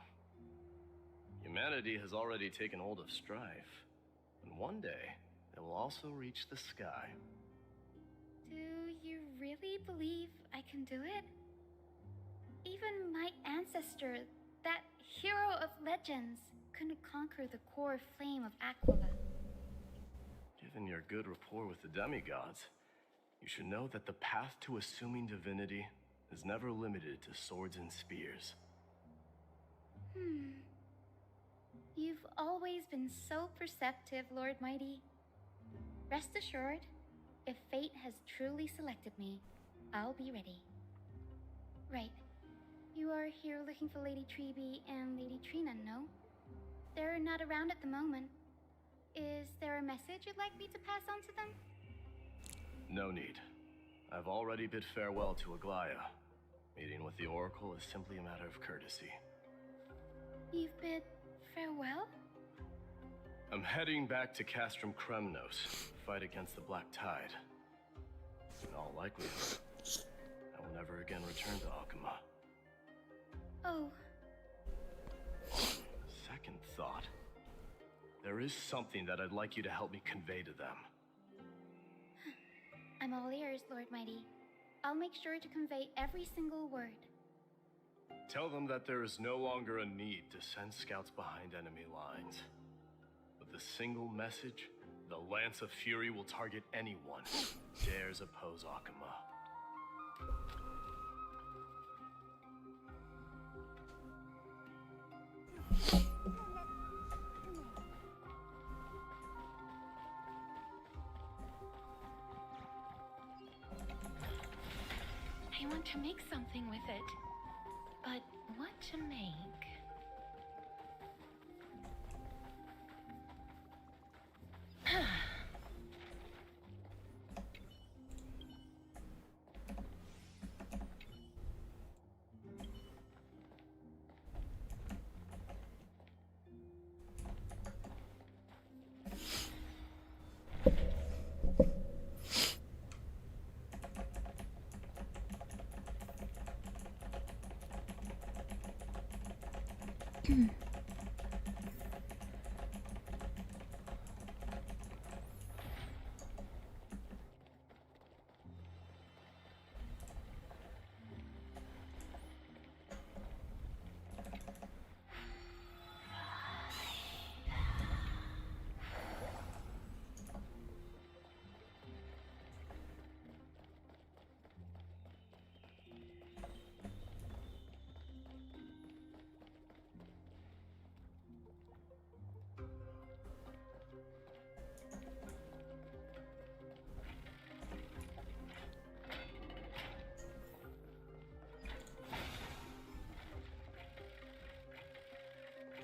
Humanity has already taken hold of strife, and one day it will also reach the sky. Do you really believe I can do it? Even my ancestor, that hero of legends, couldn't conquer the core flame of Aquila. Given your good rapport with the demigods, you should know that the path to assuming divinity is never limited to swords and spears. You've always been so perceptive, Lord Mighty. Rest assured, if fate has truly selected me, I'll be ready. Right. You are here looking for Lady Treeby and Lady Trina, no? They're not around at the moment. Is there a message you'd like me to pass on to them? No need. I've already bid farewell to Aglaya. Meeting with the Oracle is simply a matter of courtesy. You've bid farewell? I'm heading back to Castrum Kremnos to fight against the Black Tide. In all likelihood, I will never again return to Akuma. Oh. Second thought. There is something that I'd like you to help me convey to them. I'm all ears, Lord Mighty. I'll make sure to convey every single word. Tell them that there is no longer a need to send scouts behind enemy lines. With a single message, the Lance of Fury will target anyone who dares oppose Akuma. I want to make something with it. But what to make?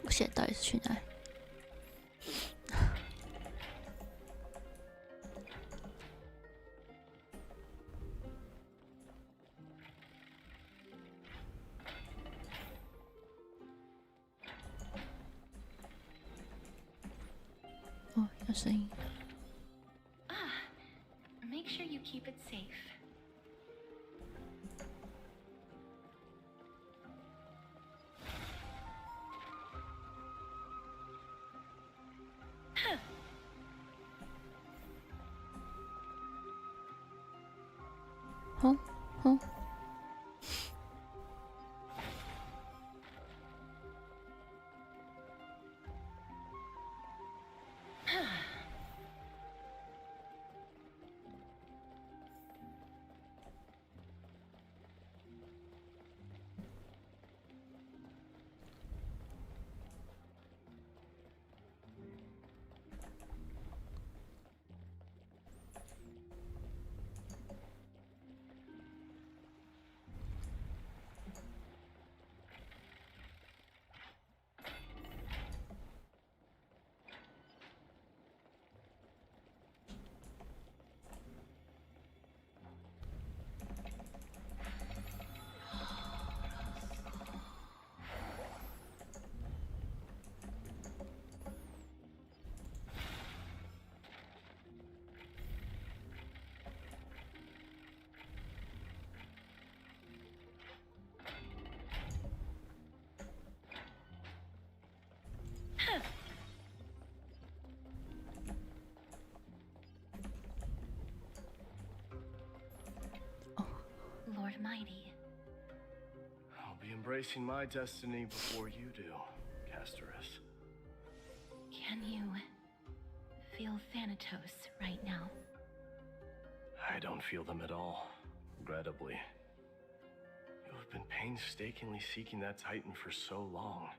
我现在到底是去哪里？哦，有声音。 Make sure you keep it safe. Oh, oh. Lord Mighty. I'll be embracing my destiny before you do, Casterus. Can you feel Thanatos right now? I don't feel them at all, regrettably. You have been painstakingly seeking that Titan for so long.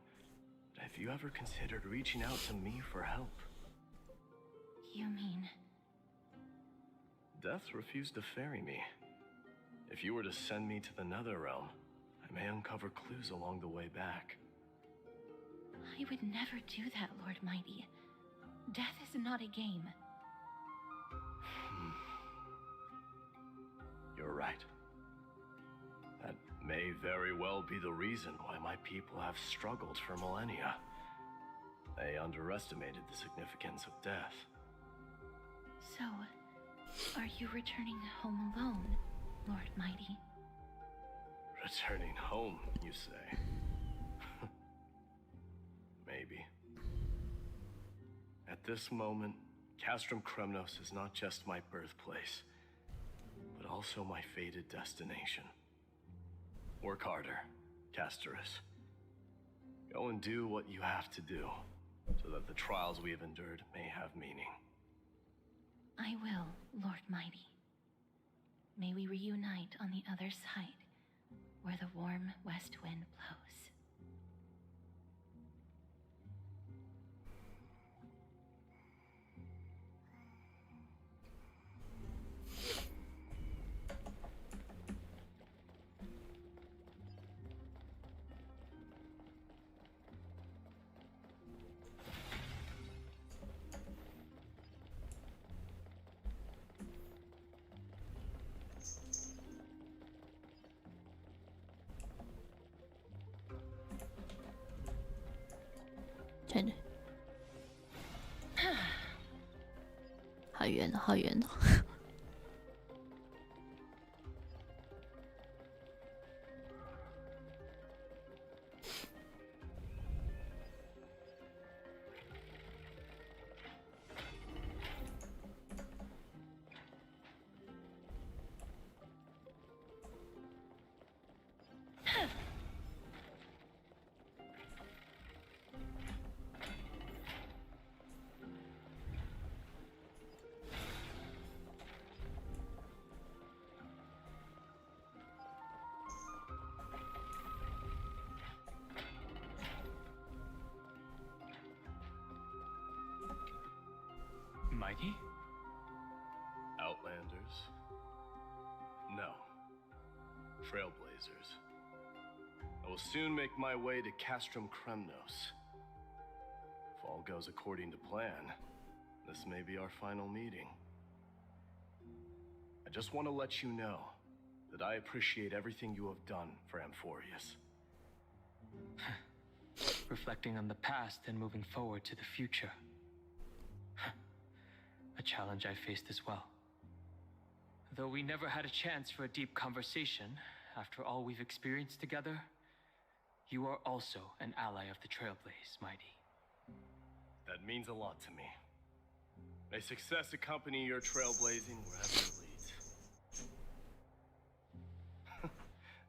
But have you ever considered reaching out to me for help? You mean... Death refused to ferry me. If you were to send me to the Nether Realm, I may uncover clues along the way back. I would never do that, Lord Mighty. Death is not a game. You're right. That may very well be the reason why my people have struggled for millennia. They underestimated the significance of death. So, are you returning home alone, Lord Mighty? Returning home, you say? Maybe. At this moment, Castrum Kremnos is not just my birthplace, but also my fated destination. Work harder, Casterus. Go and do what you have to do, so that the trials we have endured may have meaning. I will, Lord Mighty. May we reunite on the other side, where the warm west wind blows.真的，好远哦，好远哦。Mighty? Outlanders? No. Trailblazers. I will soon make my way to Castrum Kremnos. If all goes according to plan, this may be our final meeting. I just want to let you know that I appreciate everything you have done for Amphorius. Reflecting on the past and moving forward to the future. A challenge I faced as well. Though we never had a chance for a deep conversation, after all we've experienced together, you are also an ally of the Trailblaze, Mighty. That means a lot to me. May success accompany your trailblazing wherever it leads.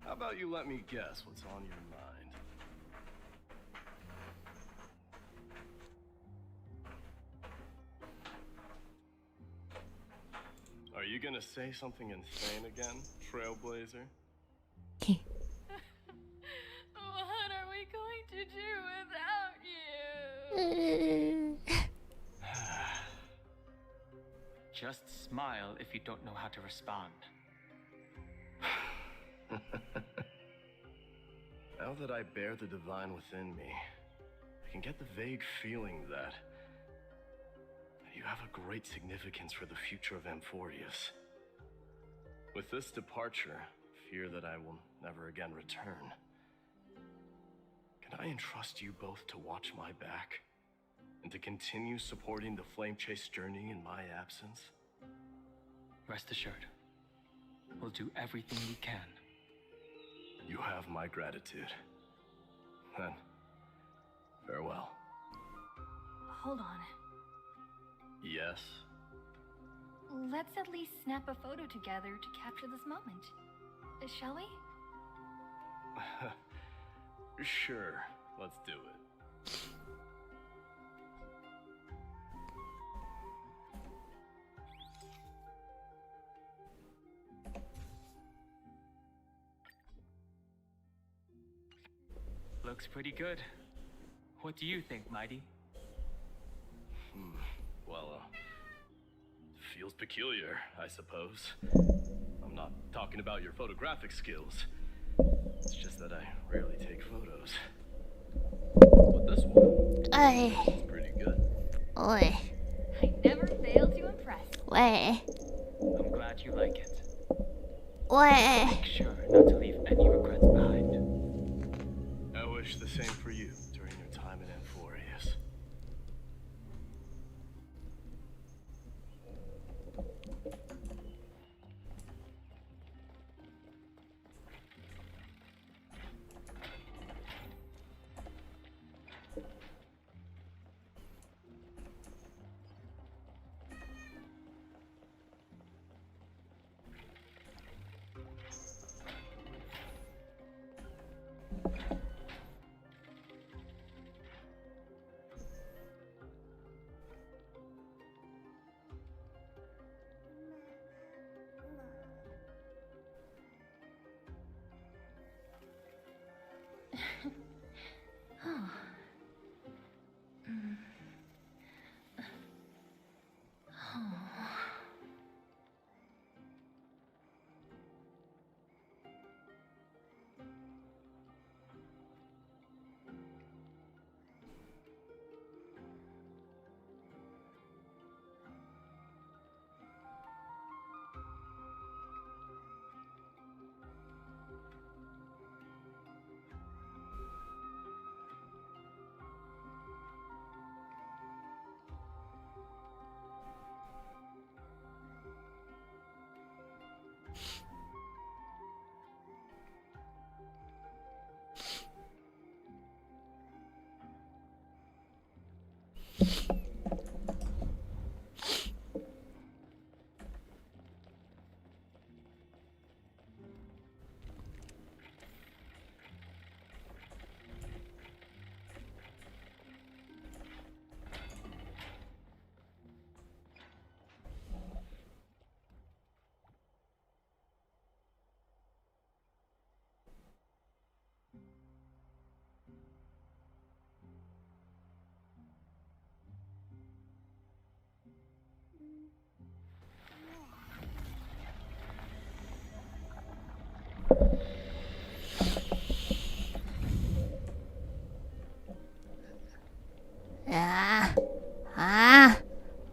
How about you let me guess what's on your mind? Are you gonna say something insane again, Trailblazer? What are we going to do without you? Just smile if you don't know how to respond. Now that I bear the divine within me, I can get the vague feeling that you have a great significance for the future of Amphorius. With this departure, fear that I will never again return. Can I entrust you both to watch my back? And to continue supporting the Flame Chase journey in my absence? Rest assured, we'll do everything we can. You have my gratitude. Then, farewell. Hold on. Yes? Let's at least snap a photo together to capture this moment. Shall we? Sure, let's do it. Looks pretty good. What do you think, Mighty? Well, feels peculiar, I suppose. I'm not talking about your photographic skills. It's just that I rarely take photos. But this one is pretty good. Oi. I never fail to impress. Way. I'm glad you like it. Way. Make sure not to leave any regrets behind. I wish the same for you during your time in Amphorius.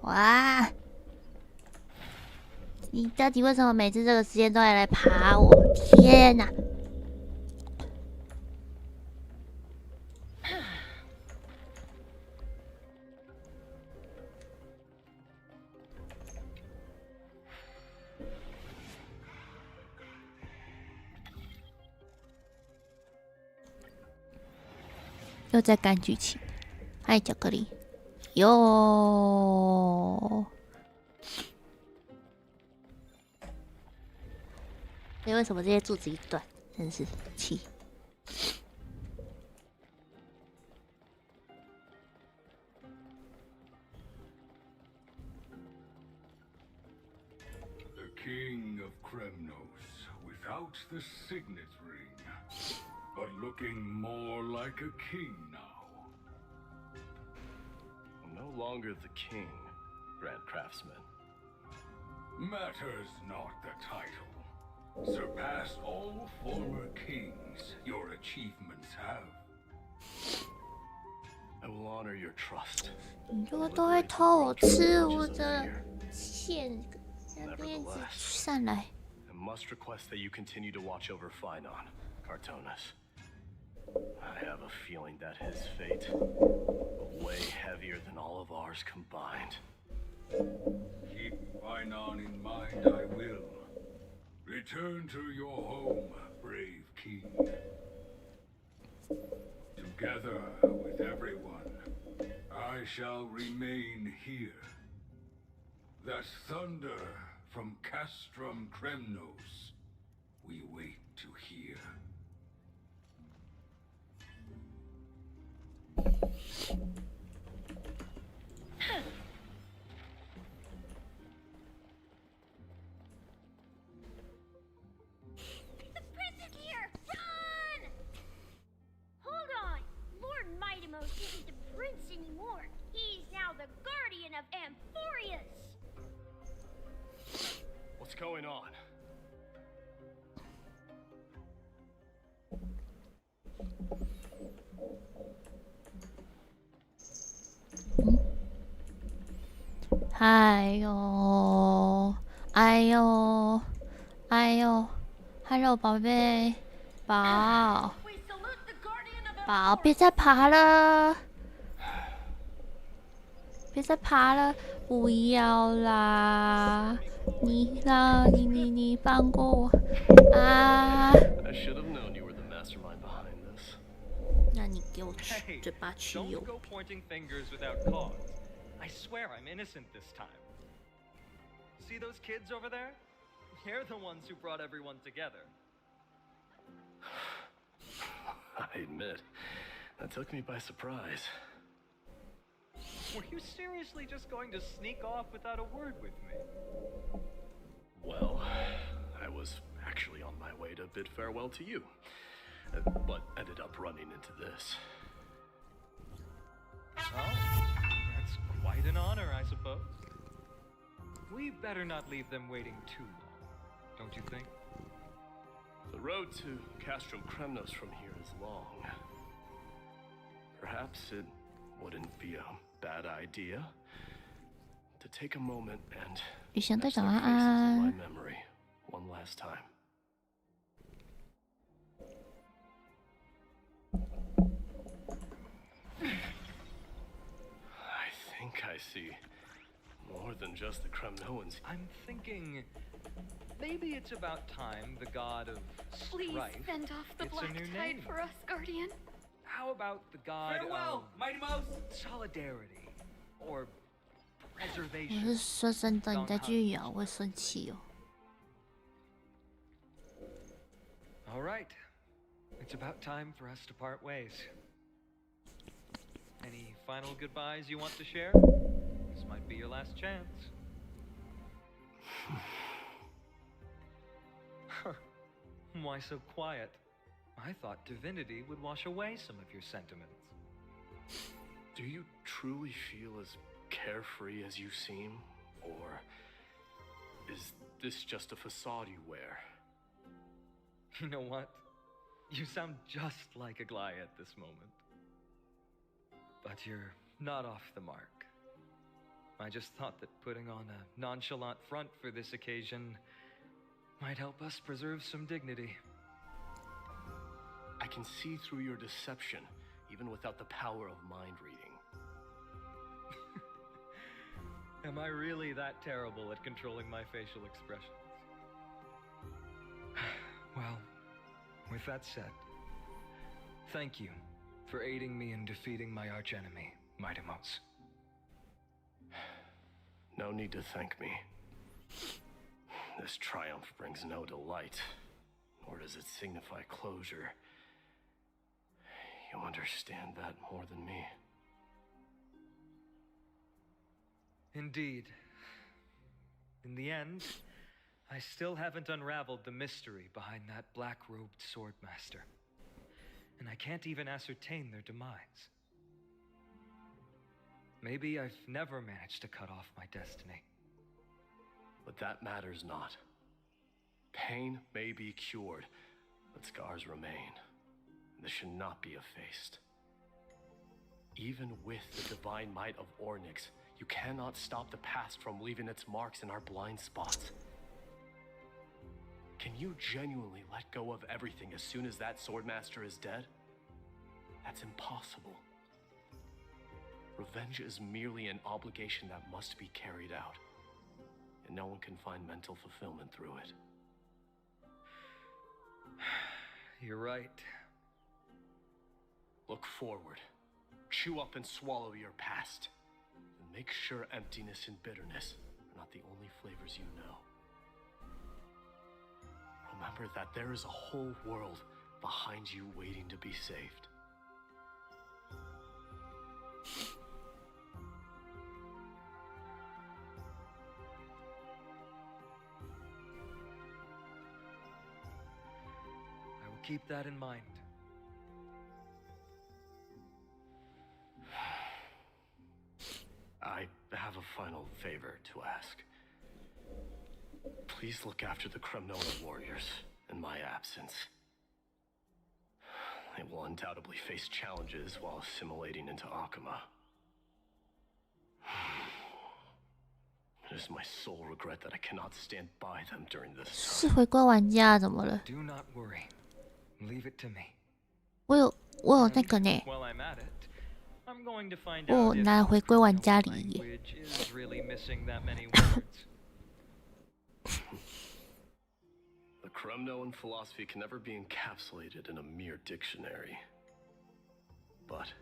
哇！你到底为什么每次这个时间都要来爬我？天哪！又在赶剧情，嗨，巧克力，哟！哎，为什么这些柱子一断？真是气！ The king of Kremnos, without the signet ring, but looking more like a king now. I'm no longer the king, Grand Craftsman. Matters not the title. Surpassed all former kings your achievements have. I will honor your trust. 你这个都会偷我吃我的线，那边子上来。 I must request that you continue to watch over Phainon, Cartonis. I have a feeling that his fate will weigh heavier than all of ours combined. Keep Phainon in mind, I will. Return to your home, brave king. Together with everyone, I I shall remain here. That thunder from Castrum Kremnos, we wait to hear. The prince is here! Run! Hold on! Lord Mightimos isn't the prince anymore. He's now the guardian of Amphorius! What's going on? Hello，宝贝，宝，宝，别再爬了，别再爬了，不要啦！你放过我啊！ I should have known you were the mastermind behind this. 那你给我嘴巴去 Don't 油。 go pointing fingers without cause. I swear I'm innocent this time. See those kids over there? They're the ones who brought everyone together. I admit, that took me by surprise. Were you seriously just going to sneak off without a word with me? Well, I was actually on my way to bid farewell to you, but ended up running into this. Oh, that's quite an honor, I suppose. We better not leave them waiting too long, don't you think? The road to Castrum Kremnos from here is long. Perhaps it wouldn't be a bad idea to take a moment and 雨翔队 etch 长 their 晚 faces in 安 my。memory one last time. I think I see more than just the Kremnoans. I'm thinking maybe it's about time the god of Please strife send off the gets a black new tide name. for us, Guardian. How about the god Farewell, of Mightimos! solidarity or 我 preservation? 是说真的，你再继续咬，我会生气哦。 All right. It's about time for us to part ways. Any final goodbyes you want to share? This might be your last chance. Why so quiet? I thought divinity would wash away some of your sentiments. Do you truly feel as carefree as you seem? Or is this just a facade you wear? You know what? You sound just like a Glai at this moment. But you're not off the mark. I just thought that putting on a nonchalant front for this occasion might help us preserve some dignity. I can see through your deception, even without the power of mind reading. Am I really that terrible at controlling my facial expressions? Well, with that said, thank you for aiding me in defeating my archenemy, Mightimos. No need to thank me. This triumph brings no delight, nor does it signify closure. You understand that more than me. Indeed. In the end, I still haven't unraveled the mystery behind that black-robed swordmaster. And I can't even ascertain their demise. Maybe I've never managed to cut off my destiny. But that matters not. Pain may be cured, but scars remain. This should not be effaced. Even with the divine might of Ornyx, you cannot stop the past from leaving its marks in our blind spots. Can you genuinely let go of everything as soon as that swordmaster is dead? That's impossible. Revenge is merely an obligation that must be carried out, and no one can find mental fulfillment through it. You're right. Look forward. chew up and swallow your past. And make sure emptiness and bitterness are not the only flavors you know. Remember that there is a whole world behind you waiting to be saved. I will keep that in mind. I have a final favor to ask. Please look after the Kremnoan warriors in my absence. They will undoubtedly face challenges while assimilating into Akuma. It is my sole regret that I cannot stand by them during this 是回归玩家怎么了？ Do not worry. Leave it to me. 我有那个呢， While I'm at it, I'm going to find 我 out if 拿回归玩家里耶。 language is really missing that many words. The Kremnoan philosophy can never be encapsulated in a mere dictionary. But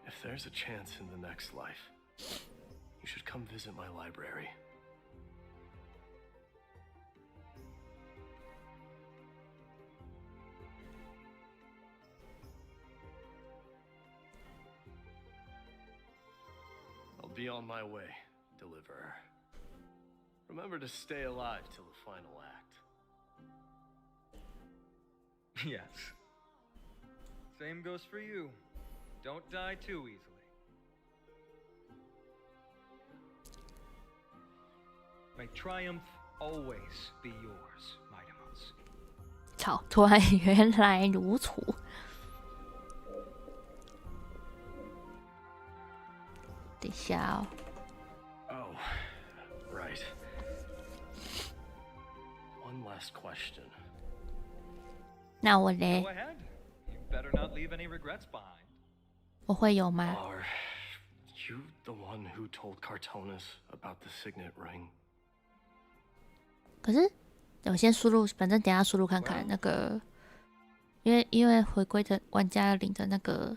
if there's a chance in the next life, you should come visit my library. I'll be on my way, Deliverer. Remember to stay alive till the final act. Yes. Same goes for you. Don't die too easily. May triumph always be yours, Mightymouse. 操！突然原来如此。等一下哦。 Oh, right. One last question. 那我嘞 Go ahead. You better not leave any regrets behind. 我会有吗？ Are you the one who told Cartonus about the signet ring? 可是我先输入，反正等一下输入看看那个，因为回归的玩家领的那个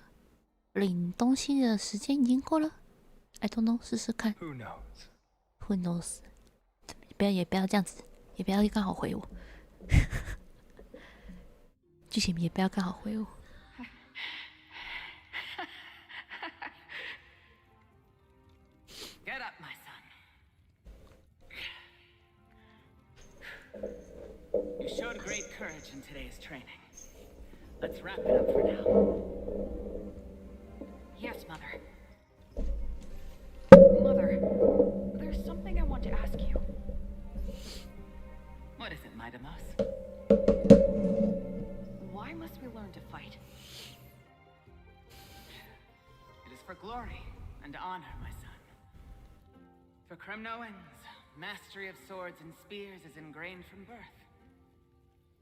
领东西的时间已经过了。I don't know， 试试看。 Who knows? Who knows？ 也不要这样子，也不要刚好回我。剧情也不要刚好回我。 Get up, my son. You showed great courage in today's training. Let's wrap it up for now. Yes, Mother. Mother, there's something I want to ask you. What is it, Mightymouse? Why must we learn to fight? It is for glory and honor, my son. For Kremnoans, mastery of swords and spears is ingrained from birth.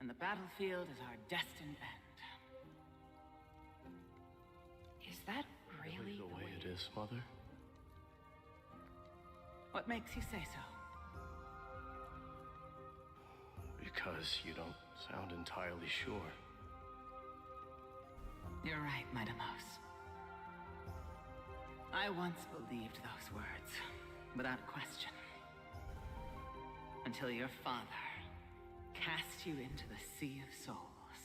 And the battlefield is our destined end. Is that really the way it is, Mother? What makes you say so? Because you don't sound entirely sure. You're right, Mightymouse. I once believed those words, without question. Until your father cast you into the Sea of Souls.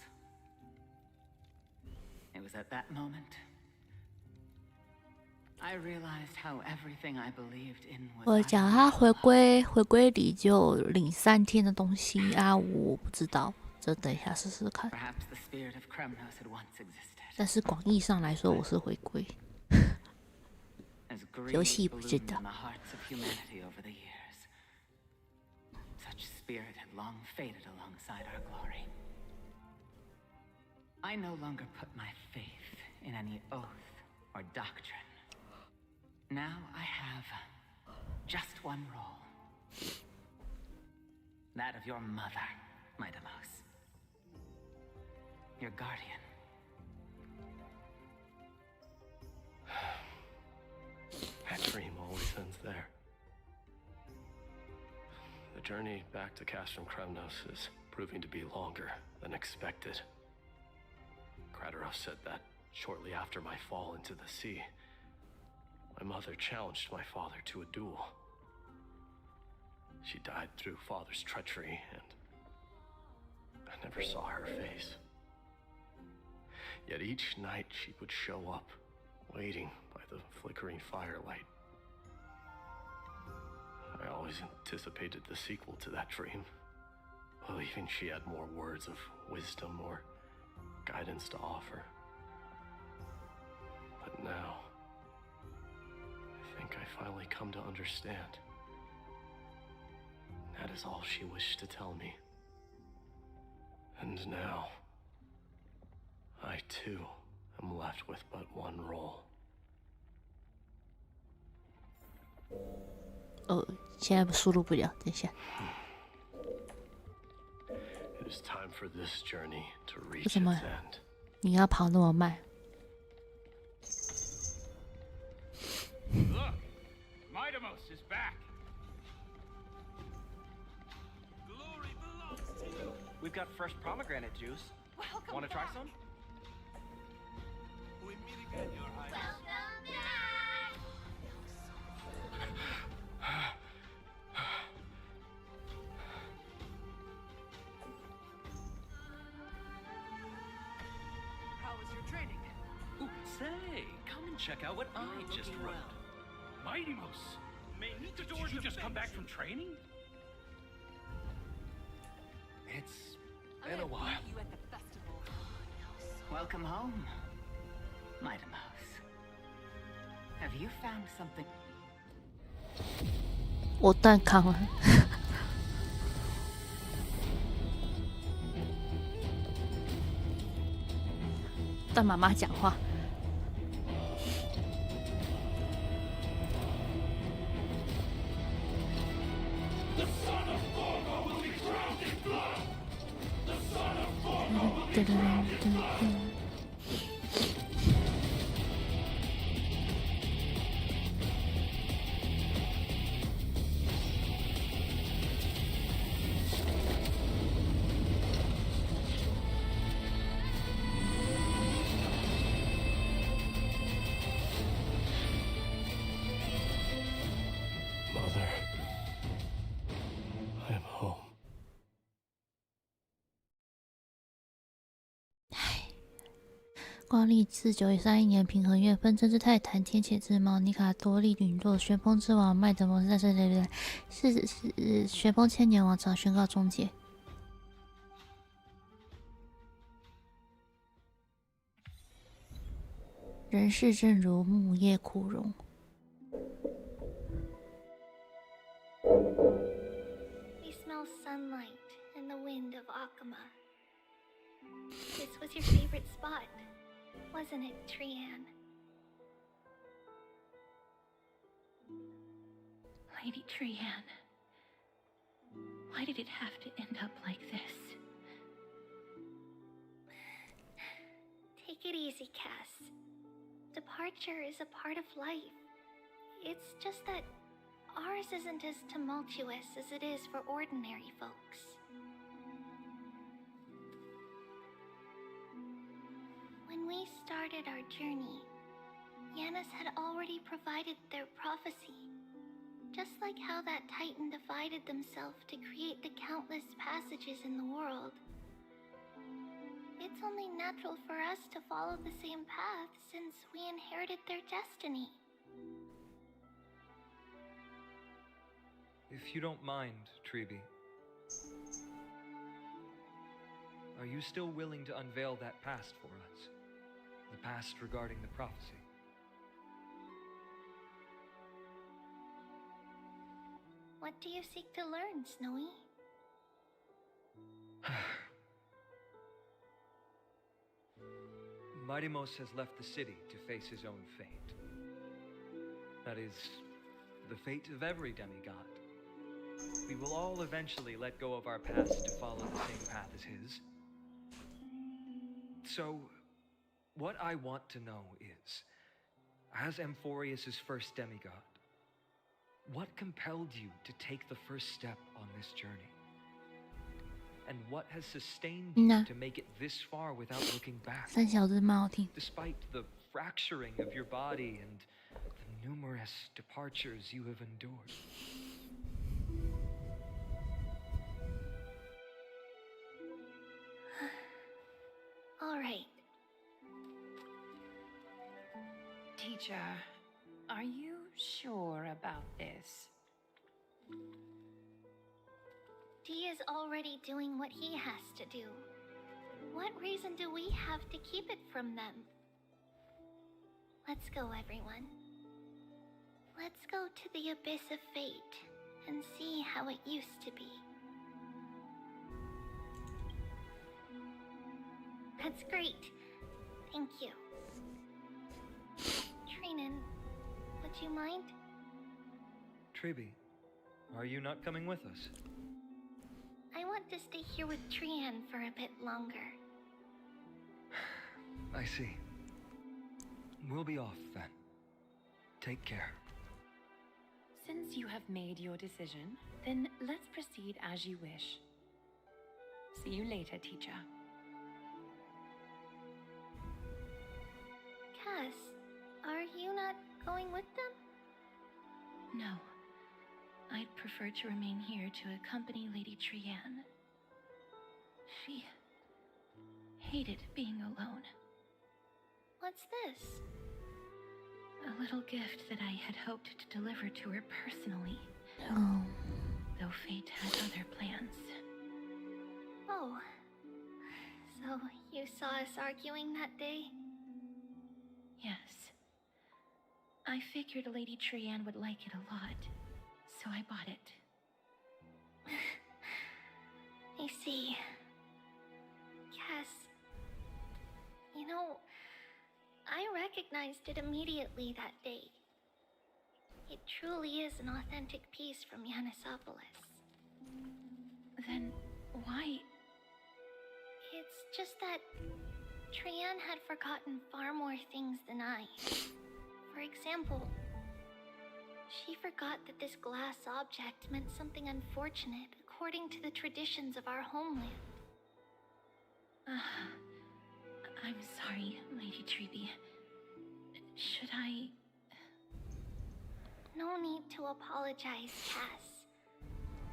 It was at that moment I realized how everything I believed in was 我讲他回归里就领3天的东西啊，我不知道，这等一下试试看。 Perhaps the spirit of Kremnos had once existed. 但是广义上来说，我是回归。游戏不知道。 In the hearts of humanity over the years. Such spirit had long faded alongside our glory. I no longer put my faith in any oath or doctrine. Now I have just one role. That of your mother, Mightymouse. Your guardian. That dream always ends there. The journey back to Castrum Kremnos is proving to be longer than expected. Kratos said that Shortly after my fall into the sea, my mother challenged my father to a duel. She died through father's treachery, and I never saw her face. Yet each night she would show up, waiting by the flickering firelight. I always anticipated the sequel to that dream, believing she had more words of wisdom or guidance to offer. But now, I think I finally come to understand. That is all she wished to tell me. And now, I too am left with but one role. 现在输入不了，等一下。It is time for this journey to 为 reach 什么 its end. 你要跑那么慢？ Look, Midamos is back. Glory belongs to you. We've got fresh pomegranate juice. Welcome Want to try some? We meet again, Your Highness. Welcome back! How was your training? Ooh, say, come and check out what I just wrote. Midamos! Did you just come back from training? It's been a while. You at the festival. Welcome home, Midamos. Have you found something? 我断康了。断妈妈讲话。Mother, I am home. 光历自931年平衡月份，真是泰坦天谴之猫尼卡多利陨落，旋风之王麦德蒙在这里是旋风千年王朝宣告终结。人世正如木叶枯荣。 We smell sunlight and the wind of Akama. This was your favorite spot, wasn't it, Trian? Lady Trian, why did it have to end up like this? Take it easy, Cass. Departure is a part of life. It's just that ours isn't as tumultuous as it is for ordinary folks. When we started our journey, Yanis had already provided their prophecy. Just like how that Titan divided themselves to create the countless passages in the world. It's only natural for us to follow the same path since we inherited their destiny. If you don't mind, Treeby, are you still willing to unveil that past for us? The past regarding the prophecy? What do you seek to learn, Snowy? Midamos has left the city to face his own fate. That is, the fate of every demigod. We will all eventually let go of our past to follow the same path as his. So, what I want to know is, as Amphorius' first demigod, what compelled you to take the first step on this journey? and what has sustained 嗯 you 呐 to make it this far without looking back. 三小子蛮好听。 Despite the fracturing of your body and the numerous departures you have endured. All right. Teacher, are you sure about this? D is already doing what he has to do. What reason do we have to keep it from them? Let's go, everyone. Let's go to the abyss of fate and see how it used to be. That's great. Thank you. Trinan, would you mind? Tribi, are you not coming with us? I want to stay here with Trian for a bit longer. I see. We'll be off then. Take care. Since you have made your decision, then let's proceed as you wish. See you later, teacher. Cass, are you not going with them? No. I'd prefer to remain here to accompany Lady Trian. She hated being alone. What's this? A little gift that I had hoped to deliver to her personally. Oh. Though fate had other plans. Oh. So you saw us arguing that day? Yes. I figured Lady Trian would like it a lot, so I bought it. I see. Cass, you know, I recognized it immediately that day. It truly is an authentic piece from Yanisopoulos. Then why? It's just that Trian had forgotten far more things than I. For example, she forgot that this glass object meant something unfortunate according to the traditions of our homeland. I'm sorry, Lady Tribi. Should I... No need to apologize, Cass.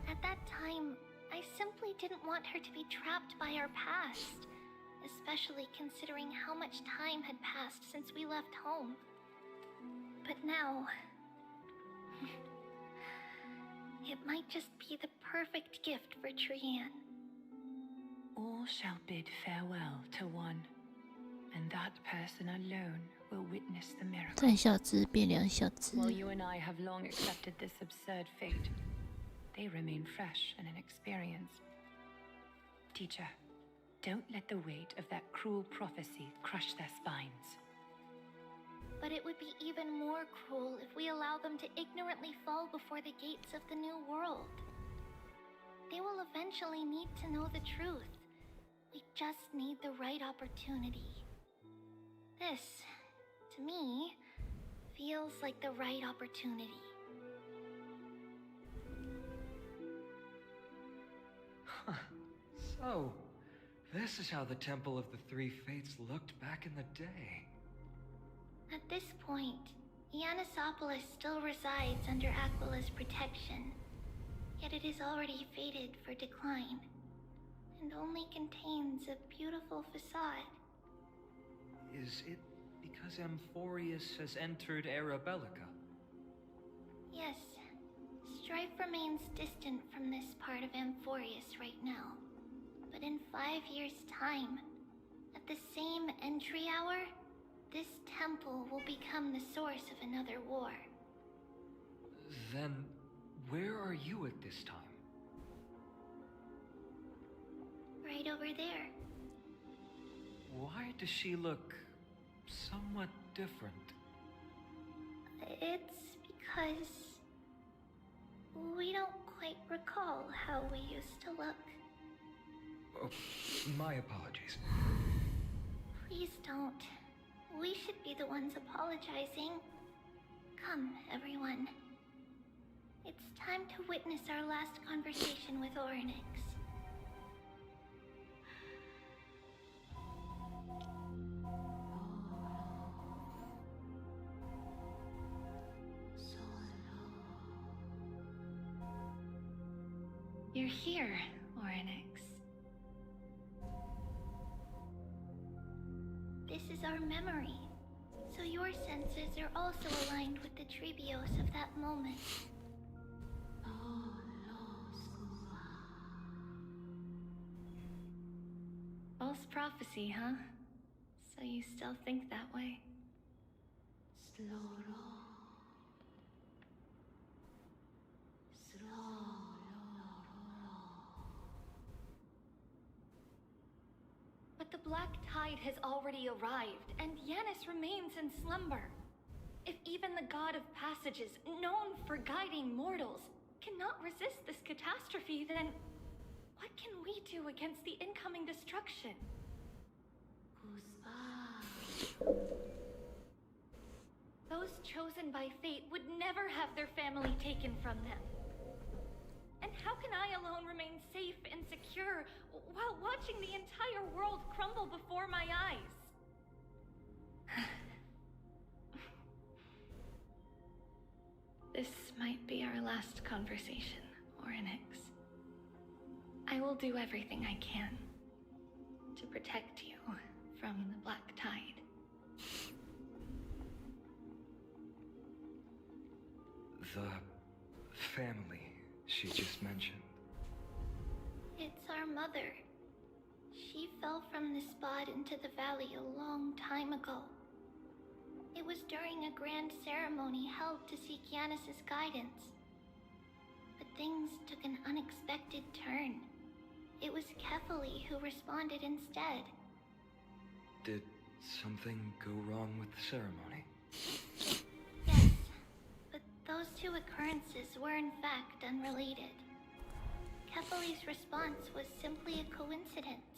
At that time, I simply didn't want her to be trapped by our past, especially considering how much time had passed since we left home. But now... it might just be the perfect gift for Trian. All shall bid farewell to one, and that person alone will witness the miracle. 三小只变两小只。 While you and I have long accepted this absurd fate, they remain fresh and inexperienced. Teacher, don't let the weight of that cruel prophecy crush their spines. But it would be even more cruel if we allow them to ignorantly fall before the gates of the new world. They will eventually need to know the truth. We just need the right opportunity. This, to me, feels like the right opportunity. So, this is how the Temple of the Three Fates looked back in the day. At this point, Yanisopoulos still resides under Aquila's protection, yet it is already fated for decline, and only contains a beautiful facade. Is it because Amphorius has entered Era Bellica? Yes, strife remains distant from this part of Amphorius right now. But in 5 years' time, at the same entry hour, this temple will become the source of another war. Then, where are you at this time? Right over there. Why does she look somewhat different? It's because we don't quite recall how we used to look. Oh, my apologies. Please don't. We should be the ones apologizing. Come, everyone. It's time to witness our last conversation with Orynyx. You're here, Oryx. This is our memory, so your senses are also aligned with the Trebios of that moment. False prophecy, huh? So you still think that way? But the black tide has already arrived, and Yanis remains in slumber. If even the god of passages, known for guiding mortals, cannot resist this catastrophe, then what can we do against the incoming destruction? Those chosen by fate would never have their family taken from them. And how can I alone remain safe and secure while watching the entire world crumble before my eyes? This might be our last conversation, Oryx. I will do everything I can to protect you from the black tide. The family she just mentioned. It's our mother. She fell from the spot into the valley a long time ago. It was during a grand ceremony held to seek Yanis' guidance. But things took an unexpected turn. It was Kefali who responded instead. Did something go wrong with the ceremony? Yes, but those two occurrences were in fact unrelated. Kefali's response was simply a coincidence.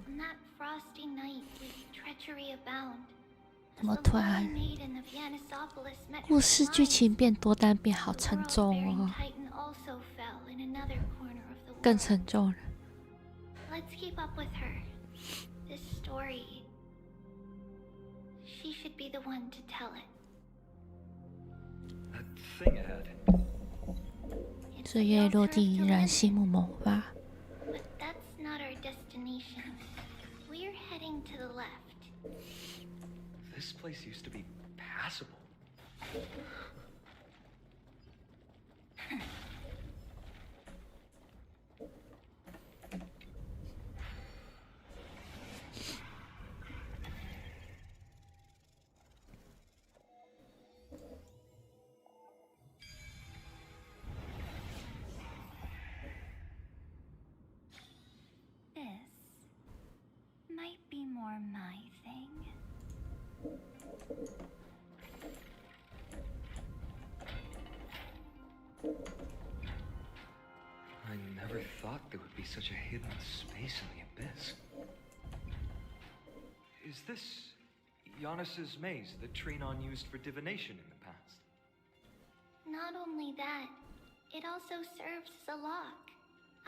On that frosty night with treachery abound, 怎么突然故事剧情变多，但变好沉重哦，更沉重了。Let's keep up with her. This story, she should be the one to tell it. That thing ahead. 岁月落地，燃心木萌发。 But that's not our destination. We're heading to the left. This place used to be passable. This might be more my thing. I never thought there would be such a hidden space in the abyss. Is this Yanis' maze that Trinon used for divination in the past? Not only that, it also serves as a lock.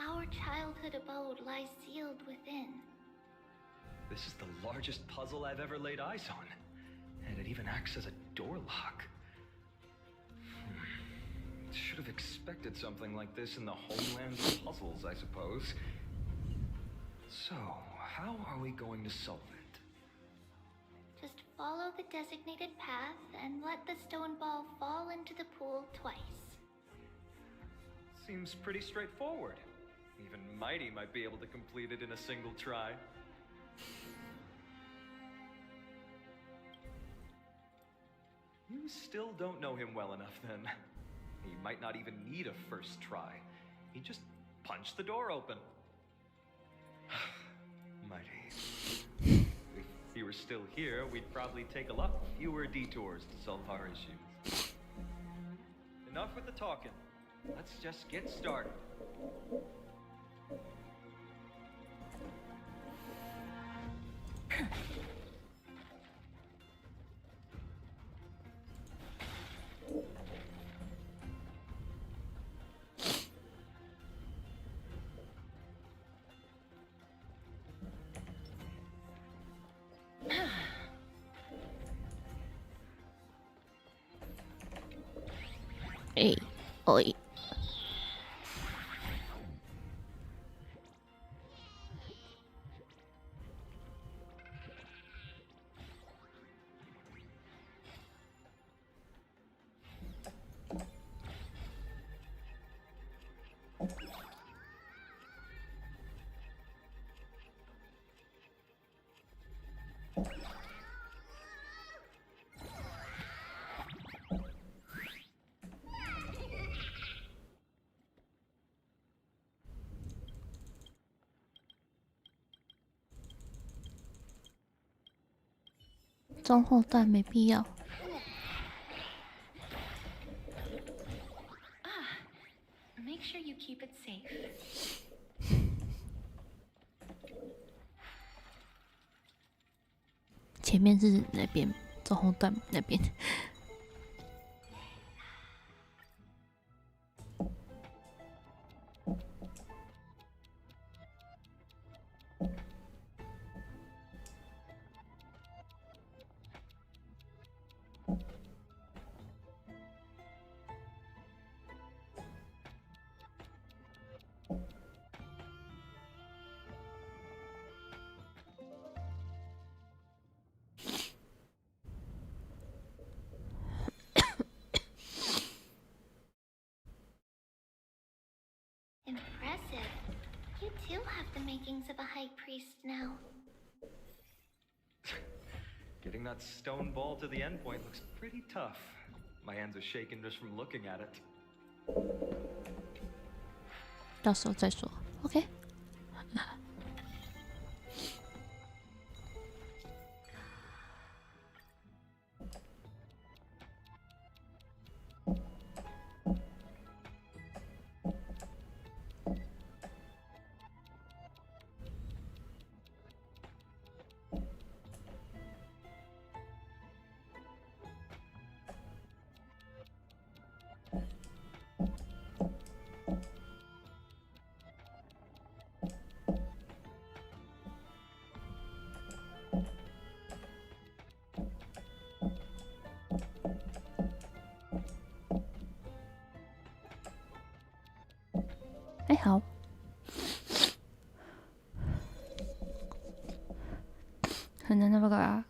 Our childhood abode lies sealed within. This is the largest puzzle I've ever laid eyes on. And it even acts as a door lock. Should have expected something like this in the homeland of puzzles, I suppose. So, how are we going to solve it? Just follow the designated path and let the stone ball fall into the pool twice. Seems pretty straightforward. Even Mighty might be able to complete it in a single try. You still don't know him well enough, then. He might not even need a first try. He just punched the door open. Mighty. If he were still here, we'd probably take a lot fewer detours to solve our issues. Enough with the talking. Let's just get started. Oi. 中后段没必要。Make sure you keep it safe. 前面是那边，中后段那边。Impressive. You too have the makings of a high priest now. Getting that stone ball to the endpoint looks pretty tough. My hands are shaking just from looking at it. 到时候再说。OK。哎，好。可能那个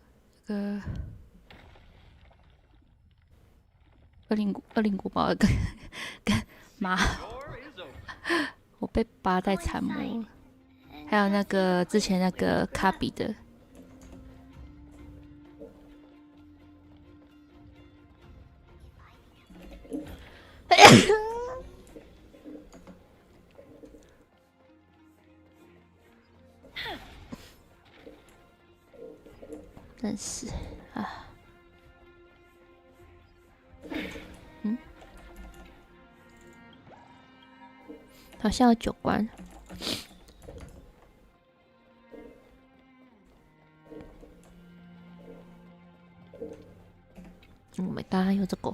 恶灵古堡跟马，我被扒在残魔了，还有那个之前那个卡比的。真是啊，好像有9关。没刚有这个。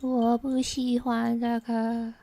我不喜欢这个。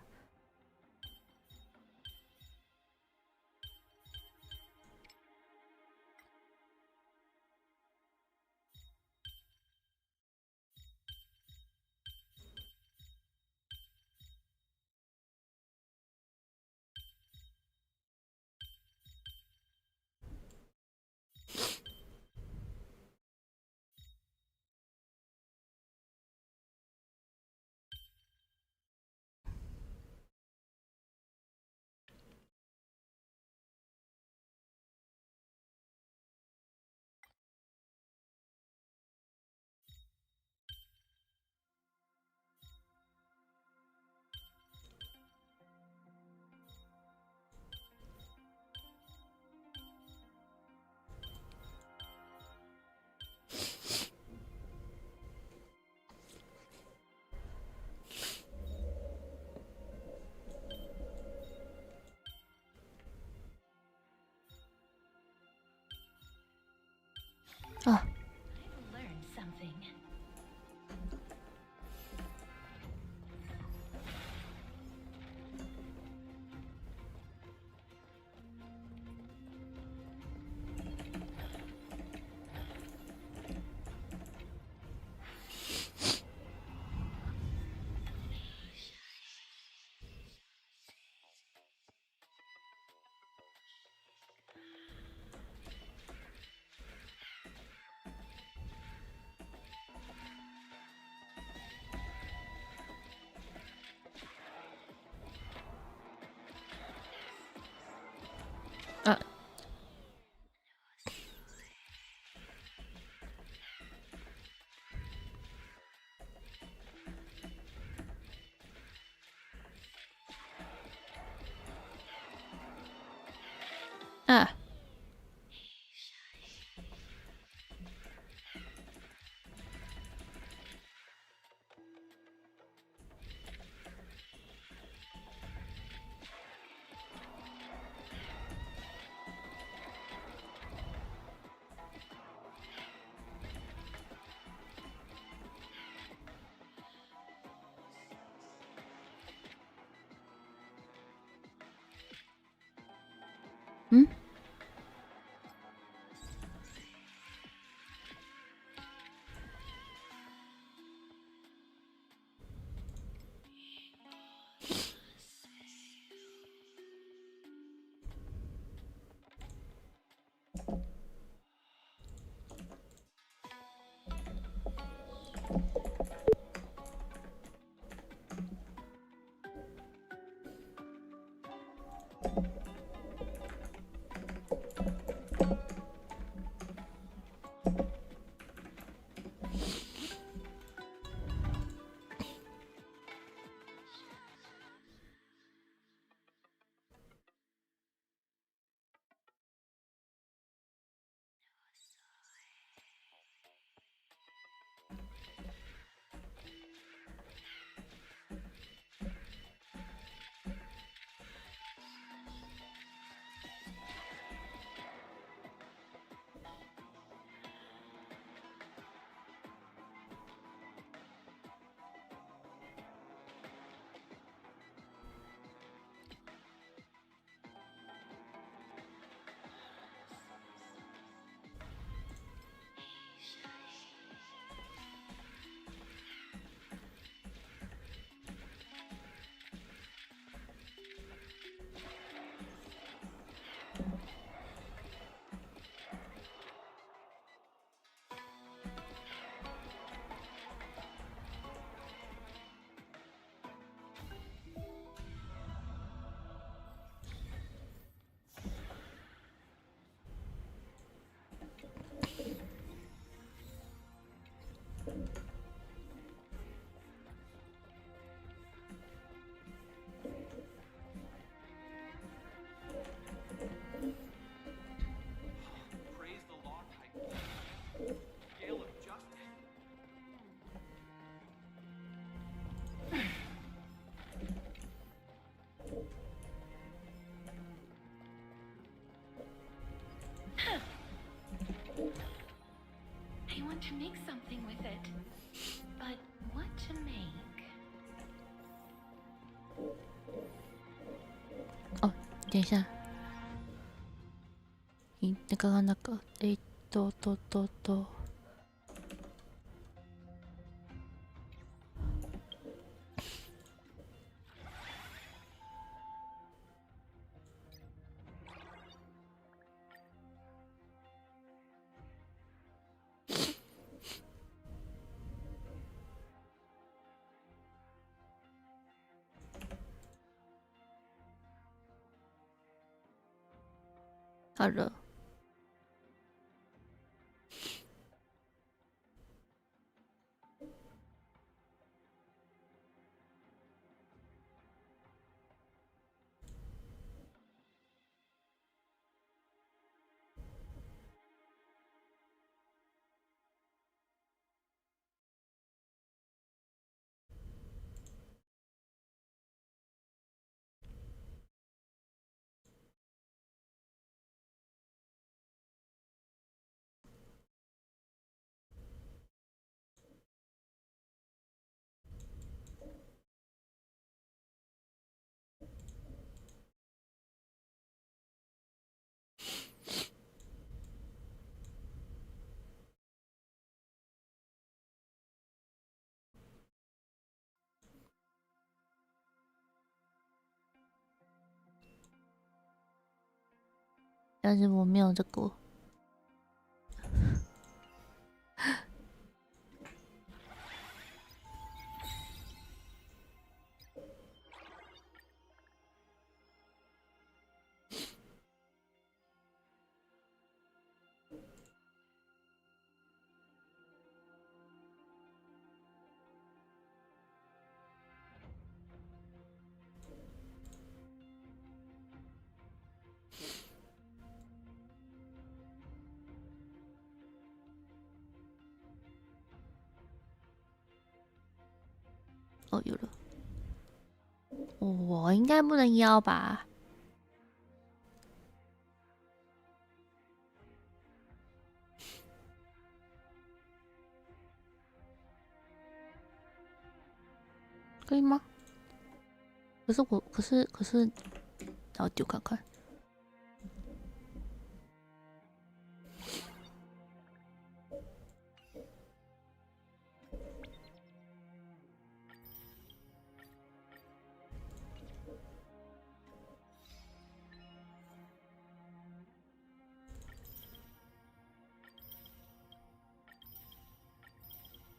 啊。啊。嗯。I want to make something with it, but what to make? 哦，等一下，刚刚那个，好了。但是我没有这个。我应该不能邀吧？可以吗？可是，让我丢看看。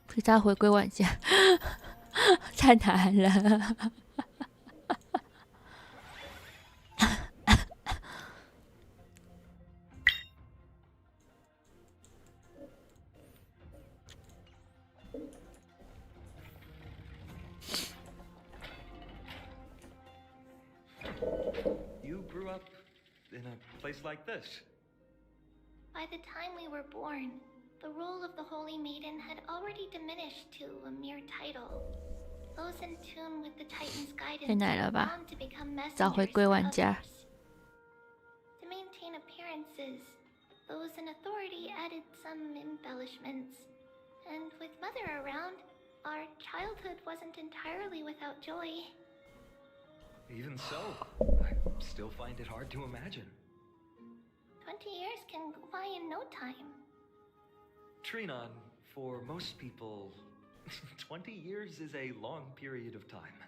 皮扎回归玩家，太难了。You grew up in a place like this. By the time we were born, the role of the Holy Maiden had already diminished to a mere title. Those in tune with the Titan's guidance were bound to become messengers to others. To maintain appearances, those in authority added some embellishments. And with Mother around, our childhood wasn't entirely without joy. Even so, I still find it hard to imagine. 20 years can go by in no time. Trinon, for most people, 20 years is a long period of time.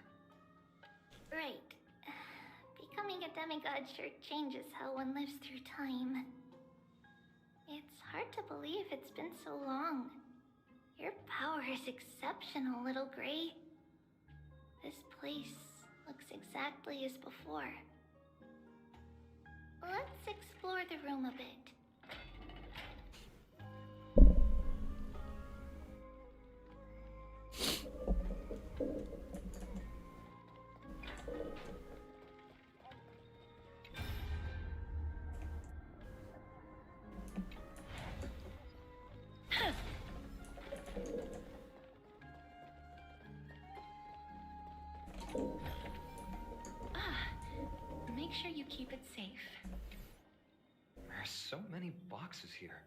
Right. Becoming a demigod sure changes how one lives through time. It's hard to believe it's been so long. Your power is exceptional, Little Gray. This place looks exactly as before. Let's explore the room a bit. Make sure you keep it safe. There are so many boxes here.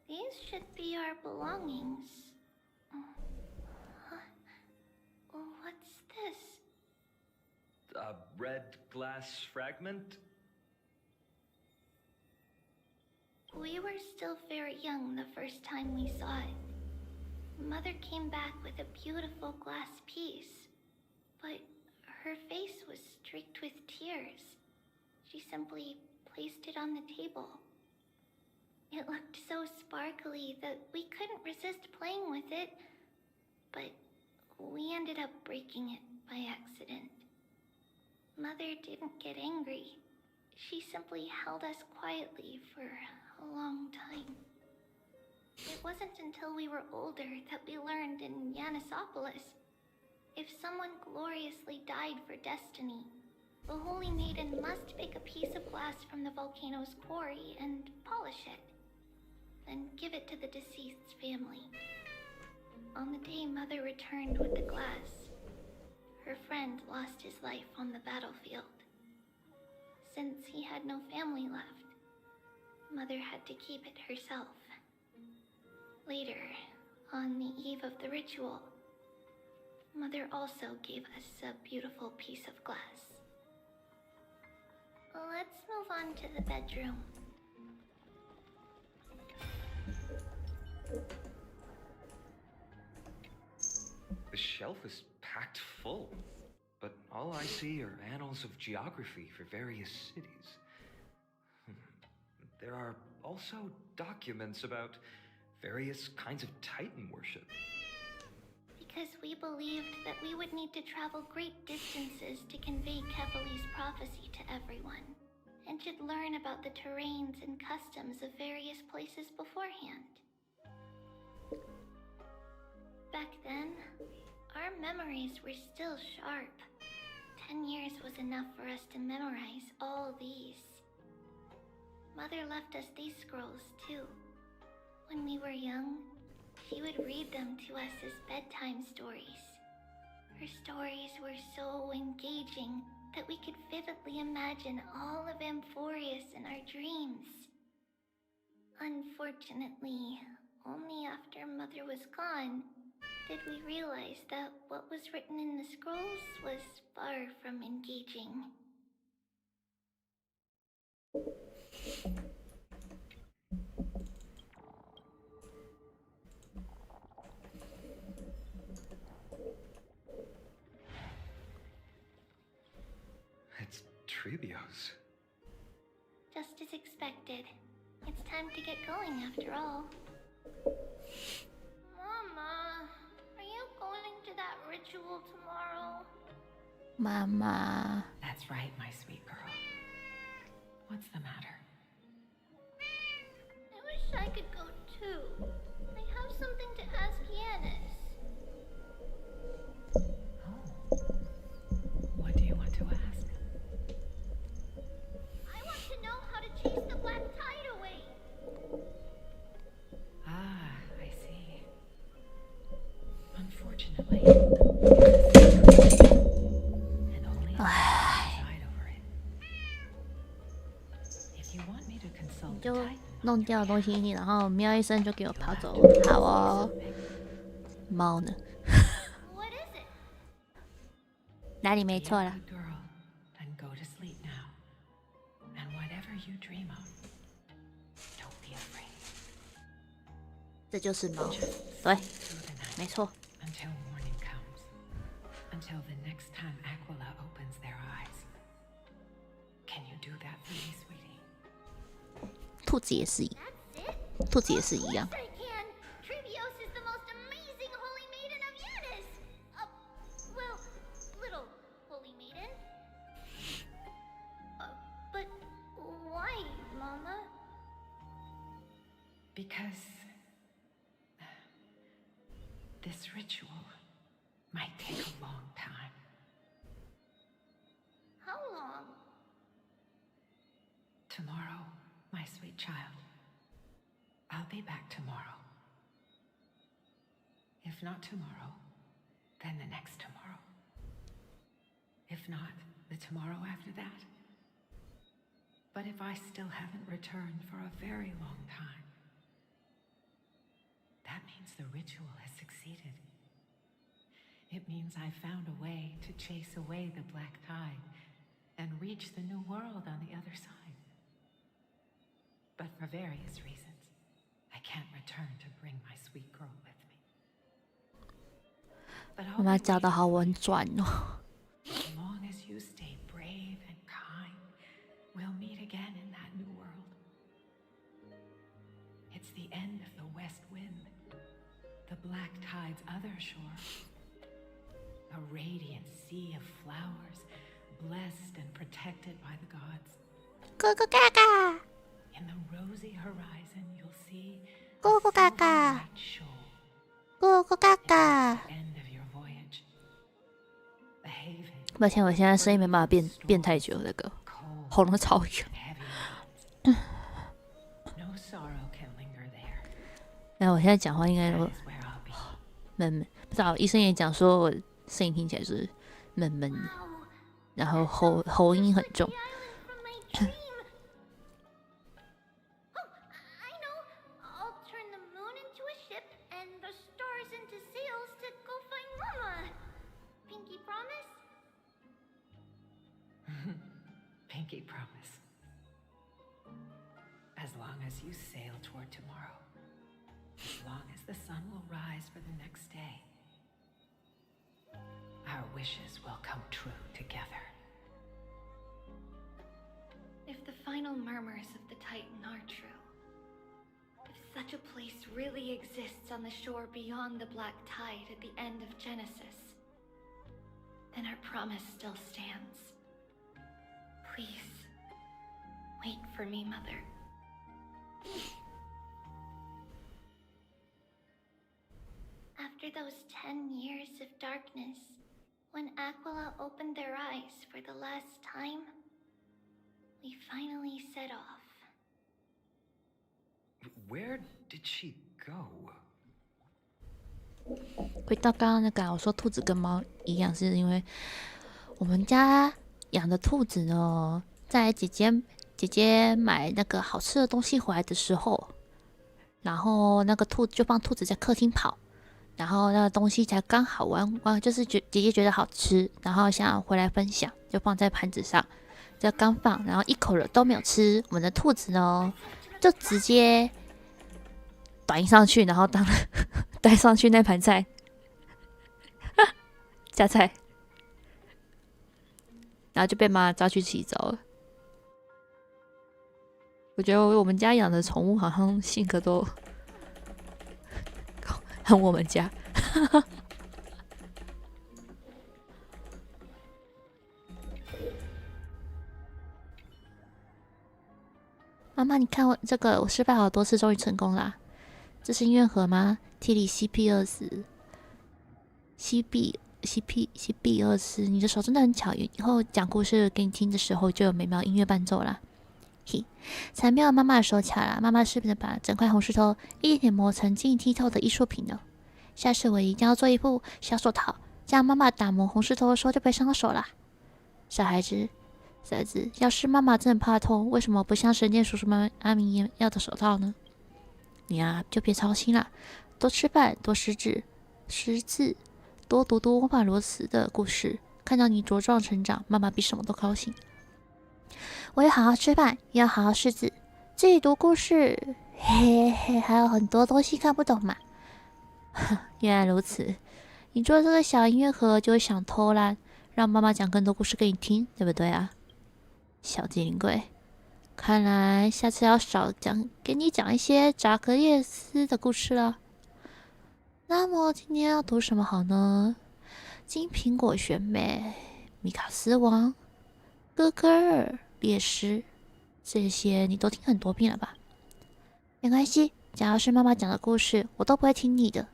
These should be our belongings. What's this? A red glass fragment? We were still very young the first time we saw it. Mother came back with a beautiful glass piece, but her face was streaked with tears. She simply placed it on the table. It looked so sparkly that we couldn't resist playing with it, but we ended up breaking it by accident. Mother didn't get angry. She simply held us quietly for a long time. It wasn't until we were older that we learned in Yanissopolis, if someone gloriously died for destiny, the Holy Maiden must pick a piece of glass from the volcano's quarry and polish it, then give it to the deceased's family. On the day Mother returned with the glass, her friend lost his life on the battlefield. Since he had no family left, Mother had to keep it herself. Later, on the eve of the ritual, Mother also gave us a beautiful piece of glass. Let's move on to the bedroom. The shelf is packed full, but all I see are annals of geography for various cities. There are also documents about various kinds of Titan worship. Because we believed that we would need to travel great distances to convey Kevali's prophecy to everyone, and should learn about the terrains and customs of various places beforehand. Back then, our memories were still sharp. 10 years was enough for us to memorize all these. Mother left us these scrolls too. When we were young, she would read them to us as bedtime stories. Her stories were so engaging that we could vividly imagine all of Amphorius in our dreams. Unfortunately, only after Mother was gone did we realize that what was written in the scrolls was far from engaging. It's Trebios. Just as expected. It's time to get going after all. Mama, are you going to that ritual tomorrow? Mama. That's right, my sweet girl. What's the matter? I wish I could go too. I have something to ask Yanis. What do you want to ask? I want to know how to chase the black tide away. Ah, I see. Unfortunately, and only decide over it. If you want me to consult 就 Titan, 弄掉东西，然后喵一声就给我跑走。好哦，猫呢？ What is it? 哪里没错 be a 了？ good girl and go to sleep now. And whatever you dream of, don't be afraid. 这就是猫， Just 对， sleep through the night 没错。 until morning comes. Until the next time Aquila opens their eyes. Can you do that for me, sweetie? 兔子也是一， That's it? 兔子也是一样 Of。course I can. Trebios is the most amazing holy maiden of Yanis. Well, little holy maiden. But why, Mama? Because this ritual might take a long time. How long? Tomorrow, my sweet child. I'll be back tomorrow. If not tomorrow, then the next tomorrow. If not, the tomorrow after that. But if I still haven't returned for a very long time, that means the ritual has succeeded. It means I found a way to chase away the black tide and reach the new world on the other side. But for various reasons, I can't return to bring my sweet girl with me. But 妈 I'll 妈 be 教的 waiting 好婉转哦。 as long as you stay brave and kind, we'll meet again in that new world. It's the end of the west wind, the black tide's other shore. A radiant sea of flowers, blessed and protected by the gods. 哥哥嘎嘎， In the rosy horizon, you'll see 哥哥嘎 silver 嘎， white shoal. 哥哥嘎 It's 嘎。 the end of your voyage. A haven 抱歉，我现在声音没办法变太久，那个 cold 喉咙超远。 and heavy winds. No sorrow can linger there. 然后我现在讲话应该 That 都 is where I'll be. 闷闷，不知道医生也讲说我声音听起来就是闷闷的， Wow. 然后喉音很重 The。island from my dream. Oh, I know. I'll turn the moon into a ship and the stars into sails to go find Mama. Pinky promise? Pinky promise. As long as you sail toward tomorrow, as long as the sun will rise for the next day, our wishes will come true together. If the final murmurs of the Titan are true, if such a place really exists on the shore beyond the black tide at the end of Genesis, then our promise still stands. Please, wait for me, Mother. After those 10 years of darkness, when Aquila opened their eyes for the last time, we finally set off. Where did she go? 回到刚刚那个我说兔子跟猫一样，是因为我们家养的兔子呢，在姐姐买那个好吃的东西回来的时候，然后那个兔子就放兔子在客厅跑，然后那个东西才刚好完，就是姐姐觉得好吃，然后想要回来分享，就放在盘子上，就刚放，然后一口都没有吃。我们的兔子呢，就直接端上去，然后带上去那盘菜，夹菜，然后就被妈妈抓去洗澡了。我觉得我们家养的宠物好像性格都很我们家。妈妈，你看我这个，我失败好多次，终于成功啦！这是音乐盒吗？体里 CP20，CB20，你的手真的很巧，以后讲故事给你听的时候就有美妙音乐伴奏啦。嘿，才没有妈妈的手巧啦！妈妈是不是把整块红石头一点点磨成晶莹剔透的艺术品呢？下次我一定要做一副小手套，这样妈妈打磨红石头的时候就不会伤到手啦。崽子，要是妈妈真的怕痛，为什么不像神剑叔叔们阿明要的手套呢？你啊，就别操心啦，多吃饭，多识字，多读魔法罗斯的故事，看到你茁壮成长，妈妈比什么都高兴。我要好好吃饭，也要好好识字，自己读故事，嘿嘿，还有很多东西看不懂嘛。原来如此，你做这个小音乐盒就会想偷懒，让妈妈讲更多故事给你听，对不对啊？小精灵鬼，看来下次要少给你讲一些扎格列斯的故事了。那么今天要读什么好呢？金苹果选美、米卡斯王、哥哥尔烈士，这些你都听很多遍了吧？没关系，只要是妈妈讲的故事，我都不会听你的。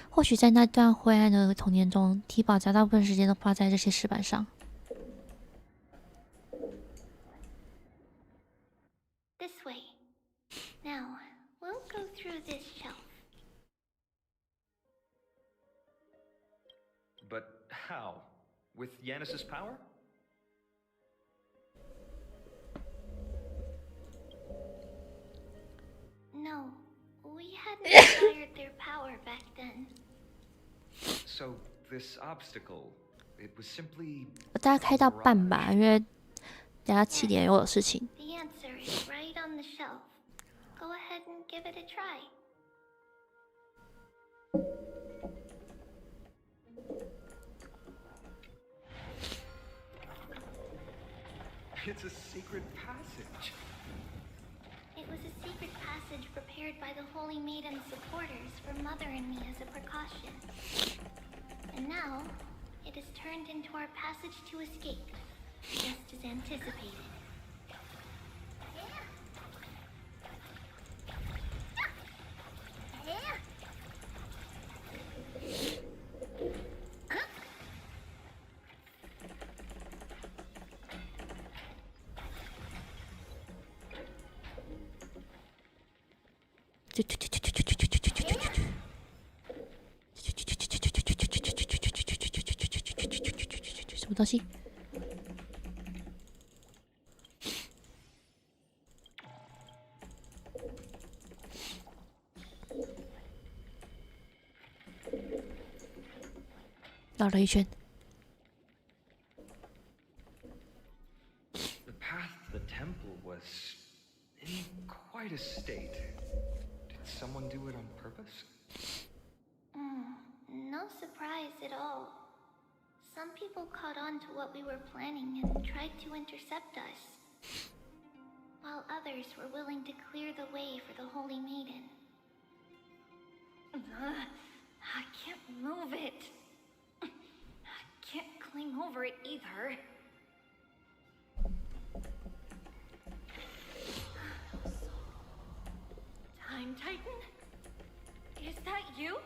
或许在那段灰暗的童年中，体保家大部分时间都花在这些石板上。This way. Now, we'll go through this shelf. But how? With Yanis's power? No, we hadn't acquired their power back then. So, this obstacle, it was simply... 我大概开到半吧，因为等下7点又有事情。 The answer is right on the shelf. Go ahead and give it a try. It's a secret passage. It was a secret passage prepared by the Holy Maiden's supporters for Mother and me as a precaution. And now, it has turned into our passage to escape, just as anticipated.什么东西？ 绕了一圈。 The path to the temple was in quite a state. Did someone do it on purpose? No surprise at all. Some people caught on to what we were planning and tried to intercept us, while others were willing to clear the way for the Holy Maiden. I can't move it. I can't cling over it either. Time Titan? Is that you?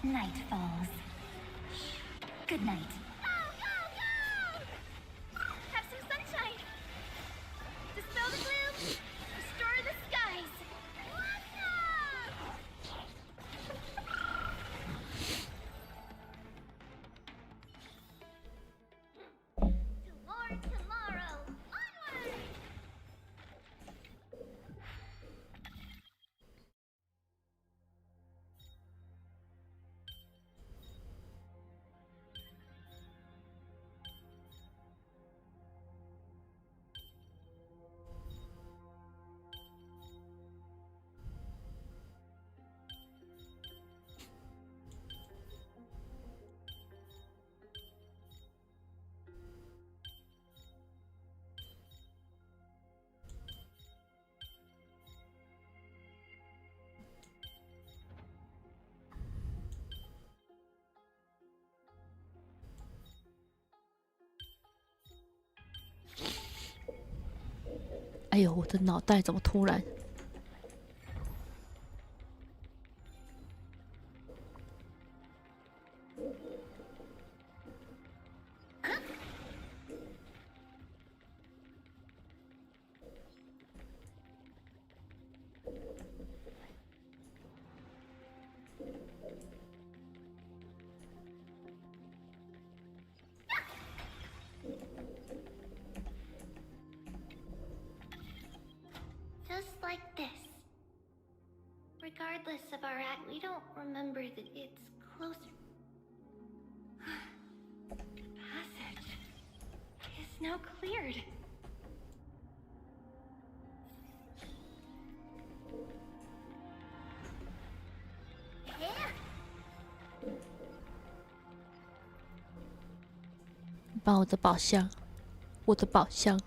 Night falls. Good night. Have some sunshine! Dispel the gloom! Restore the skies! What's up? To more tomorrow! Onward! 哎呦，我的脑袋怎么突然？Just like this. Regardless of our act, we don't remember that it's closer. The passage is now cleared. Yeah. 把我的宝箱，我的宝箱。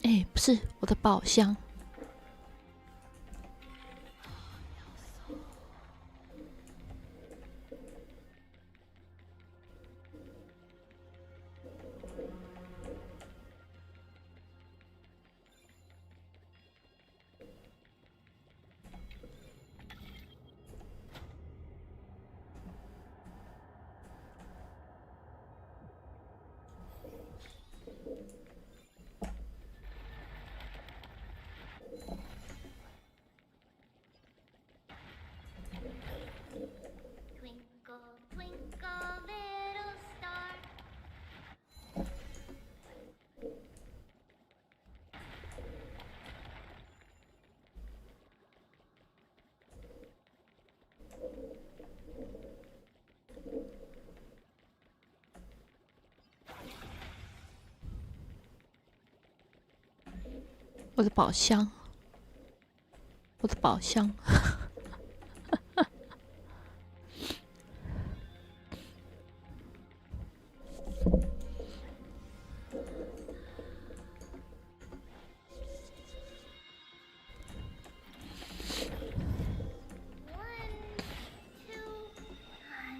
哎，不是我的宝箱。Twinkle, twinkle, little star. 我的宝箱，我的宝箱。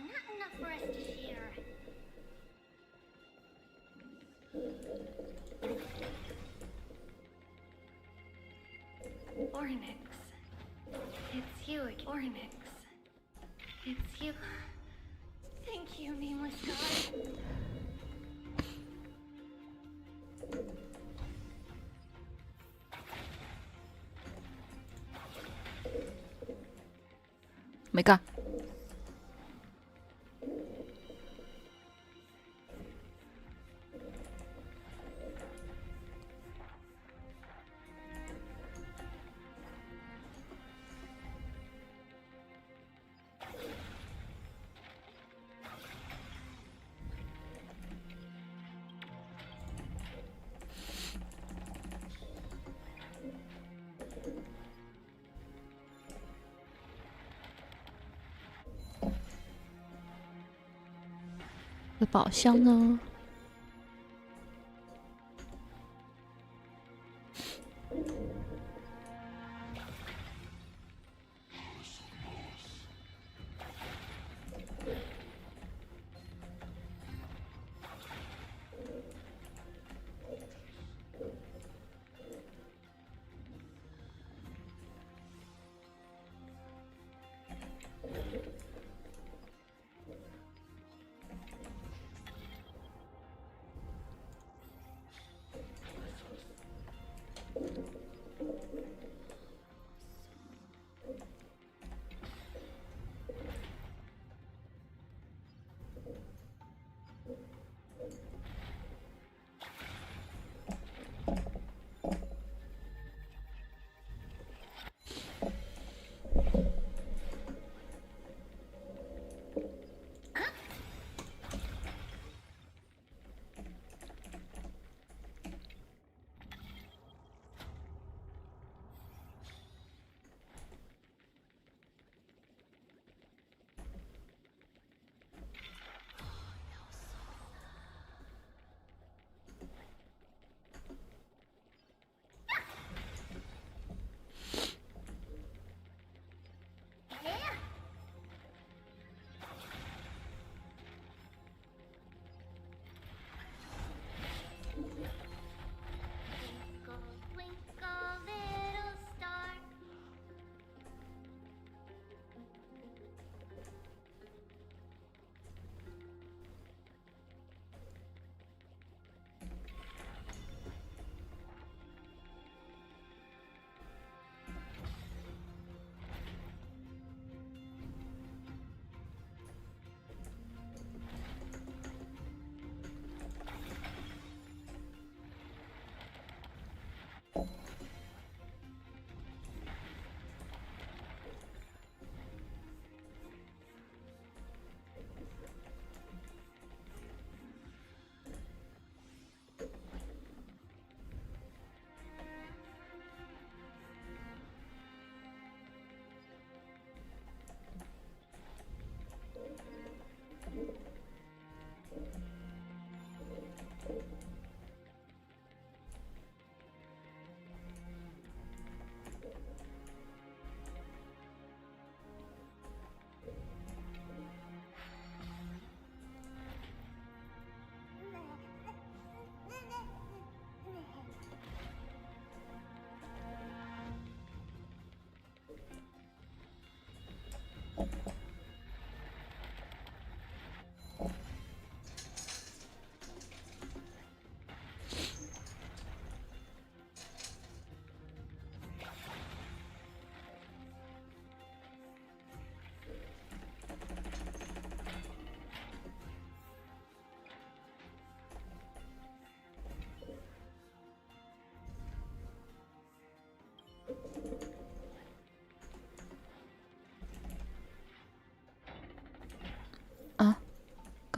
Not enough for us to share. Ornix. It's you, Ornix. It's you. Thank you, nameless god. 没干。我的宝箱呢？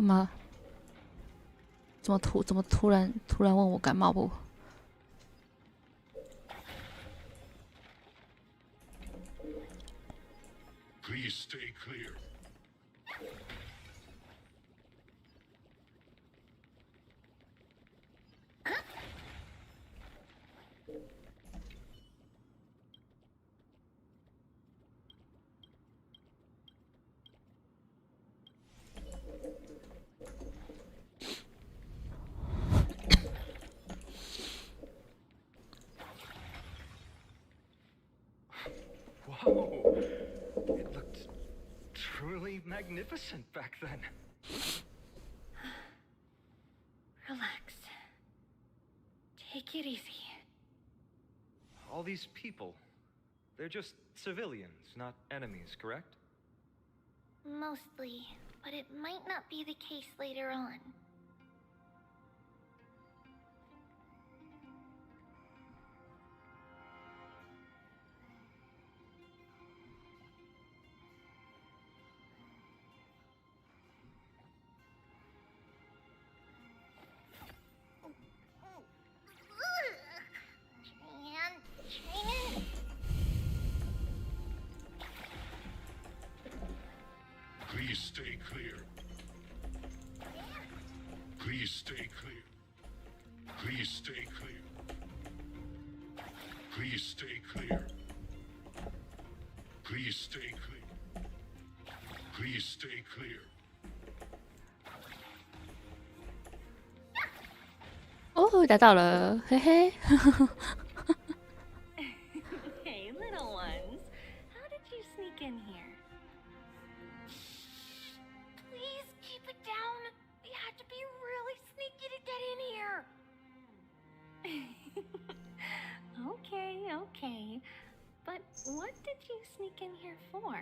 么？怎么突然问我感冒不？ Please stay clear. Whoa! It looked truly magnificent back then. Relax. Take it easy. All these people, they're just civilians, not enemies, correct? Mostly, but it might not be the case later on. Please stay clear. Please stay clear. Please stay clear. Please stay clear. Please stay clear. Please stay clear. 哦，打到了，嘿嘿。Hey, little ones. How did you sneak in here? Please keep it down. We had to be really sneaky to get in here. Okay. But what did you sneak in here for?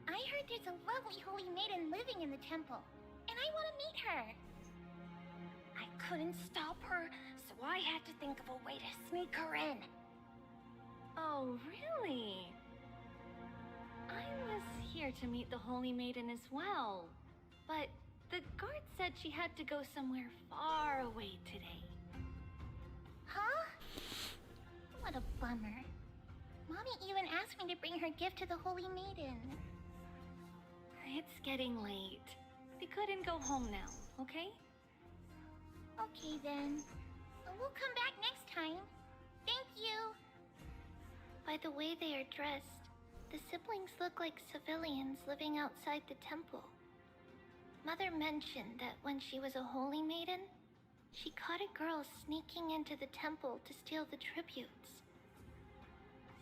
I heard there's a lovely holy maiden living in the temple, and I want to meet her. I couldn't stop her, so I had to think of a way to sneak her in. Oh, really? I was here to meet the Holy Maiden as well, but the guard said she had to go somewhere far away today. Huh? What a bummer. Mommy even asked me to bring her gift to the Holy Maiden. It's getting late. We couldn't go home now, okay? Okay then. We'll come back next time. Thank you. By the way they are dressed, the siblings look like civilians living outside the temple. Mother mentioned that when she was a holy maiden, she caught a girl sneaking into the temple to steal the tributes.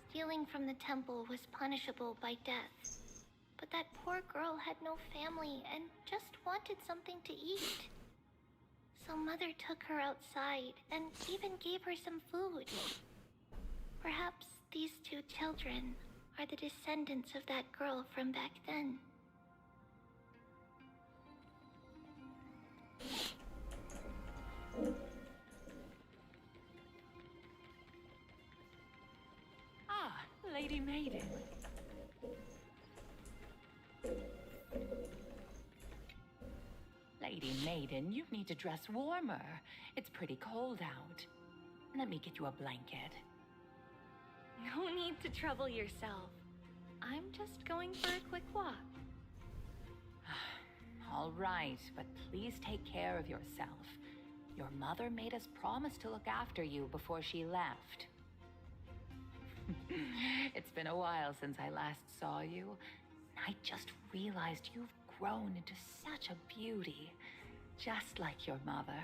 Stealing from the temple was punishable by death, but that poor girl had no family and just wanted something to eat. So Mother took her outside and even gave her some food. Perhaps these two children are the descendants of that girl from back then. Ah, Lady Maiden. Lady Maiden, you need to dress warmer. It's pretty cold out. Let me get you a blanket. No need to trouble yourself. I'm just going for a quick walk. All right, but please take care of yourself. Your mother made us promise to look after you before she left. It's been a while since I last saw you. I just realized you've grown into such a beauty, just like your mother.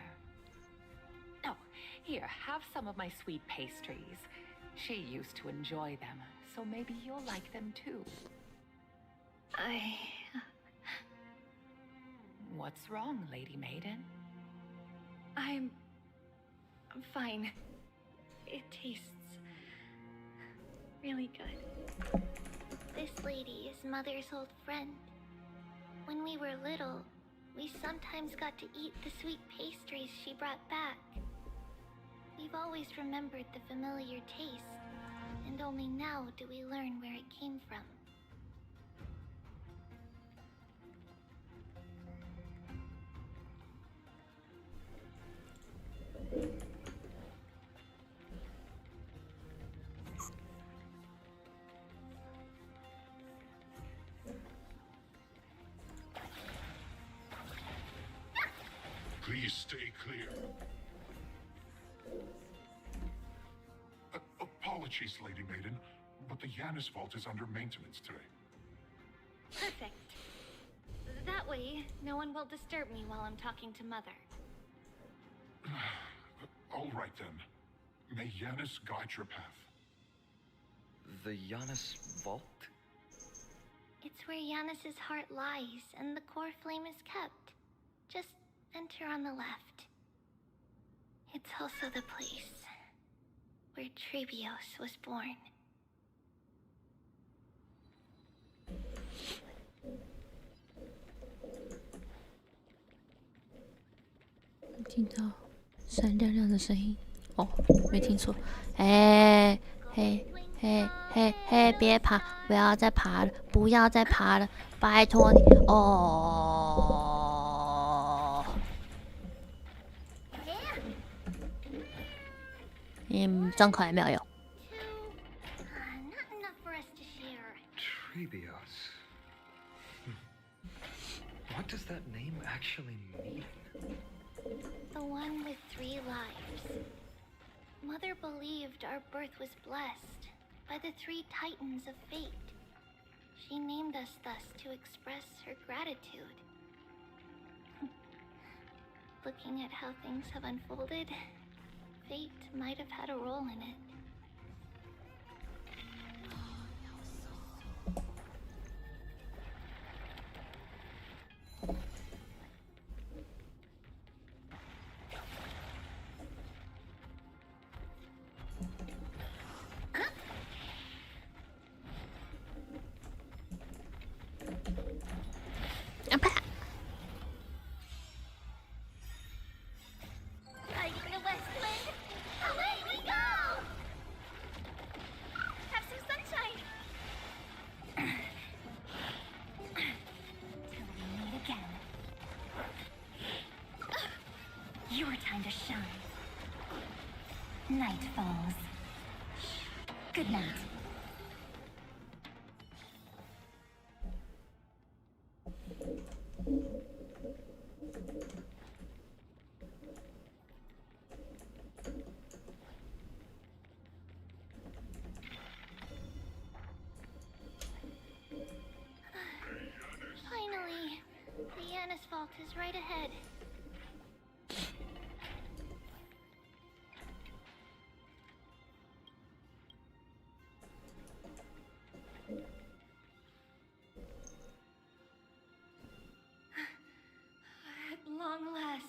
Oh, here, have some of my sweet pastries. She used to enjoy them, so maybe you'll like them too. What's wrong, Lady Maiden? I'm fine. It tastes really good. This lady is Mother's old friend. When we were little, we sometimes got to eat the sweet pastries she brought back. We've always remembered the familiar taste, and only now do we learn where it came from. Please stay clear. Apologies, Lady Maiden, but the Yanis Vault is under maintenance today. Perfect. That way, no one will disturb me while I'm talking to Mother. All right then. May Yanis guide your path. The Yanis Vault? It's where Yanis's heart lies and the core flame is kept. Just enter on the left. It's also the place where Trebios was born. 听到闪亮亮的声音，哦，没听错，哎，嘿，嘿，嘿，嘿，别爬，不要再爬了，不要再爬了，拜托你，哦，张口还没有用。Not enough for us to share. Trebios. What does that name actually mean? The one with 3 lives. Mother believed our birth was blessed by the 3 titans of fate. She named us thus to express her gratitude. Looking at how things have unfolded, fate might have had a role in it. Fighting the west wind, away we go! Have some sunshine! Till we meet again. Your time to shine. Night falls. Good night. Finally, the Yanis Vault is right ahead. At long last.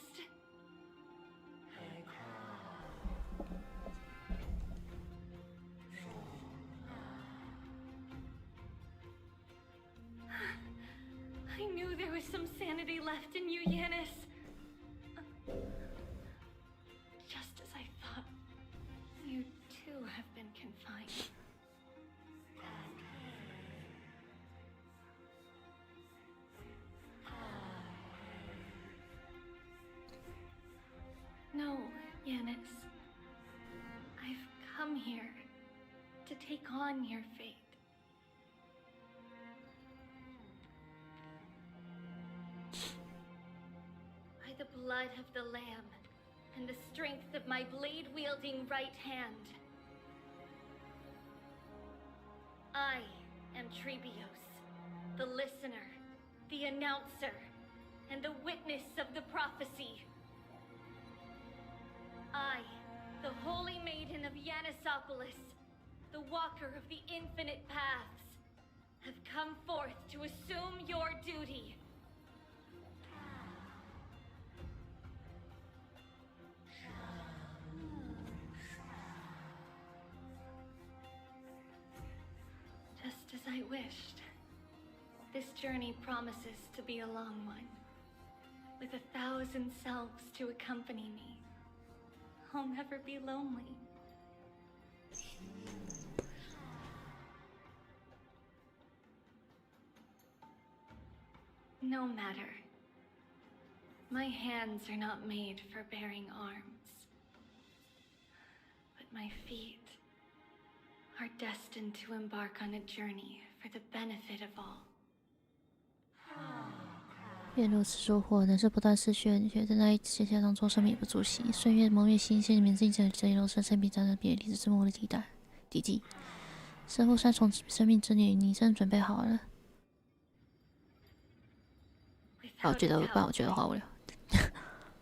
I knew there was some sanity left in you, Yanis. Just as I thought, you too have been confined. No, Yanis. I've come here to take on your fate. By the blood of the Lamb and the strength of my blade-wielding right hand, I am Trebios, the listener, the announcer, and the witness of the prophecy. I, the Holy Maiden of Yanisopolis, the Walker of the Infinite Paths, have come forth to assume your duty. Just as I wished. This journey promises to be a long one, with 1,000 selves to accompany me. I'll never be lonely. No matter. My hands are not made for bearing arms. But my feet are destined to embark on a journey for the benefit of all. 月如此收获，人是不断失血，却正在写下当中生命也不足惜。岁月蒙月新鲜，免自己这一路生生必战的别离之末的底记。身负三重生命之女，你真准备好了？我觉得好无聊。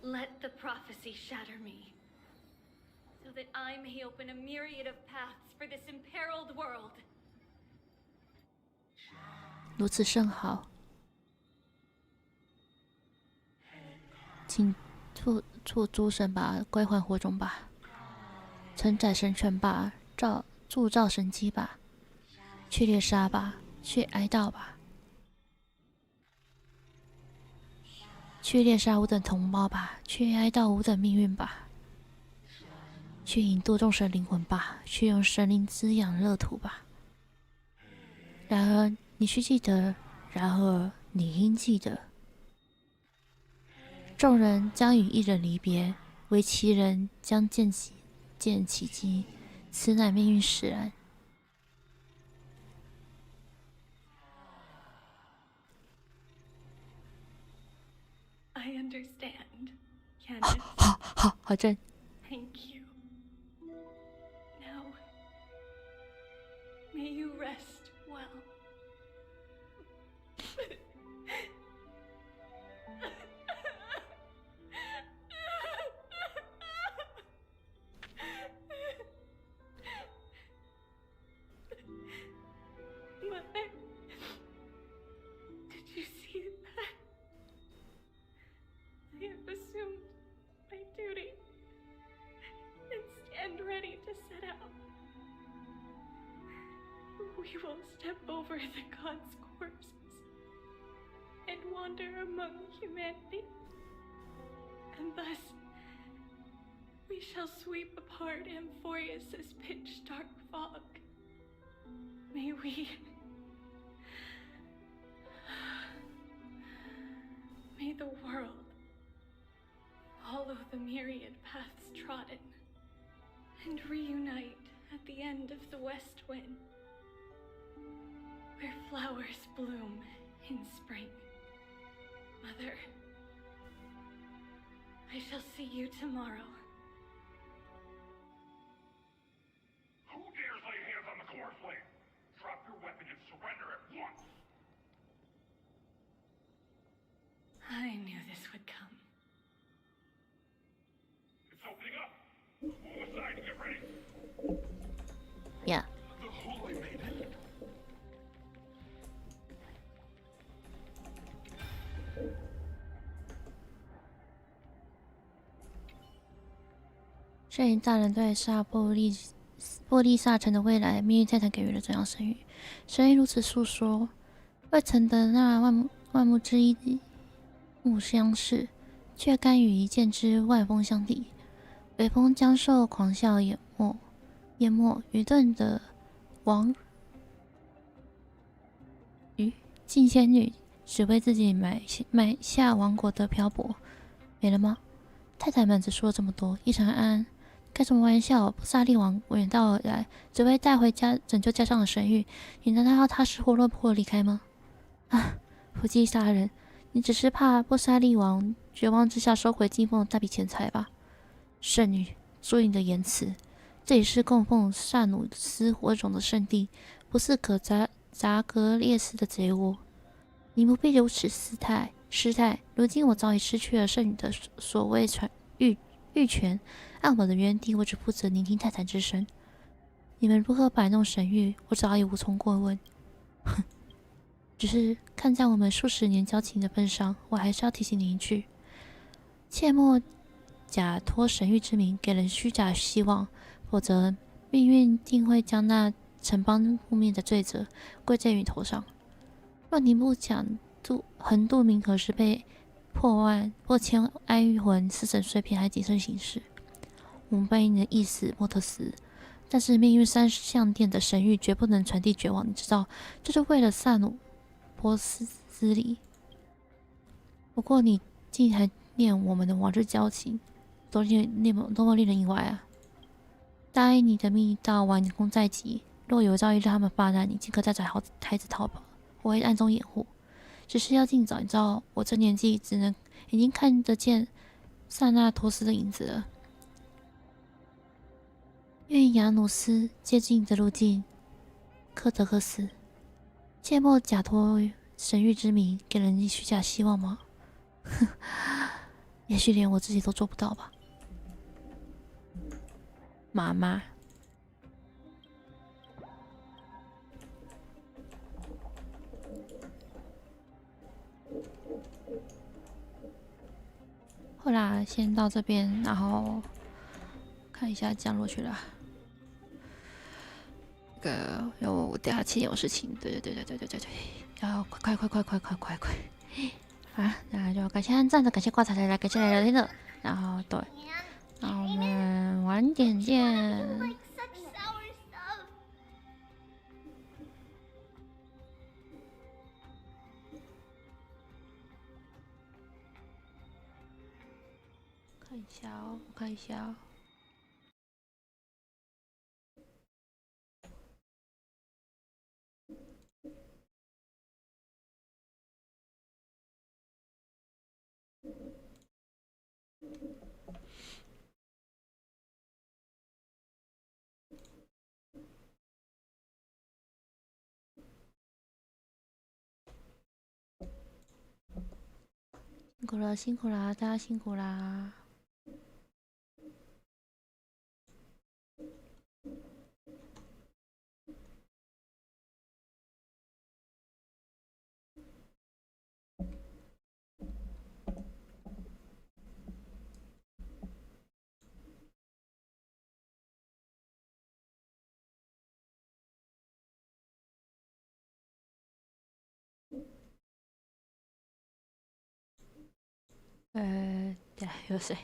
Let the prophecy shatter me, so that I may open a myriad of paths for this imperiled world. 如此甚好，请助诸神吧，归还火种吧，承载神权吧，铸造神机吧，去猎杀吧，去哀悼吧，去猎杀吾等同胞吧，去哀悼吾等命运吧，去引渡众神灵魂吧，去用神灵滋养乐土吧。然而你需记得，然而你应记得，众人将与一人离别，唯其人将见其机，此乃命运使然。I understand, Candace. 好正。 Thank you. Now, may you rest well. Mother, did you see that? I have assumed my duty and stand ready to set out. We will step over the gods' corpses and wander among humanity, and thus we shall sweep apart Amphorius's pitch-dark fog. May we... May the world follow the myriad paths trodden and reunite at the end of the west wind, where flowers bloom in spring. Mother, I shall see you tomorrow. Who dares lay hands on the core flame? Drop your weapon and surrender at once! I knew this would come. It's opening up! Move aside and get ready! Yeah. The Holy Maiden? 摄影大人对波利萨城的未来命运泰坦给予了怎样神谕？神谕如此诉说：未曾得那万木之一目相视，却甘与一剑之万风相抵。北风将受狂笑淹没，愚钝的王近仙女只为自己买下王国的漂泊，没了吗？太太们只说了这么多，一场安。开什么玩笑！波萨利王远道而来，只为带回家拯救家上的神谕。你难道要他失魂落魄离开吗？啊，伏击杀人！你只是怕波萨利王绝望之下收回进奉的大笔钱财吧？圣女，注意你的言辞。这里是供奉萨努斯火种的圣地，不是可扎格列斯的贼窝。你不必如此失态。如今我早已失去了圣女的所谓御权。按我的原地，我只负责聆听泰坦之声。你们如何摆弄神谕，我早已无从过问。哼，只是看在我们数十年交情的份上，我还是要提醒你一句：切莫假托神谕之名给人虚假希望，否则命运定会将那城邦覆灭的罪责归在你头上。若你不讲横渡冥河时被破千哀玉魂撕成碎片，还谨慎行事。我们欢迎你的意思，莫特斯。但是命运三项殿的神谕绝不能传递绝望，你知道，这是为了萨努波斯里。不过你竟还念我们的往日交情，多么令人意外啊！答应你的密道完工在即，若有朝一日他们发难，你即可带着孩子逃跑，我会暗中掩护。只是要尽早。你知道，我这年纪已经看得见萨纳托斯的影子了。愿雅努斯接近你的路径，科德克斯，切莫假托神谕之名给人以虚假希望吗？也许连我自己都做不到吧。妈妈。好啦，先到这边，然后看一下降落去了。我等下7点有事情，对，要快！啊，那就感谢按赞的，感谢挂彩来，感谢来聊天的，然后对，那我们晚点见。我看一下哦。辛苦啦，大家辛苦啦。对，有谁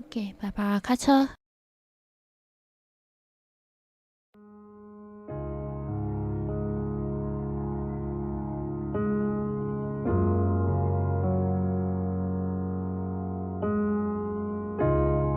？OK，拜拜，开车。